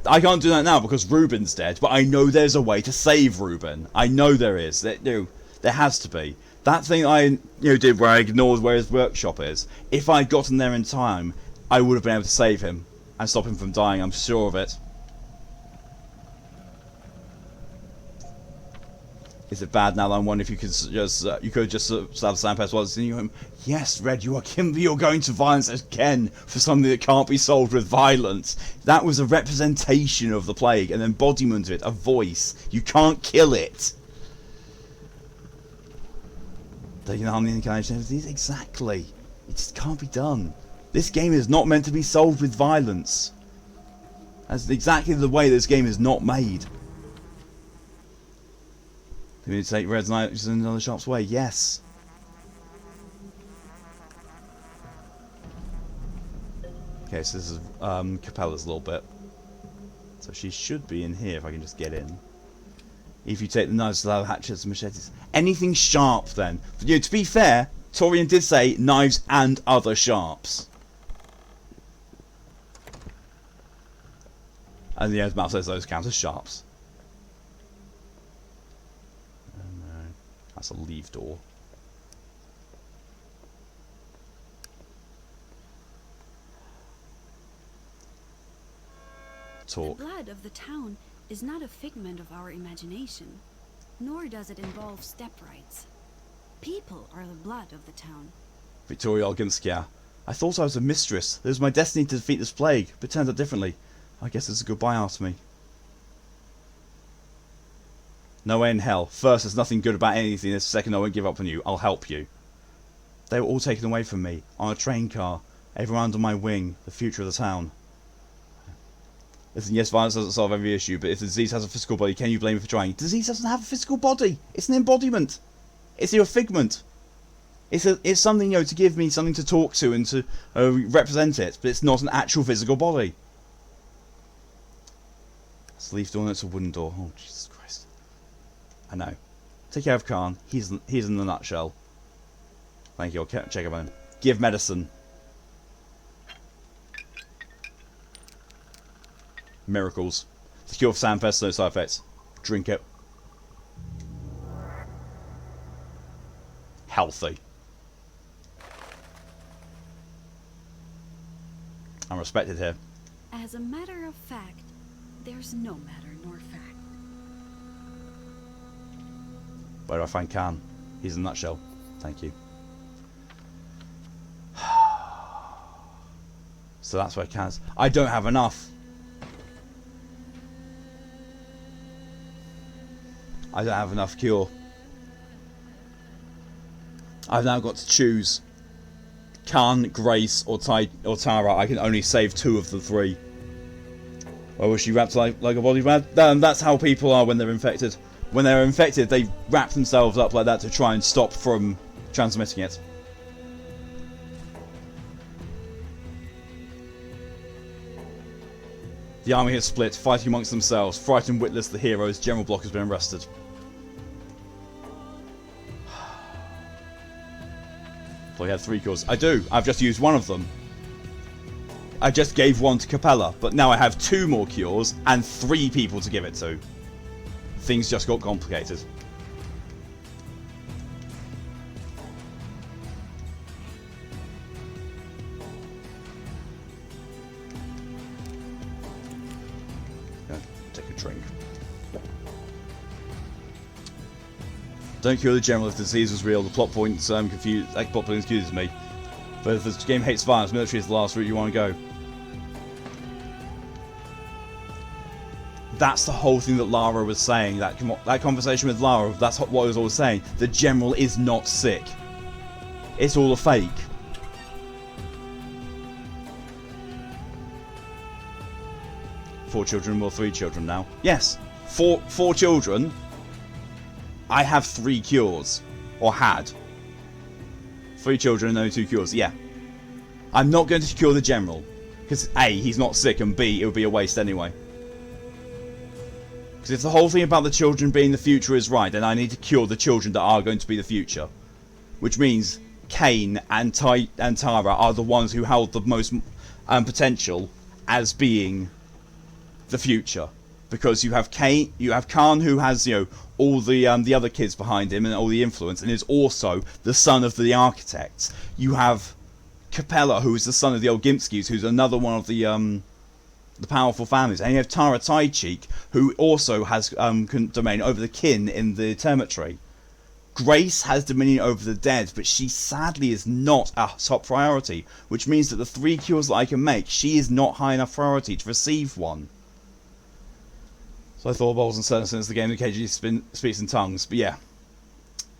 I can't do that now because Ruben's dead, but I know there's a way to save Ruben. I know there is. There has to be. That thing I did where I ignored where his workshop is, if I'd gotten there in time, I would have been able to save him and stop him from dying, I'm sure of it. Is it bad now that I'm wondering if you could just stab Sampers while it's in you? Yes, Red, you're going to violence again for something that can't be solved with violence. That was a representation of the plague, an embodiment of it, a voice. You can't kill it. Taking harm the incarnation. Exactly. It just can't be done. This game is not meant to be solved with violence. That's exactly the way this game is not made. Do we need to take Red's knives in another sharp's way? Yes. Okay, so this is Capella's little bit. So she should be in here if I can just get in. If you take the knives, allow hatchets and machetes. Anything sharp then. To be fair, Torian did say knives and other sharps. And the mouth says those count as sharps. No, that's a leave door. Talk. The blood of the town is not a figment of our imagination, nor does it involve step rights. People are the blood of the town. Victoria Olginskaya. I thought I was a mistress. It was my destiny to defeat this plague, but it turned out differently. I guess it's a goodbye after me. No way in hell. First, there's nothing good about anything. The second, I won't give up on you. I'll help you. They were all taken away from me, on a train car. Everyone under my wing, the future of the town. Listen, yes, violence doesn't solve every issue, but if the disease has a physical body, can you blame me for trying? Disease doesn't have a physical body. It's an embodiment. It's your figment. It's something, to give me something to talk to and to represent it, but it's not an actual physical body. It's a leaf door and it's a wooden door. Oh, Jesus Christ. I know. Take care of Khan. He's in the nutshell. Thank you. I'll check up on him. Give medicine. Miracles. The cure for Sandfest, no side effects. Drink it. Healthy. I'm respected here. As a matter of fact, there's no matter nor fact. Where do I find Khan? He's in a nutshell. Thank you. So that's where Khan is. I don't have enough. I don't have enough cure. I've now got to choose Khan, Grace, or Tara. I can only save 2 of the 3. Or was she wrapped like a body bag? That's how people are when they're infected. when they're infected, they wrap themselves up like that to try and stop from transmitting it. The army has split, fighting amongst themselves. Frightened witless, the heroes. General Block has been arrested. So he had 3 cures. I do. I've just used one of them. I just gave one to Capella, but now I have 2 more cures and 3 people to give it to. Things just got complicated. Take a drink. Don't cure the general if the disease was real. The plot point confuses me. But if this game hates violence, military is the last route you want to go. That's the whole thing that Lara was saying. That conversation with Lara, that's what I was always saying. The general is not sick. It's all a fake. Four children or 3 children now? Yes, four children. I have 3 cures, or had. 3 children and only 2 cures. Yeah, I'm not going to cure the general because A, he's not sick, and B, it would be a waste anyway. Because if the whole thing about the children being the future is right, then I need to cure the children that are going to be the future, which means Kane and Tara are the ones who held the most potential as being the future, because you have Khan, who has, you know, all the other kids behind him and all the influence, and is also the son of the architects. You have Capella, who is the son of the old Gimskis, who's another one of the powerful families, and you have Tara Taichik, who also has domain over the kin in the Termitory. Grace has dominion over the dead, but she sadly is not a top priority, which means that the 3 cures that I can make, she is not high enough priority to receive one. So I thought I wasn't certain since the game occasionally speaks in tongues, but yeah,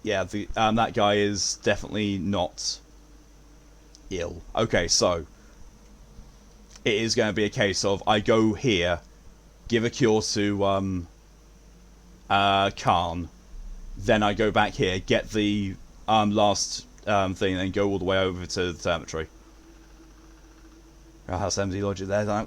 that guy is definitely not ill. Okay, so it is going to be a case of I go here, give a cure to Khan, then I go back here, get the last thing, and then go all the way over to the Termitory. How's MZ logic there?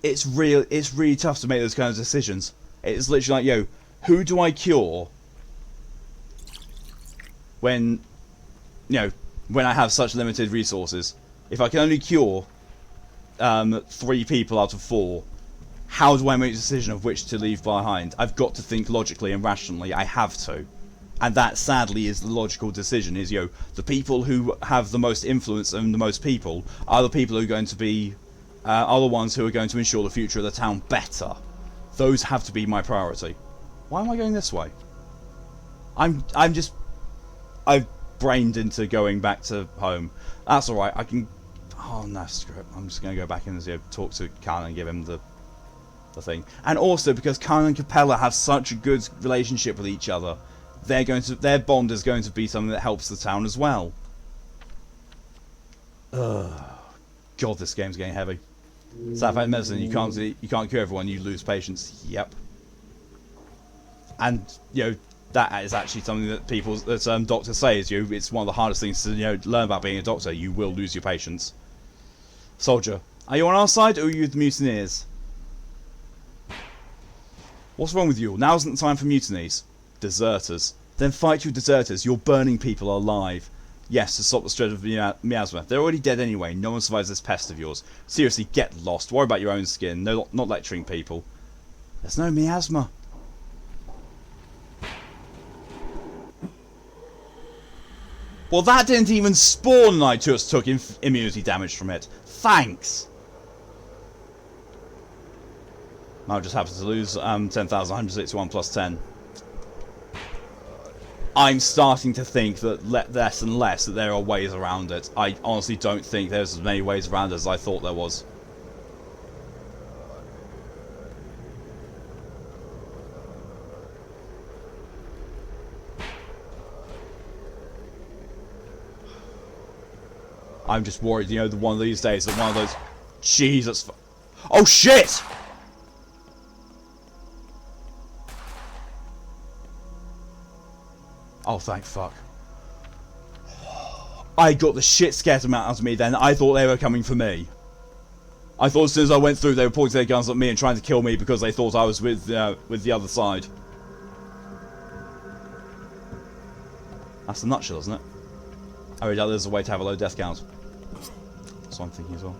It's really tough to make those kinds of decisions. It's literally like, yo, who do I cure when, you know, when I have such limited resources? If I can only cure 3 people out of 4, how do I make a decision of which to leave behind? I've got to think logically and rationally. I have to. And that, sadly, is the logical decision, is, you know, the people who have the most influence and the most people are the people who are going to be are the ones who are going to ensure the future of the town better. Those have to be my priority. Why am I going this way? I've brained into going back to home. That's alright, I can... Oh no, screw it. I'm just going to go back and, you know, talk to Khan and give him the thing. And also, because Khan and Capella have such a good relationship with each other, their bond is going to be something that helps the town as well. Ugh. God, this game's getting heavy. South End medicine, you can't cure everyone, you lose patients. Yep. And, you know, that is actually something that doctors say is, you know, it's one of the hardest things to, you know, learn about being a doctor. You will lose your patients. Soldier, are you on our side or are you with the mutineers? What's wrong with you? Now isn't the time for mutinies. Deserters. Then fight your deserters. You're burning people alive. Yes, to stop the spread of miasma. They're already dead anyway. No one survives this pest of yours. Seriously, get lost. Worry about your own skin. No, not lecturing people. There's no miasma. Well, that didn't even spawn and I just took immunity damage from it. Thanks. I just happened to lose 10,161 plus 10. I'm starting to think that less and less that there are ways around it. I honestly don't think there's as many ways around it as I thought there was. I'm just worried, you know, one of these days that one of those... Jesus... Oh, shit! Oh, thank fuck. I got the shit scared out of me then. I thought they were coming for me. I thought as soon as I went through, they were pointing their guns at me and trying to kill me because they thought I was with the other side. That's the nutshell, isn't it? I read out there's a way to have a low death count. That's what I'm thinking as well.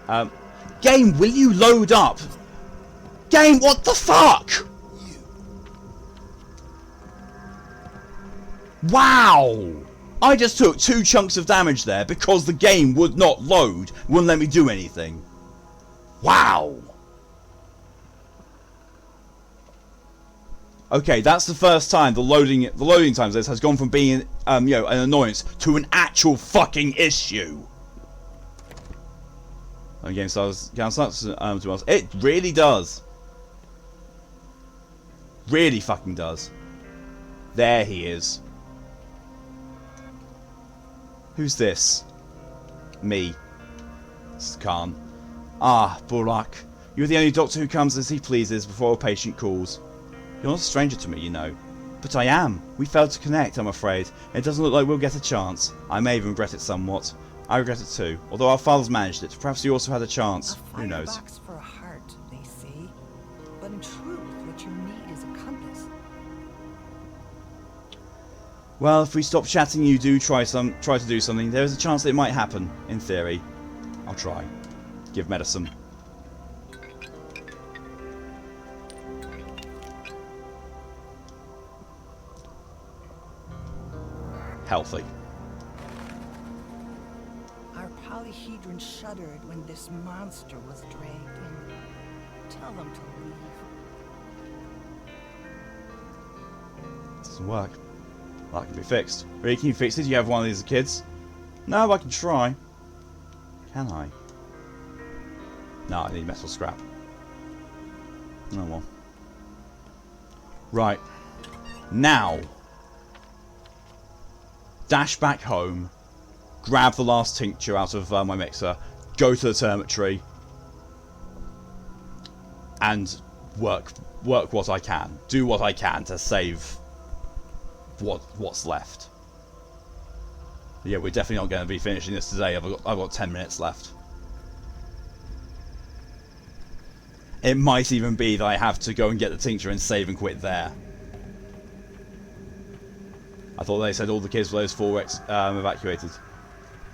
Ow. Game, will you load up? Game, what the fuck? Wow! I just took 2 chunks of damage there because the game would not load, wouldn't let me do anything. Wow! Okay, that's the first time the loading times this has gone from being an annoyance to an actual fucking issue. Game starts to us. It really does. Really fucking does. There he is. Who's this? Me. This is Khan. Ah, Bullock. You're the only doctor who comes as he pleases before a patient calls. You're not a stranger to me, you know. But I am. We failed to connect, I'm afraid. It doesn't look like we'll get a chance. I may even regret it somewhat. I regret it too. Although our fathers managed it, perhaps you also had a chance. Who knows? A firebox for a heart, they say. But in truth, what you need is a compass. Well, if we stop chatting, you do try to do something. There is a chance that it might happen. In theory, I'll try. Give medicine. Healthy. Our polyhedron shuddered when this monster was dragged in. Tell them to leave. Doesn't work. That can be fixed. Really, can you fix it? You have one of these kids? No, I can try. Can I? No, I need metal scrap. No more. Right. Now. Dash back home. Grab the last tincture out of my mixer. Go to the termitory. And work what I can. Do what I can to save what's left. Yeah, we're definitely not going to be finishing this today. I've got 10 minutes left. It might even be that I have to go and get the tincture and save and quit there. I thought they said all the kids for those 4 evacuated.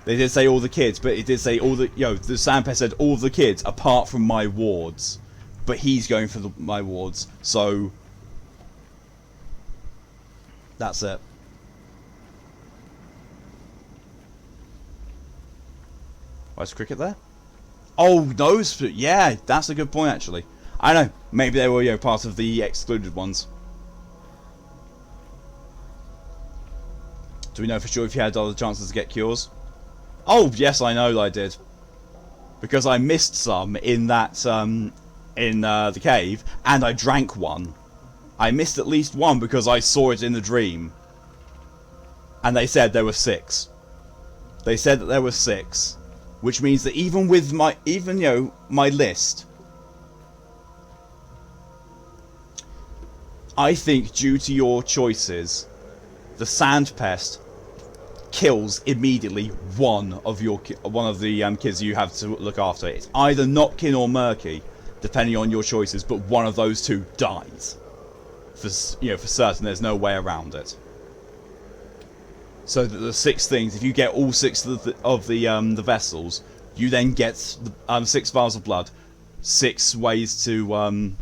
They did say all the kids, but it did say all the... the Sandpest said all the kids apart from my wards. But he's going for my wards, so... That's it. Why's Cricket there? Oh, those... Yeah, that's a good point, actually. I know. Maybe they were, part of the excluded ones. Do we know for sure if you had other chances to get cures? Oh, yes, I know I did. Because I missed some in that, in the cave, and I drank one. I missed at least one because I saw it in the dream. And they said there were 6. They said that there were 6. Which means that even with my, my list, I think due to your choices, the Sandpest kills immediately one of the kids you have to look after. It's either Notkin or Murky, depending on your choices, but one of those 2 dies. For certain, there's no way around it. So that the 6 things, if you get all 6 of the vessels, you then get 6 vials of blood, 6 ways to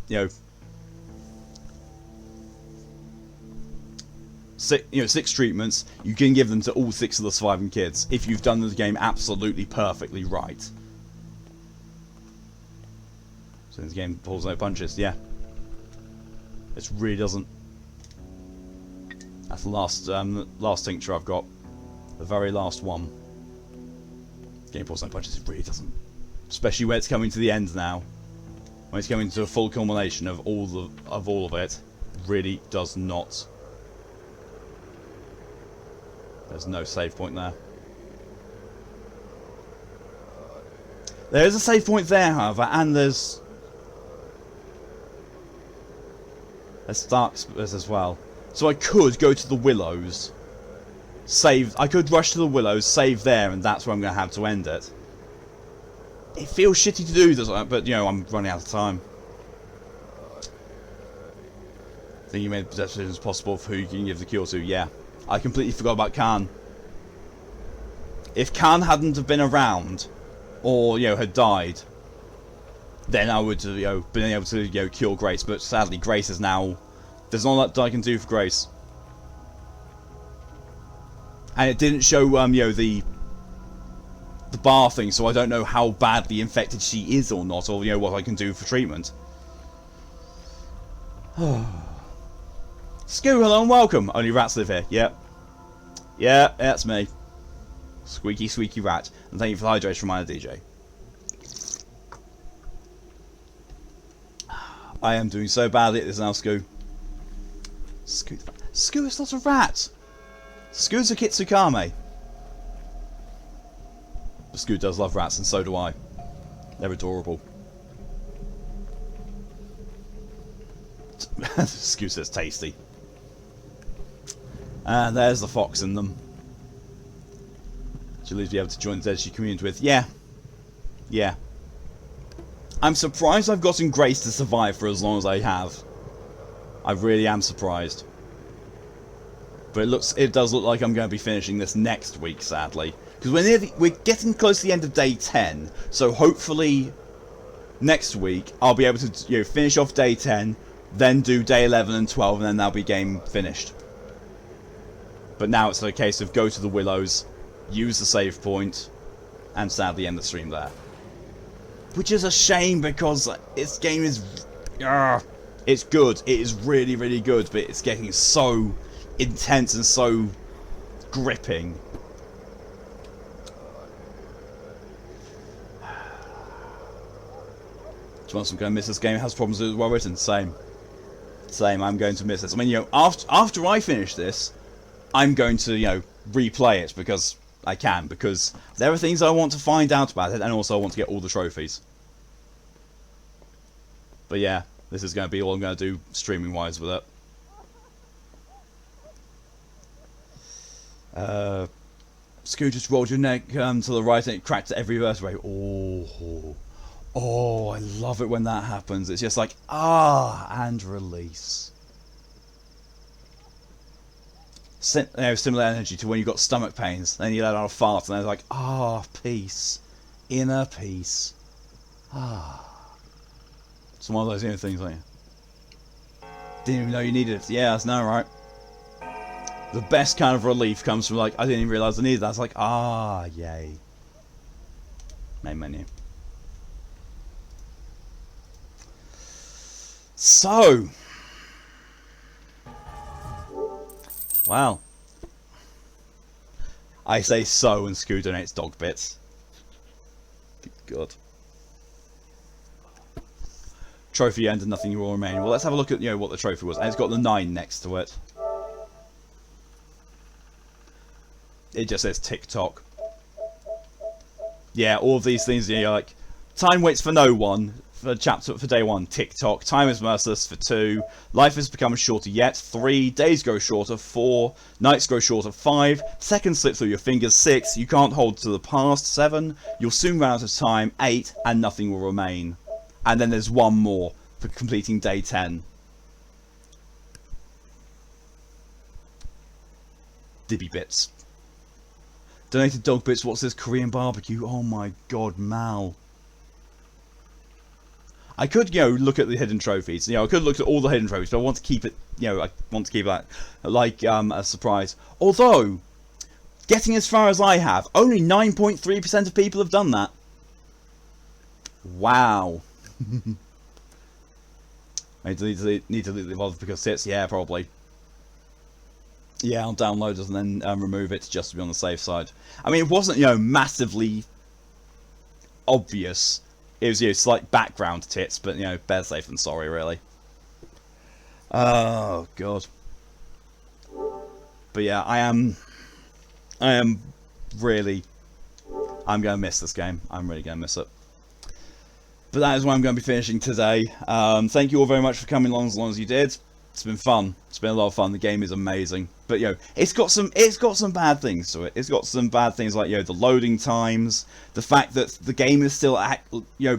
6 treatments. You can give them to all 6 of the surviving kids if you've done the game absolutely perfectly right. So this game pulls no punches, yeah. It really doesn't. That's the last tincture I've got. The very last one. Game pulls no punches, it really doesn't. Especially when it's coming to the end now. When it's coming to a full culmination of all of it. Really does not. There's no save point there. There is a save point there, however, and there's Stark's as well. So I could go to the Willows, save. I could rush to the Willows, save there, and that's where I'm going to have to end it. It feels shitty to do this, but you know, I'm running out of time. I think you made the decisions possible for who you can give the cure to. Yeah, I completely forgot about Khan. If Khan hadn't have been around, or you know, had died, then I would you know, been able to you know, cure Grace. But sadly, Grace is now. There's not much I can do for Grace, and it didn't show you know, the bar thing, so I don't know how badly infected she is or not, or you know, what I can do for treatment. Scoo, hello and welcome. Only rats live here. Yep. Yeah, that's me. Squeaky, squeaky rat. And thank you for the hydration reminder, DJ. I am doing so badly at this now, Scoo. Scoo is not a rat. Scoo's a Kitsukame. But Scoo does love rats, and so do I. They're adorable. Scoo says tasty. And there's the fox in them. She'll be able to join the dead she communed with. Yeah. Yeah. I'm surprised I've gotten Grace to survive for as long as I have. I really am surprised. But it does look like I'm going to be finishing this next week, sadly. Because we're getting close to the end of day 10. So hopefully next week I'll be able to you know, finish off day 10, then do day 11 and 12, and then that'll be game finished. But now it's a case of go to the Willows, use the save point, and sadly end the stream there. Which is a shame because this game is... it's good. It is really, really good, but it's getting so intense and so gripping. To be honest, I'm going to miss this game. It has problems with it, well written. Same. I'm going to miss this. I mean, you know, after I finish this, I'm going to, you know, replay it because I can. Because there are things I want to find out about it, and also I want to get all the trophies. But yeah, this is going to be all I'm going to do streaming-wise with it. Scoo just rolled your neck to the right and it cracked every vertebrae. Oh, I love it when that happens. It's just like, and release. Similar energy to when you got stomach pains. Then you let out a fart and then it's like, peace. Inner peace. It's one of those things, like, didn't even know you needed it. Yeah, that's no right. The best kind of relief comes from like, I didn't even realise I needed that. It's like, yay. Main menu. So, wow. I say so and Scoo donates dog bits. Good. Trophy earned and nothing will remain. Well, let's have a look at what the trophy was. And it's got the 9 next to it. It just says TikTok. Yeah, all of these things, like time waits for no one for day 1, TikTok. Time is merciless for 2. Life has become shorter yet, 3. Days grow shorter, 4. Nights grow shorter, 5. Seconds slip through your fingers, 6. You can't hold to the past, 7. You'll soon run out of time, 8. And nothing will remain. And then there's one more for completing day 10. Dibby bits. Donated dog bits. What's this? Korean barbecue? Oh my god, Mal. I could, look at the hidden trophies. I could look at all the hidden trophies, but I want to keep it, I want to keep that like a surprise. Although, getting as far as I have, only 9.3% of people have done that. Wow. I need to delete the evolve because it's, yeah, probably. Yeah, I'll download it and then remove it just to be on the safe side. I mean, it wasn't, massively obvious. It was, slight background tits, but, better safe than sorry, really. Oh, God. But yeah, I'm really, I'm going to miss this game. I'm really going to miss it. But that is why I'm going to be finishing today. Thank you all very much for coming along as long as you did. It's been fun. It's been a lot of fun. The game is amazing, but it's got some bad things to it. It's got some bad things like the loading times, the fact that the game is still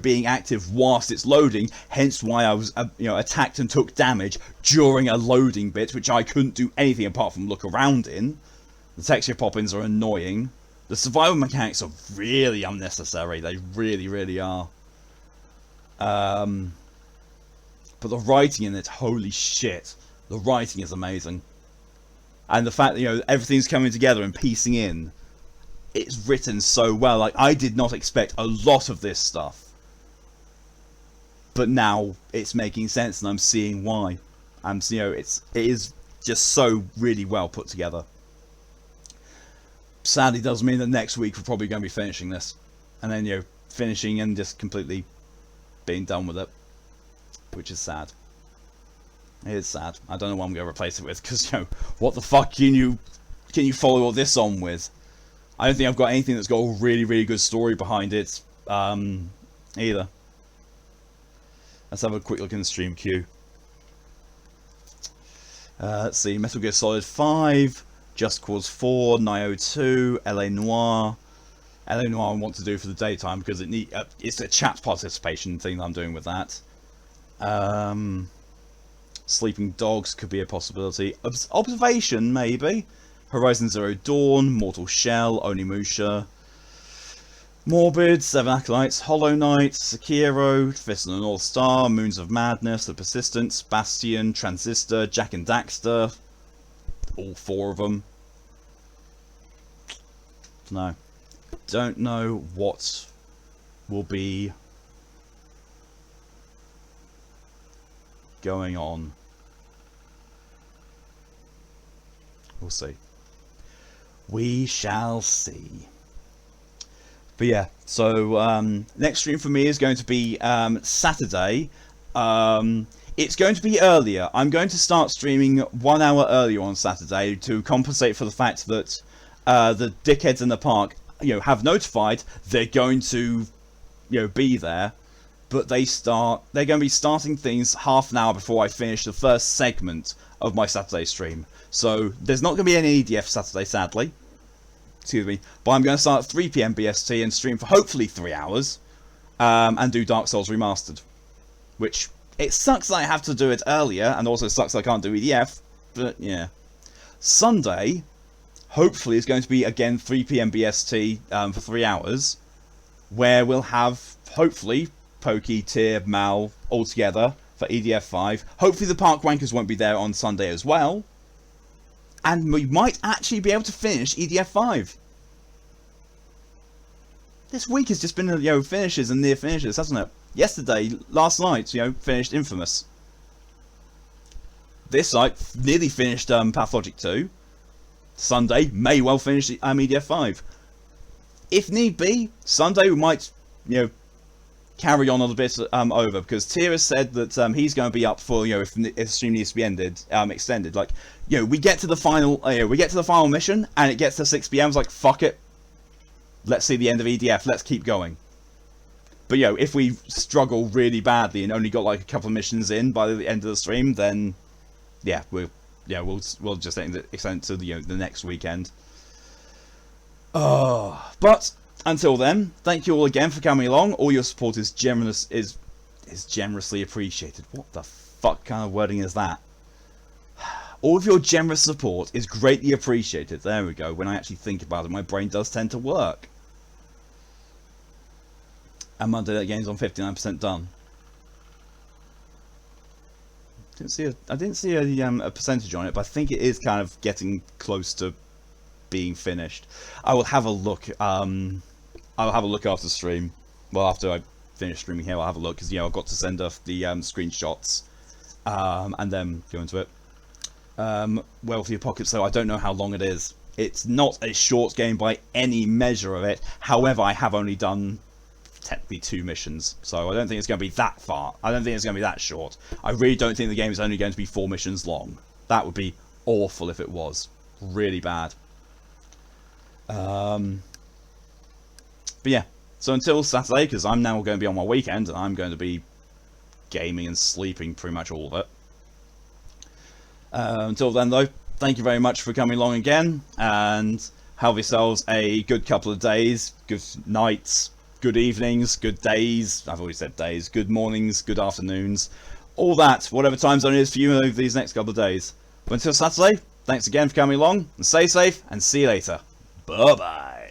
being active whilst it's loading. Hence why I was attacked and took damage during a loading bit, which I couldn't do anything apart from look around in. The texture pop-ins are annoying. The survival mechanics are really unnecessary. They really, really are. But the writing in it, holy shit. The writing is amazing. And the fact that, everything's coming together and piecing in. It's written so well. Like, I did not expect a lot of this stuff. But now it's making sense and I'm seeing why. It is just so really well put together. Sadly does mean that next week we're probably going to be finishing this. And then, finishing and just completely being done with it. Which is sad. It is sad. I don't know what I'm going to replace it with, because, what the fuck can you follow all this on with? I don't think I've got anything that's got a really, really good story behind it, either. Let's have a quick look in the stream queue. Let's see, Metal Gear Solid 5, Just Cause 4, Nioh 2, LA Noire. LA Noire I want to do for the daytime, because it's a chat participation thing that I'm doing with that. Sleeping Dogs could be a possibility. Observation, maybe. Horizon Zero Dawn, Mortal Shell, Onimusha, Morbid, Seven Acolytes, Hollow Knight, Sekiro, Fist of the North Star, Moons of Madness, The Persistence, Bastion, Transistor, Jak and Daxter. All 4 of them. No. Don't know what will be going on. We'll see. We shall see. But yeah, so next stream for me is going to be Saturday. It's going to be earlier. I'm going to start streaming 1 hour earlier on Saturday to compensate for the fact that the dickheads in the park, have notified they're going to, be there. But they're going to be starting things half an hour before I finish the first segment of my Saturday stream. So there's not going to be any EDF Saturday, sadly. Excuse me. But I'm going to start at 3 PM BST and stream for hopefully 3 hours. And do Dark Souls Remastered. Which, it sucks that I have to do it earlier, and also sucks that I can't do EDF. But yeah. Sunday, hopefully, is going to be again 3 PM BST for 3 hours. Where we'll have, hopefully, Pokey, Tyr, Mal, all together for EDF 5. Hopefully the Park Wankers won't be there on Sunday as well. And we might actually be able to finish EDF 5. This week has just been, finishes and near finishes, hasn't it? Yesterday, last night, finished Infamous. This night, nearly finished Pathologic 2. Sunday, may well finish EDF 5. If need be, Sunday we might, carry on a little bit over, because Tyr has said that he's going to be up for if the stream needs to be extended. Like, we get to the final mission and it gets to 6 PM. It's like, fuck it, let's see the end of EDF. Let's keep going. But if we struggle really badly and only got like a couple of missions in by the end of the stream, then we'll just extend to the next weekend. But until then, thank you all again for coming along. All your support is generously appreciated. What the fuck kind of wording is that? All of your generous support is greatly appreciated. There we go. When I actually think about it, my brain does tend to work. And Monday that game's on 59% done. I didn't see a percentage on it, but I think it is kind of getting close to being finished. I will have a look. I'll have a look after the stream. Well, after I finish streaming here, I'll have a look, because I've got to send off the screenshots and then go into it. Well, for the Apocalypse, though, I don't know how long it is. It's not a short game by any measure of it. However, I have only done technically 2 missions, so I don't think it's going to be that far. I don't think it's going to be that short. I really don't think the game is only going to be 4 missions long. That would be awful if it was. Really bad. But yeah, so until Saturday, because I'm now going to be on my weekend, and I'm going to be gaming and sleeping pretty much all of it. Until then, though, thank you very much for coming along again, and have yourselves a good couple of days, good nights, good evenings, good days. I've already said days. Good mornings, good afternoons, all that, whatever time zone it is for you over these next couple of days. But until Saturday, thanks again for coming along, and stay safe, and see you later. Bye bye.